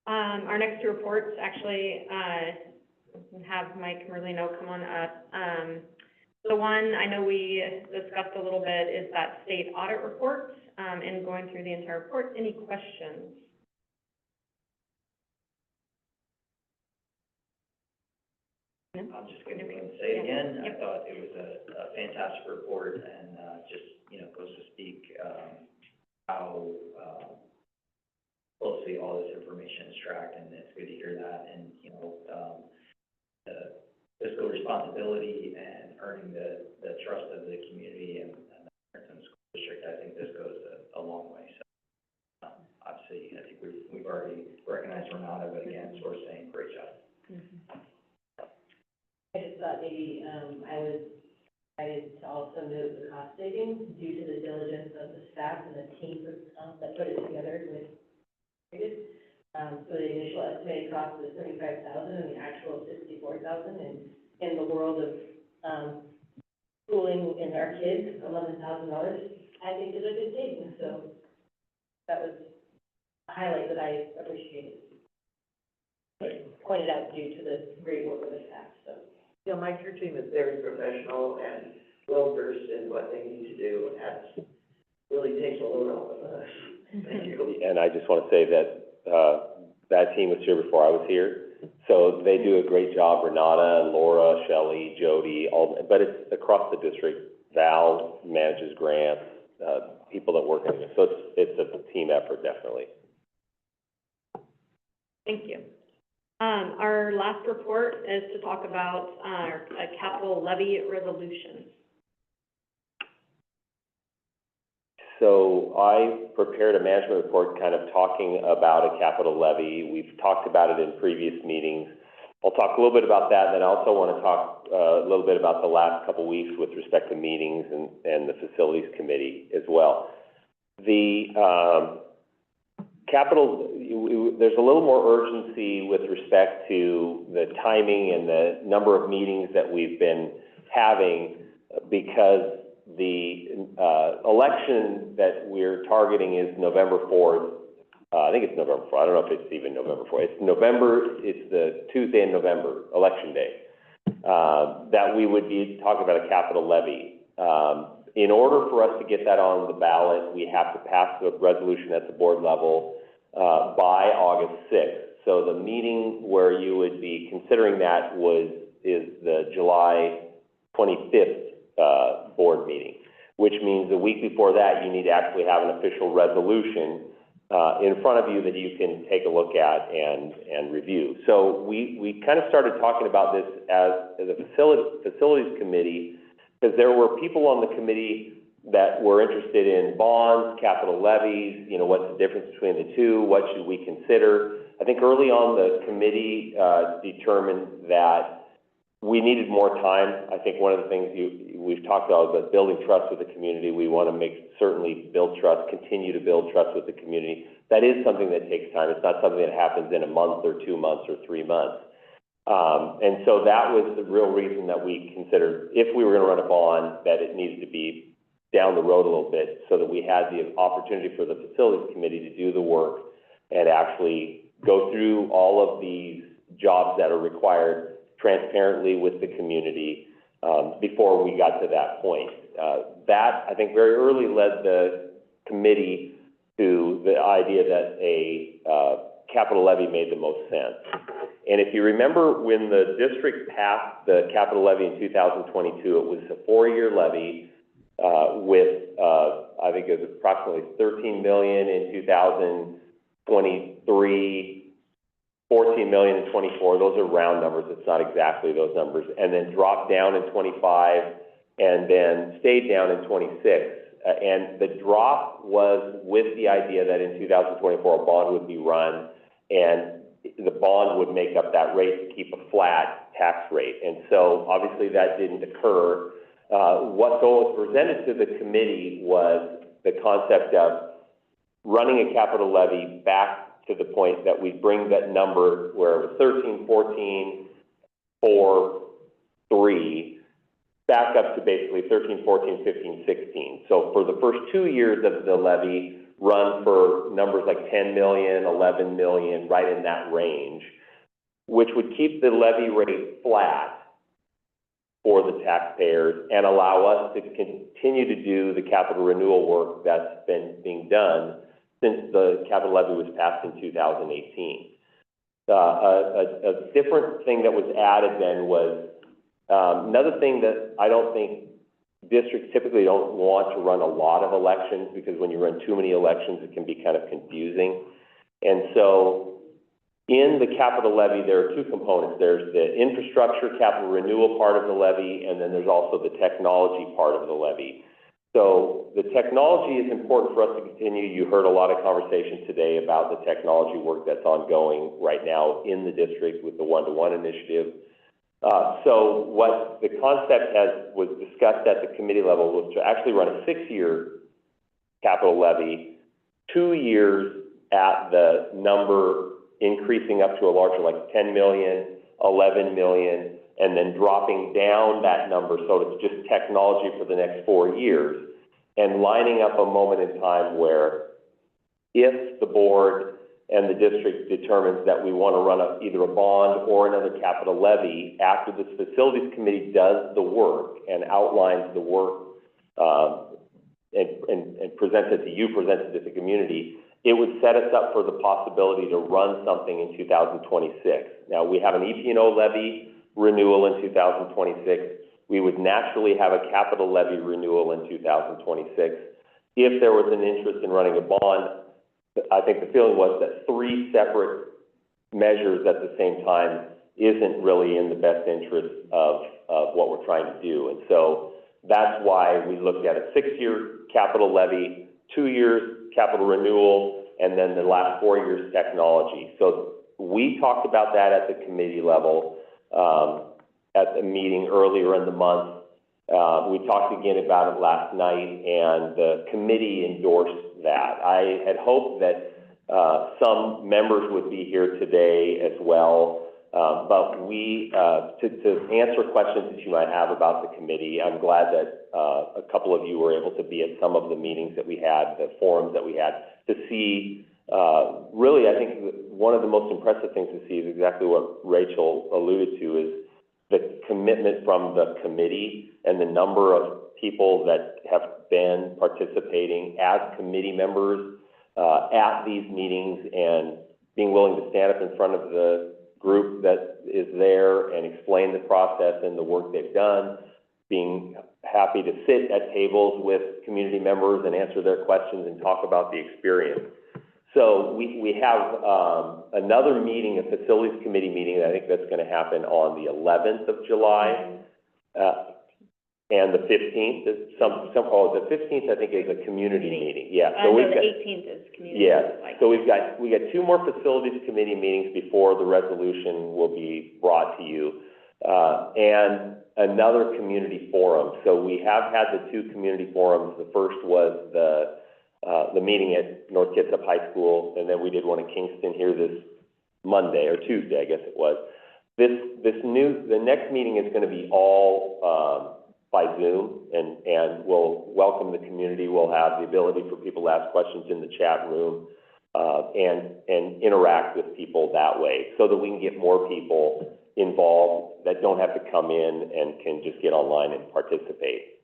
Speaker 4: Our next two reports, actually, have Mike Merlino come on up. The one I know we discussed a little bit is that state audit report, and going through the entire report. Any questions?
Speaker 1: I'm just gonna say it again, I thought it was a fantastic report, and, just, you know, goes to speak, how, closely all this information is tracked, and it's good to hear that, and, you know, the fiscal responsibility and earning the trust of the community and the American School District, I think this goes a long way, so, obviously, I think we've already recognized Renata, but again, it's worth saying, great job.
Speaker 3: I just thought maybe, I was excited to also note the cost savings due to the diligence of the staff and the team that put it together with. So the initial estimated cost was $35,000 and the actual $64,000, and in the world of, schooling in our kids, $11,000, I think is a good savings, so that was a highlight that I appreciated. Pointed out due to the great work of the staff, so.
Speaker 2: You know, Mike, your team is very professional and well-versed in what they need to do, and that really takes a load off of us. Thank you.
Speaker 14: And I just want to say that, that team was here before I was here, so they do a great job. Renata, Laura, Shelley, Jody, all, but it's across the district. Val manages grants, people that work in it, so it's a team effort, definitely.
Speaker 4: Thank you. Our last report is to talk about our capital levy resolution.
Speaker 14: So I prepared a management report kind of talking about a capital levy. We've talked about it in previous meetings. I'll talk a little bit about that, and then I also want to talk a little bit about the last couple of weeks with respect to meetings and the facilities committee as well. The capital, there's a little more urgency with respect to the timing and the number of meetings that we've been having, because the election that we're targeting is November 4th, I think it's November 4th, I don't know if it's even November 4th, it's the Tuesday in November, Election Day, that we would be talking about a capital levy. In order for us to get that on the ballot, we have to pass the resolution at the board level, by August 6th. So the meeting where you would be considering that is the July 25th, board meeting, which means the week before that, you need to actually have an official resolution in front of you that you can take a look at and review. So we kind of started talking about this as a facilities committee, because there were people on the committee that were interested in bonds, capital levies, you know, what's the difference between the two, what should we consider. I think early on the committee determined that we needed more time. I think one of the things we've talked about is building trust with the community. We want to certainly build trust, continue to build trust with the community. That is something that takes time. It's not something that happens in a month or 2 months or 3 months. And so that was the real reason that we considered, if we were going to run a bond, that it needed to be down the road a little bit so that we had the opportunity for the facilities committee to do the work and actually go through all of these jobs that are required transparently with the community before we got to that point. That, I think, very early led the committee to the idea that a capital levy made the most sense. And if you remember when the district passed the capital levy in 2022, it was a 4-year levy with, I think it was approximately $13 million in 2023, $14 million in 24. Those are round numbers. It's not exactly those numbers. And then dropped down in 25 and then stayed down in 26. And the drop was with the idea that in 2024 a bond would be run and the bond would make up that rate to keep a flat tax rate. And so obviously that didn't occur. What was presented to the committee was the concept of running a capital levy back to the point that we bring that number where it was 13, 14, 4, 3, back up to basically 13, 14, 15, 16. So for the first 2 years of the levy, run for numbers like 10 million, 11 million, right in that range, which would keep the levy rate flat for the taxpayers and allow us to continue to do the capital renewal work that's been being done since the capital levy was passed in 2018. A different thing that was added then was another thing that I don't think districts typically don't want to run a lot of elections, because when you run too many elections, it can be kind of confusing. And so in the capital levy, there are two components. There's the infrastructure capital renewal part of the levy, and then there's also the technology part of the levy. So the technology is important for us to continue. You heard a lot of conversation today about the technology work that's ongoing right now in the district with the one-to-one initiative. So what the concept was discussed at the committee level was to actually run a 6-year capital levy, 2 years at the number increasing up to a larger, like 10 million, 11 million, and then dropping down that number so it's just technology for the next 4 years, and lining up a moment in time where if the board and the district determines that we want to run either a bond or another capital levy, after the facilities committee does the work and outlines the work and presents it to you, presents it to the community, it would set us up for the possibility to run something in 2026. Now, we have an EP&O levy renewal in 2026. We would naturally have a capital levy renewal in 2026. If there was an interest in running a bond, I think the feeling was that 3 separate measures at the same time isn't really in the best interest of what we're trying to do. And so that's why we looked at a 6-year capital levy, 2 years capital renewal, and then the last 4 years technology. So we talked about that at the committee level at the meeting earlier in the month. We talked again about it last night, and the committee endorsed that. I had hoped that some members would be here today as well, but we, to answer questions that you might have about the committee, I'm glad that a couple of you were able to be at some of the meetings that we had, the forums that we had, to see Really, I think one of the most impressive things to see is exactly what Rachel alluded to, is the commitment from the committee and the number of people that have been participating as committee members at these meetings, and being willing to stand up in front of the group that is there and explain the process and the work they've done, being happy to sit at tables with community members and answer their questions and talk about the experience. So we have another meeting, a facilities committee meeting, I think that's going to happen on the 11th of July. And the 15th is the 15th I think is a community meeting, yeah. So
Speaker 4: the 18th is community.
Speaker 14: Yeah, so we got 2 more facilities committee meetings before the resolution will be brought to you. And another community forum. So we have had the 2 community forums. The first was the meeting at North Kitsap High School, and then we did one in Kingston here this Monday, or Tuesday, I guess it was. The next meeting is going to be all by Zoom, and we'll welcome the community. We'll have the ability for people to ask questions in the chat room, and interact with people that way, so that we can get more people involved that don't have to come in and can just get online and participate.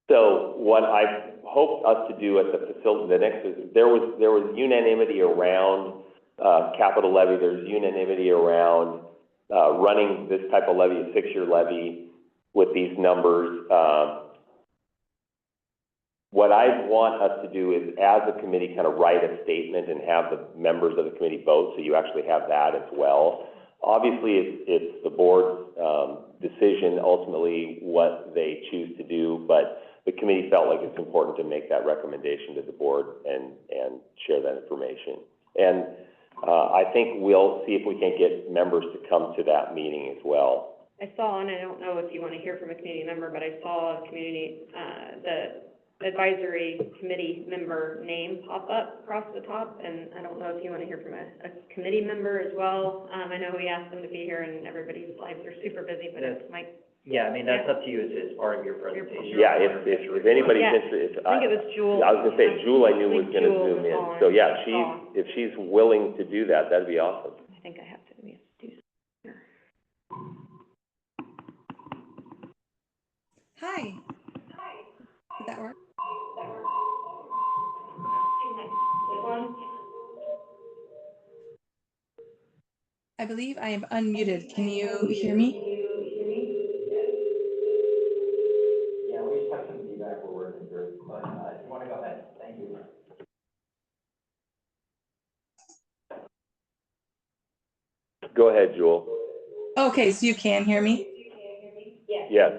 Speaker 14: So what I hope us to do at the facility, the next is, there was unanimity around capital levy. There's unanimity around running this type of levy, a 6-year levy, with these numbers. What I want us to do is, as a committee, kind of write a statement and have the members of the committee vote, so you actually have that as well. Obviously, it's the board's decision ultimately what they choose to do, but the committee felt like it's important to make that recommendation to the board and share that information. And I think we'll see if we can get members to come to that meeting as well.
Speaker 4: I saw, and I don't know if you want to hear from a community member, but I saw a community, the advisory committee member name pop up across the top, and I don't know if you want to hear from a committee member as well. I know we asked them to be here, and everybody's lives are super busy, but it's Mike.
Speaker 1: Yeah, I mean, that's up to you as part of your presentation.
Speaker 14: Yeah, if anybody's interested,
Speaker 4: I think it was Jewel.
Speaker 14: I was going to say, Jewel I knew was going to zoom in. So yeah, if she's willing to do that, that'd be awesome.
Speaker 4: I think I have to do something here.
Speaker 15: Hi. Did that work?
Speaker 4: This one?
Speaker 15: I believe I am unmuted. Can you hear me?
Speaker 1: Yeah, we just have some feedback we're working through, but if you want to go ahead, thank you.
Speaker 14: Go ahead, Jewel.
Speaker 15: Okay, so you can hear me?
Speaker 14: Yes.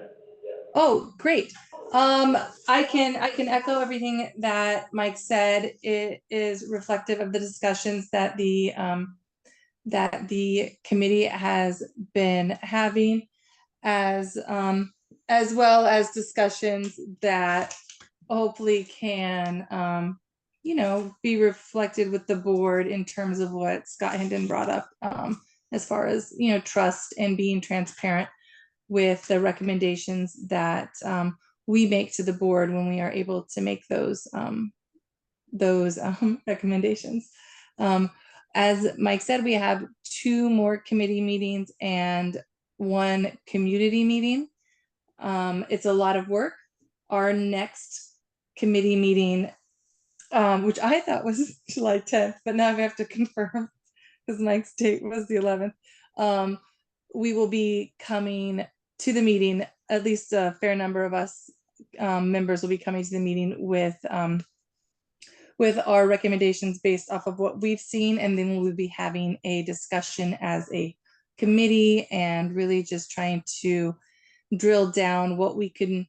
Speaker 15: Oh, great. I can echo everything that Mike said. It is reflective of the discussions that the committee has been having, as well as discussions that hopefully can be reflected with the board in terms of what Scott Hendon brought up, as far as trust and being transparent with the recommendations that we make to the board when we are able to make those recommendations. As Mike said, we have 2 more committee meetings and 1 community meeting. It's a lot of work. Our next committee meeting, which I thought was July 10th, but now we have to confirm because Mike's date was the 11th. We will be coming to the meeting, at least a fair number of us members will be coming to the meeting with our recommendations based off of what we've seen, and then we'll be having a discussion as a committee and really just trying to drill down what we can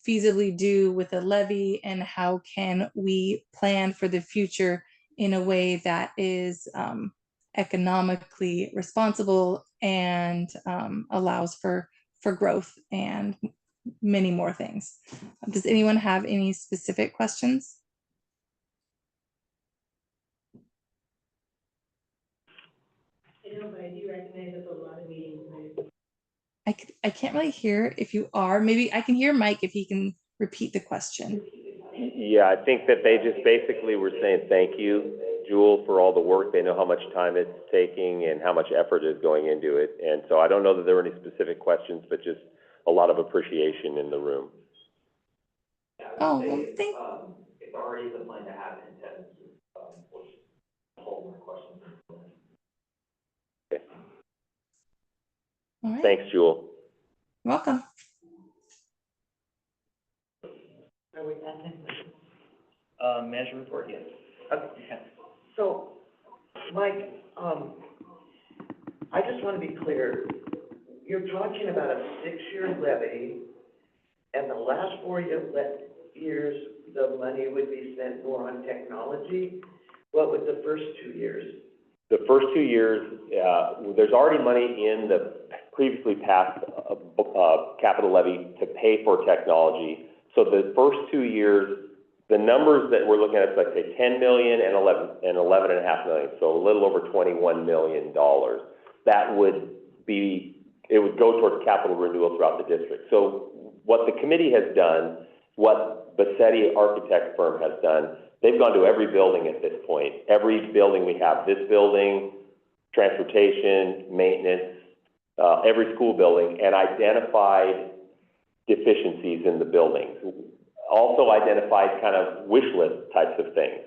Speaker 15: feasibly do with a levy and how can we plan for the future in a way that is economically responsible and allows for growth and many more things. Does anyone have any specific questions?
Speaker 3: I know, but I do recognize there's a lot of meetings.
Speaker 15: I can't really hear if you are. Maybe I can hear Mike if he can repeat the question.
Speaker 14: Yeah, I think that they just basically were saying thank you, Jewel, for all the work. They know how much time it's taking and how much effort is going into it. And so I don't know that there were any specific questions, but just a lot of appreciation in the room.
Speaker 15: Oh, well, thank,
Speaker 1: It's already the plan to have intent, which hold more questions.
Speaker 14: Okay.
Speaker 15: all right,
Speaker 14: Thanks, Jewel.
Speaker 15: welcome.
Speaker 2: Are we ending?
Speaker 1: Management report, yes.
Speaker 2: So, Mike, I just want to be clear. You're talking about a 6-year levy, and the last 4 years, the money would be spent more on technology. What would the first 2 years?
Speaker 14: The first 2 years, there's already money in the previously passed capital levy to pay for technology. So the first 2 years, the numbers that we're looking at, like say 10 million and 11.5 million, so a little over $21 million. That would be, it would go towards capital renewal throughout the district. So what the committee has done, what Bassetti architect firm has done, they've gone to every building at this point. Every building we have, this building, transportation, maintenance, every school building, and identified deficiencies in the buildings. Also identified kind of wish list types of things.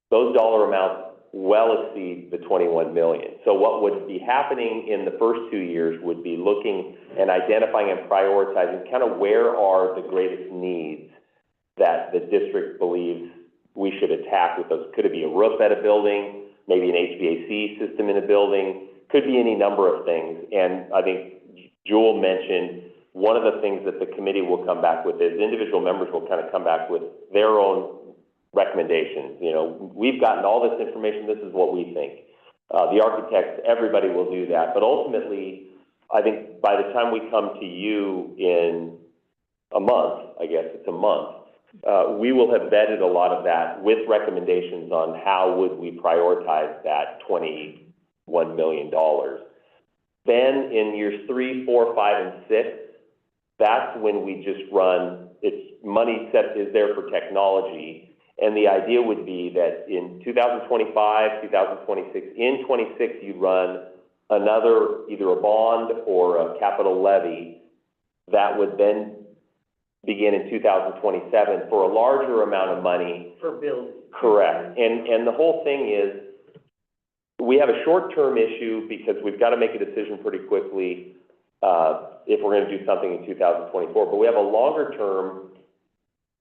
Speaker 14: Those dollar amounts well exceed the 21 million. So what would be happening in the first 2 years would be looking and identifying and prioritizing kind of where are the greatest needs that the district believes we should attack with those. Could it be a roof at a building, maybe an HVAC system in a building, could be any number of things. And I think Jewel mentioned one of the things that the committee will come back with is individual members will kind of come back with their own recommendations. You know, we've gotten all this information, this is what we think. The architects, everybody will do that. But ultimately, I think by the time we come to you in a month, I guess it's a month, we will have vetted a lot of that with recommendations on how would we prioritize that $21 million. Then in years 3, 4, 5, and 6, that's when we just run, it's money set is there for technology. And the idea would be that in 2025, 2026, in 26, you'd run another, either a bond or a capital levy that would then begin in 2027 for a larger amount of money.
Speaker 2: For building.
Speaker 14: Correct. And the whole thing is, we have a short-term issue because we've got to make a decision pretty quickly if we're going to do something in 2024. But we have a longer-term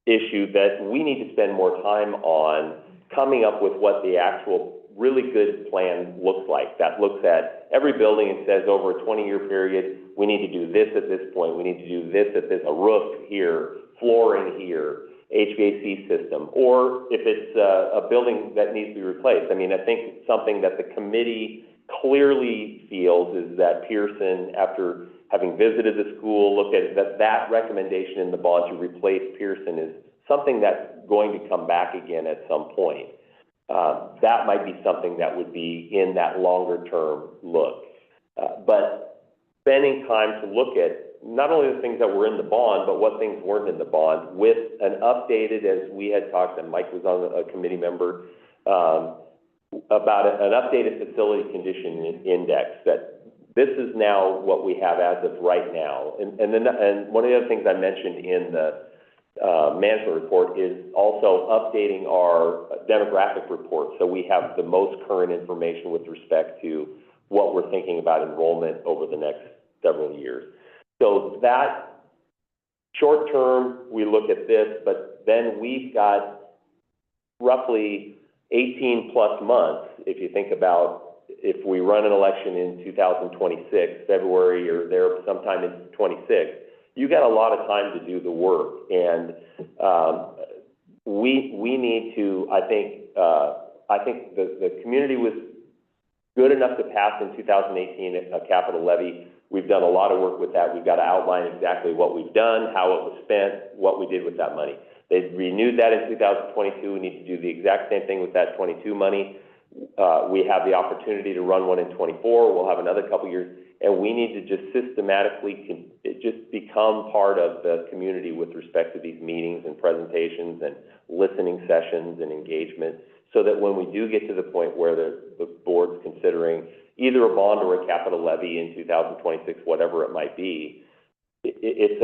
Speaker 14: issue that we need to spend more time on coming up with what the actual really good plan looks like. That looks at every building and says over a 20-year period, we need to do this at this point, we need to do this at this, a roof here, flooring here, HVAC system, or if it's a building that needs to be replaced. I mean, I think something that the committee clearly feels is that Pearson, after having visited the school, looked at it, that recommendation in the bond to replace Pearson is something that's going to come back again at some point. That might be something that would be in that longer term look. But spending time to look at not only the things that were in the bond, but what things weren't in the bond with an updated, as we had talked, and Mike was on a committee member, about an updated facility condition index, that this is now what we have as of right now. And one of the other things I mentioned in the management report is also updating our demographic report, so we have the most current information with respect to what we're thinking about enrollment over the next several years. So that short term, we look at this, but then we've got roughly 18 plus months, if you think about if we run an election in 2026, February or there sometime in 26, you got a lot of time to do the work. And we need to, I think the community was good enough to pass in 2018 a capital levy. We've done a lot of work with that. We've got to outline exactly what we've done, how it was spent, what we did with that money. They renewed that in 2022. We need to do the exact same thing with that 22 money. We have the opportunity to run one in 24. We'll have another couple years, and we need to just systematically just become become part of the community with respect to these meetings and presentations and listening sessions and engagement, so that when we do get to the point where the board's considering either a bond or a capital levy in 2026, whatever it might be, it's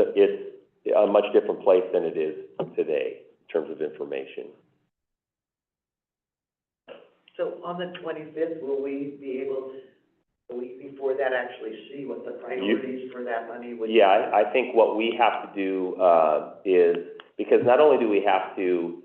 Speaker 14: a much different place than it is today in terms of information.
Speaker 2: So on the 25th, will we be able to, the week before that, actually see what the priorities for that money would be?
Speaker 14: Yeah, I think what we have to do, is, because not only do we have to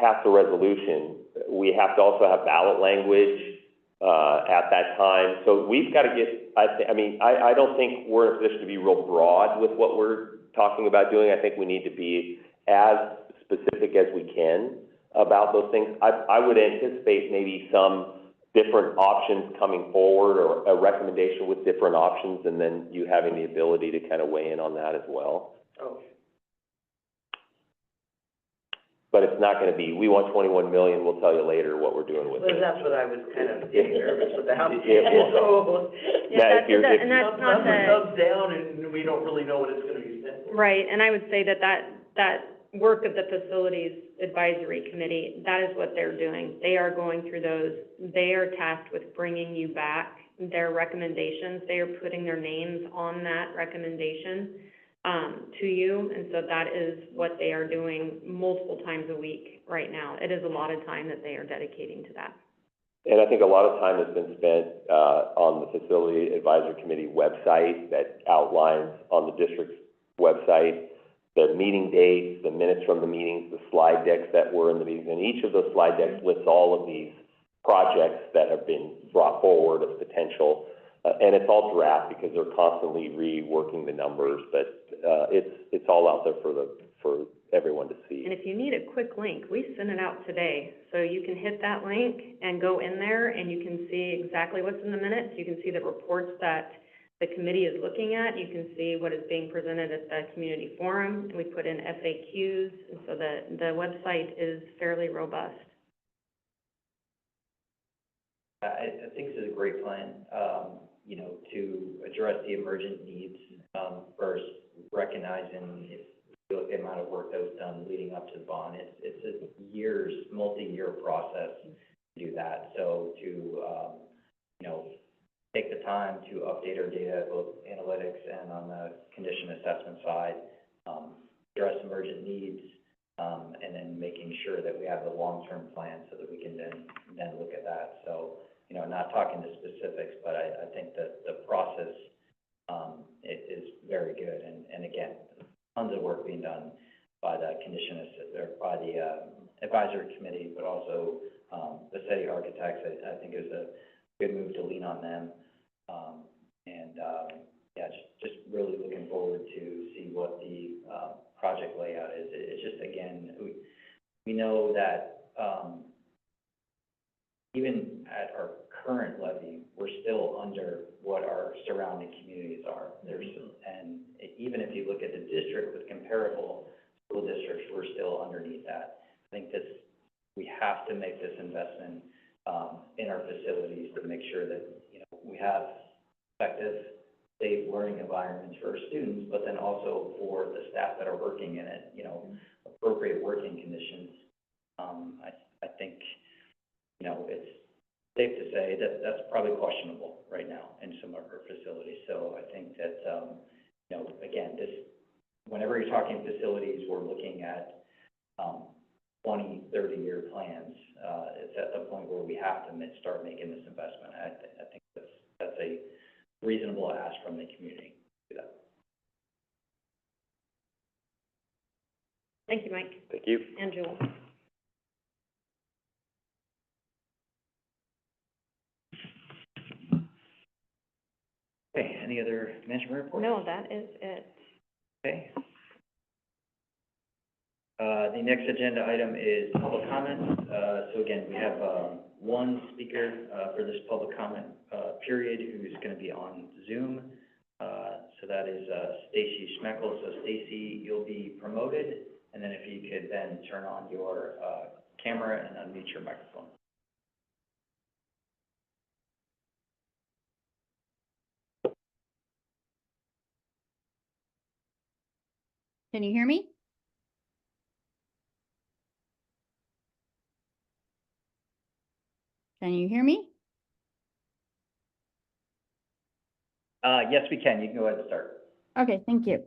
Speaker 14: pass the resolution, we have to also have ballot language, at that time. So we've got to get, I don't think we're in a position to be real broad with what we're talking about doing. I think we need to be as specific as we can about those things. I would anticipate maybe some different options coming forward, or a recommendation with different options, and then you having the ability to kind of weigh in on that as well.
Speaker 2: Oh.
Speaker 14: But it's not gonna be, we want 21 million, we'll tell you later what we're doing with
Speaker 2: Well,
Speaker 14: it.
Speaker 2: that's what I was kind of getting nervous about.
Speaker 14: Yeah,
Speaker 2: So,
Speaker 14: Yeah, if you're- if-
Speaker 4: and that's not
Speaker 2: number
Speaker 4: the,
Speaker 2: comes down and we don't really know what it's gonna be spent for.
Speaker 4: right, and I would say that work of the Facilities Advisory Committee, that is what they're doing. They are going through those, they are tasked with bringing you back their recommendations. They are putting their names on that recommendation, to you, and so that is what they are doing multiple times a week right now. It is a lot of time that they are dedicating to that.
Speaker 14: And I think a lot of time has been spent, on the Facility Advisory Committee website that outlines on the district's website the meeting dates, the minutes from the meetings, the slide decks that were in the meetings, and each of those slide decks lists all of these projects that have been brought forward as potential. And it's all draft because they're constantly reworking the numbers, but, it's all out there for everyone to see.
Speaker 4: And if you need a quick link, we sent it out today, so you can hit that link and go in there, and you can see exactly what's in the minutes. You can see the reports that the committee is looking at. You can see what is being presented at the community forum. We put in FAQs, and so the website is fairly robust.
Speaker 1: I think this is a great plan, to address the emergent needs, first, recognizing the amount of work that was done leading up to the bond. It's a multi-year process to do that. So to, take the time to update our data, both analytics and on the condition assessment side, address emergent needs, and then making sure that we have the long-term plan so that we can then look at that. So, not talking to specifics, but I think that the process, is very good. And again, tons of work being done by the by the advisory committee, but also, the city architects. I think it was a good move to lean on them. Just really looking forward to see what the, project layout is. It's just, again, we know that, even at our current levy, we're still under what our surrounding communities are. And even if you look at the district with comparable school districts, we're still underneath that. I think we have to make this investment, in our facilities to make sure that, we have effective, safe learning environments for our students, but then also for the staff that are working in it, appropriate working conditions. I think, it's safe to say that that's probably questionable right now in some of our facilities. So I think that, again, whenever you're talking facilities, we're looking at, 20, 30-year plans. It's at the point where we have to start making this investment. I think that's a reasonable ask from the community to do that.
Speaker 4: Thank you, Mike.
Speaker 14: Thank you.
Speaker 4: And Jewel.
Speaker 1: Okay, any other management reports?
Speaker 4: No, that is it.
Speaker 1: Okay. The next agenda item is public comments. So again, we have, one speaker, for this public comment, period, who's gonna be on Zoom. So that is, Stacy Schmeckel. So Stacy, you'll be promoted, and then if you could then turn on your, camera and unmute your microphone.
Speaker 16: Can you hear me? Can you hear me?
Speaker 1: Yes, we can. You can go ahead and start.
Speaker 16: Okay, thank you.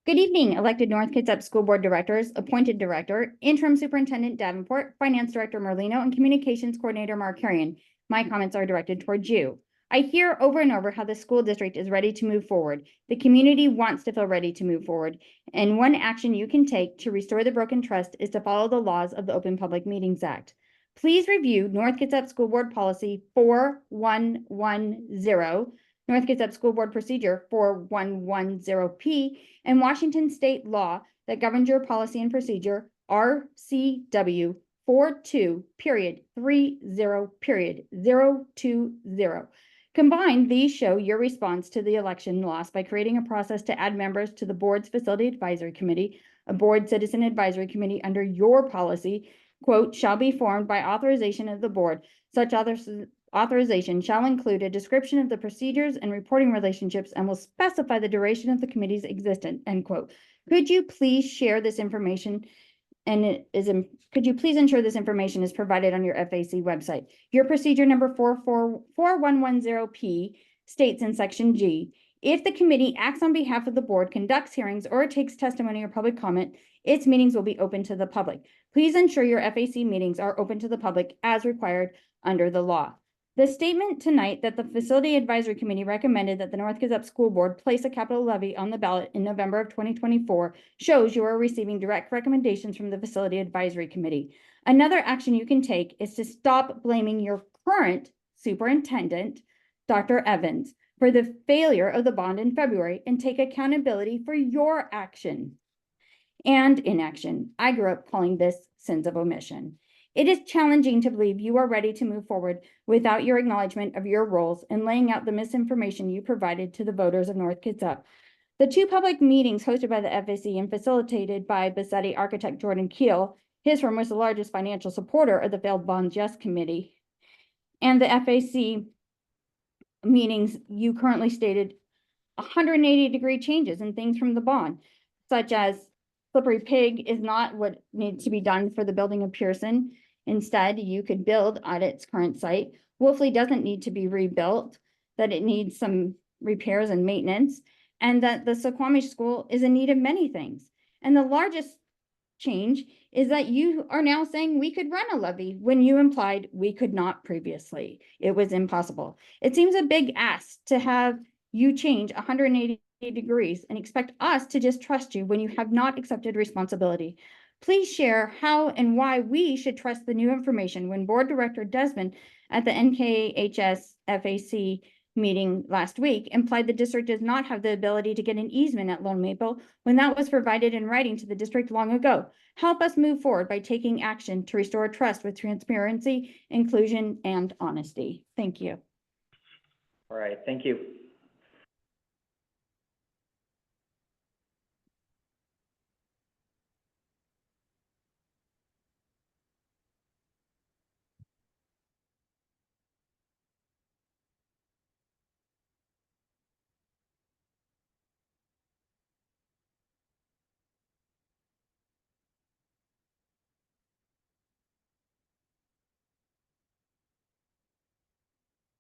Speaker 16: Good evening, elected North Kitsap School Board Directors, Appointed Director, Interim Superintendent Davenport, Finance Director Merlino, and Communications Coordinator Markarian. My comments are directed towards you. I hear over and over how the school district is ready to move forward. The community wants to feel ready to move forward. And one action you can take to restore the broken trust is to follow the laws of the Open Public Meetings Act. Please review North Kitsap School Board Policy 4110, North Kitsap School Board Procedure 4110P, and Washington State law that governs your policy and procedure, RCW 42.30.020. Combined, these show your response to the election loss by creating a process to add members to the board's Facility Advisory Committee. A board citizen advisory committee under your policy, quote, shall be formed by authorization of the board. Such authorization shall include a description of the procedures and reporting relationships and will specify the duration of the committee's existence, end quote. Could you please share this information could you please ensure this information is provided on your FAC website? Your procedure number 4110P states in section G, if the committee acts on behalf of the board, conducts hearings, or takes testimony or public comment, its meetings will be open to the public. Please ensure your FAC meetings are open to the public as required under the law. The statement tonight that the Facility Advisory Committee recommended that the North Kitsap School Board place a capital levy on the ballot in November of 2024 shows you are receiving direct recommendations from the Facility Advisory Committee. Another action you can take is to stop blaming your current superintendent, Dr. Evans, for the failure of the bond in February and take accountability for your action and inaction. I grew up calling this sins of omission. It is challenging to believe you are ready to move forward without your acknowledgement of your roles and laying out the misinformation you provided to the voters of North Kitsap. The two public meetings hosted by the FAC and facilitated by Bassetti architect Jordan Keel, his firm was the largest financial supporter of the failed Bonds Yes Committee, and the FAC meetings you currently stated 180-degree changes and things from the bond, such as Slippery Pig is not what needs to be done for the building of Pearson. Instead, you could build at its current site. Wolfley doesn't need to be rebuilt, that it needs some repairs and maintenance, and that the Suquamish School is in need of many things. And the largest change is that you are now saying we could run a levy when you implied we could not previously. It was impossible. It seems a big ask to have you change 180 degrees and expect us to just trust you when you have not accepted responsibility. Please share how and why we should trust the new information when Board Director Desmond at the NKHS FAC meeting last week implied the district does not have the ability to get an easement at Lone Maple when that was provided in writing to the district long ago. Help us move forward by taking action to restore trust with transparency, inclusion, and honesty. Thank you.
Speaker 1: All right, thank you.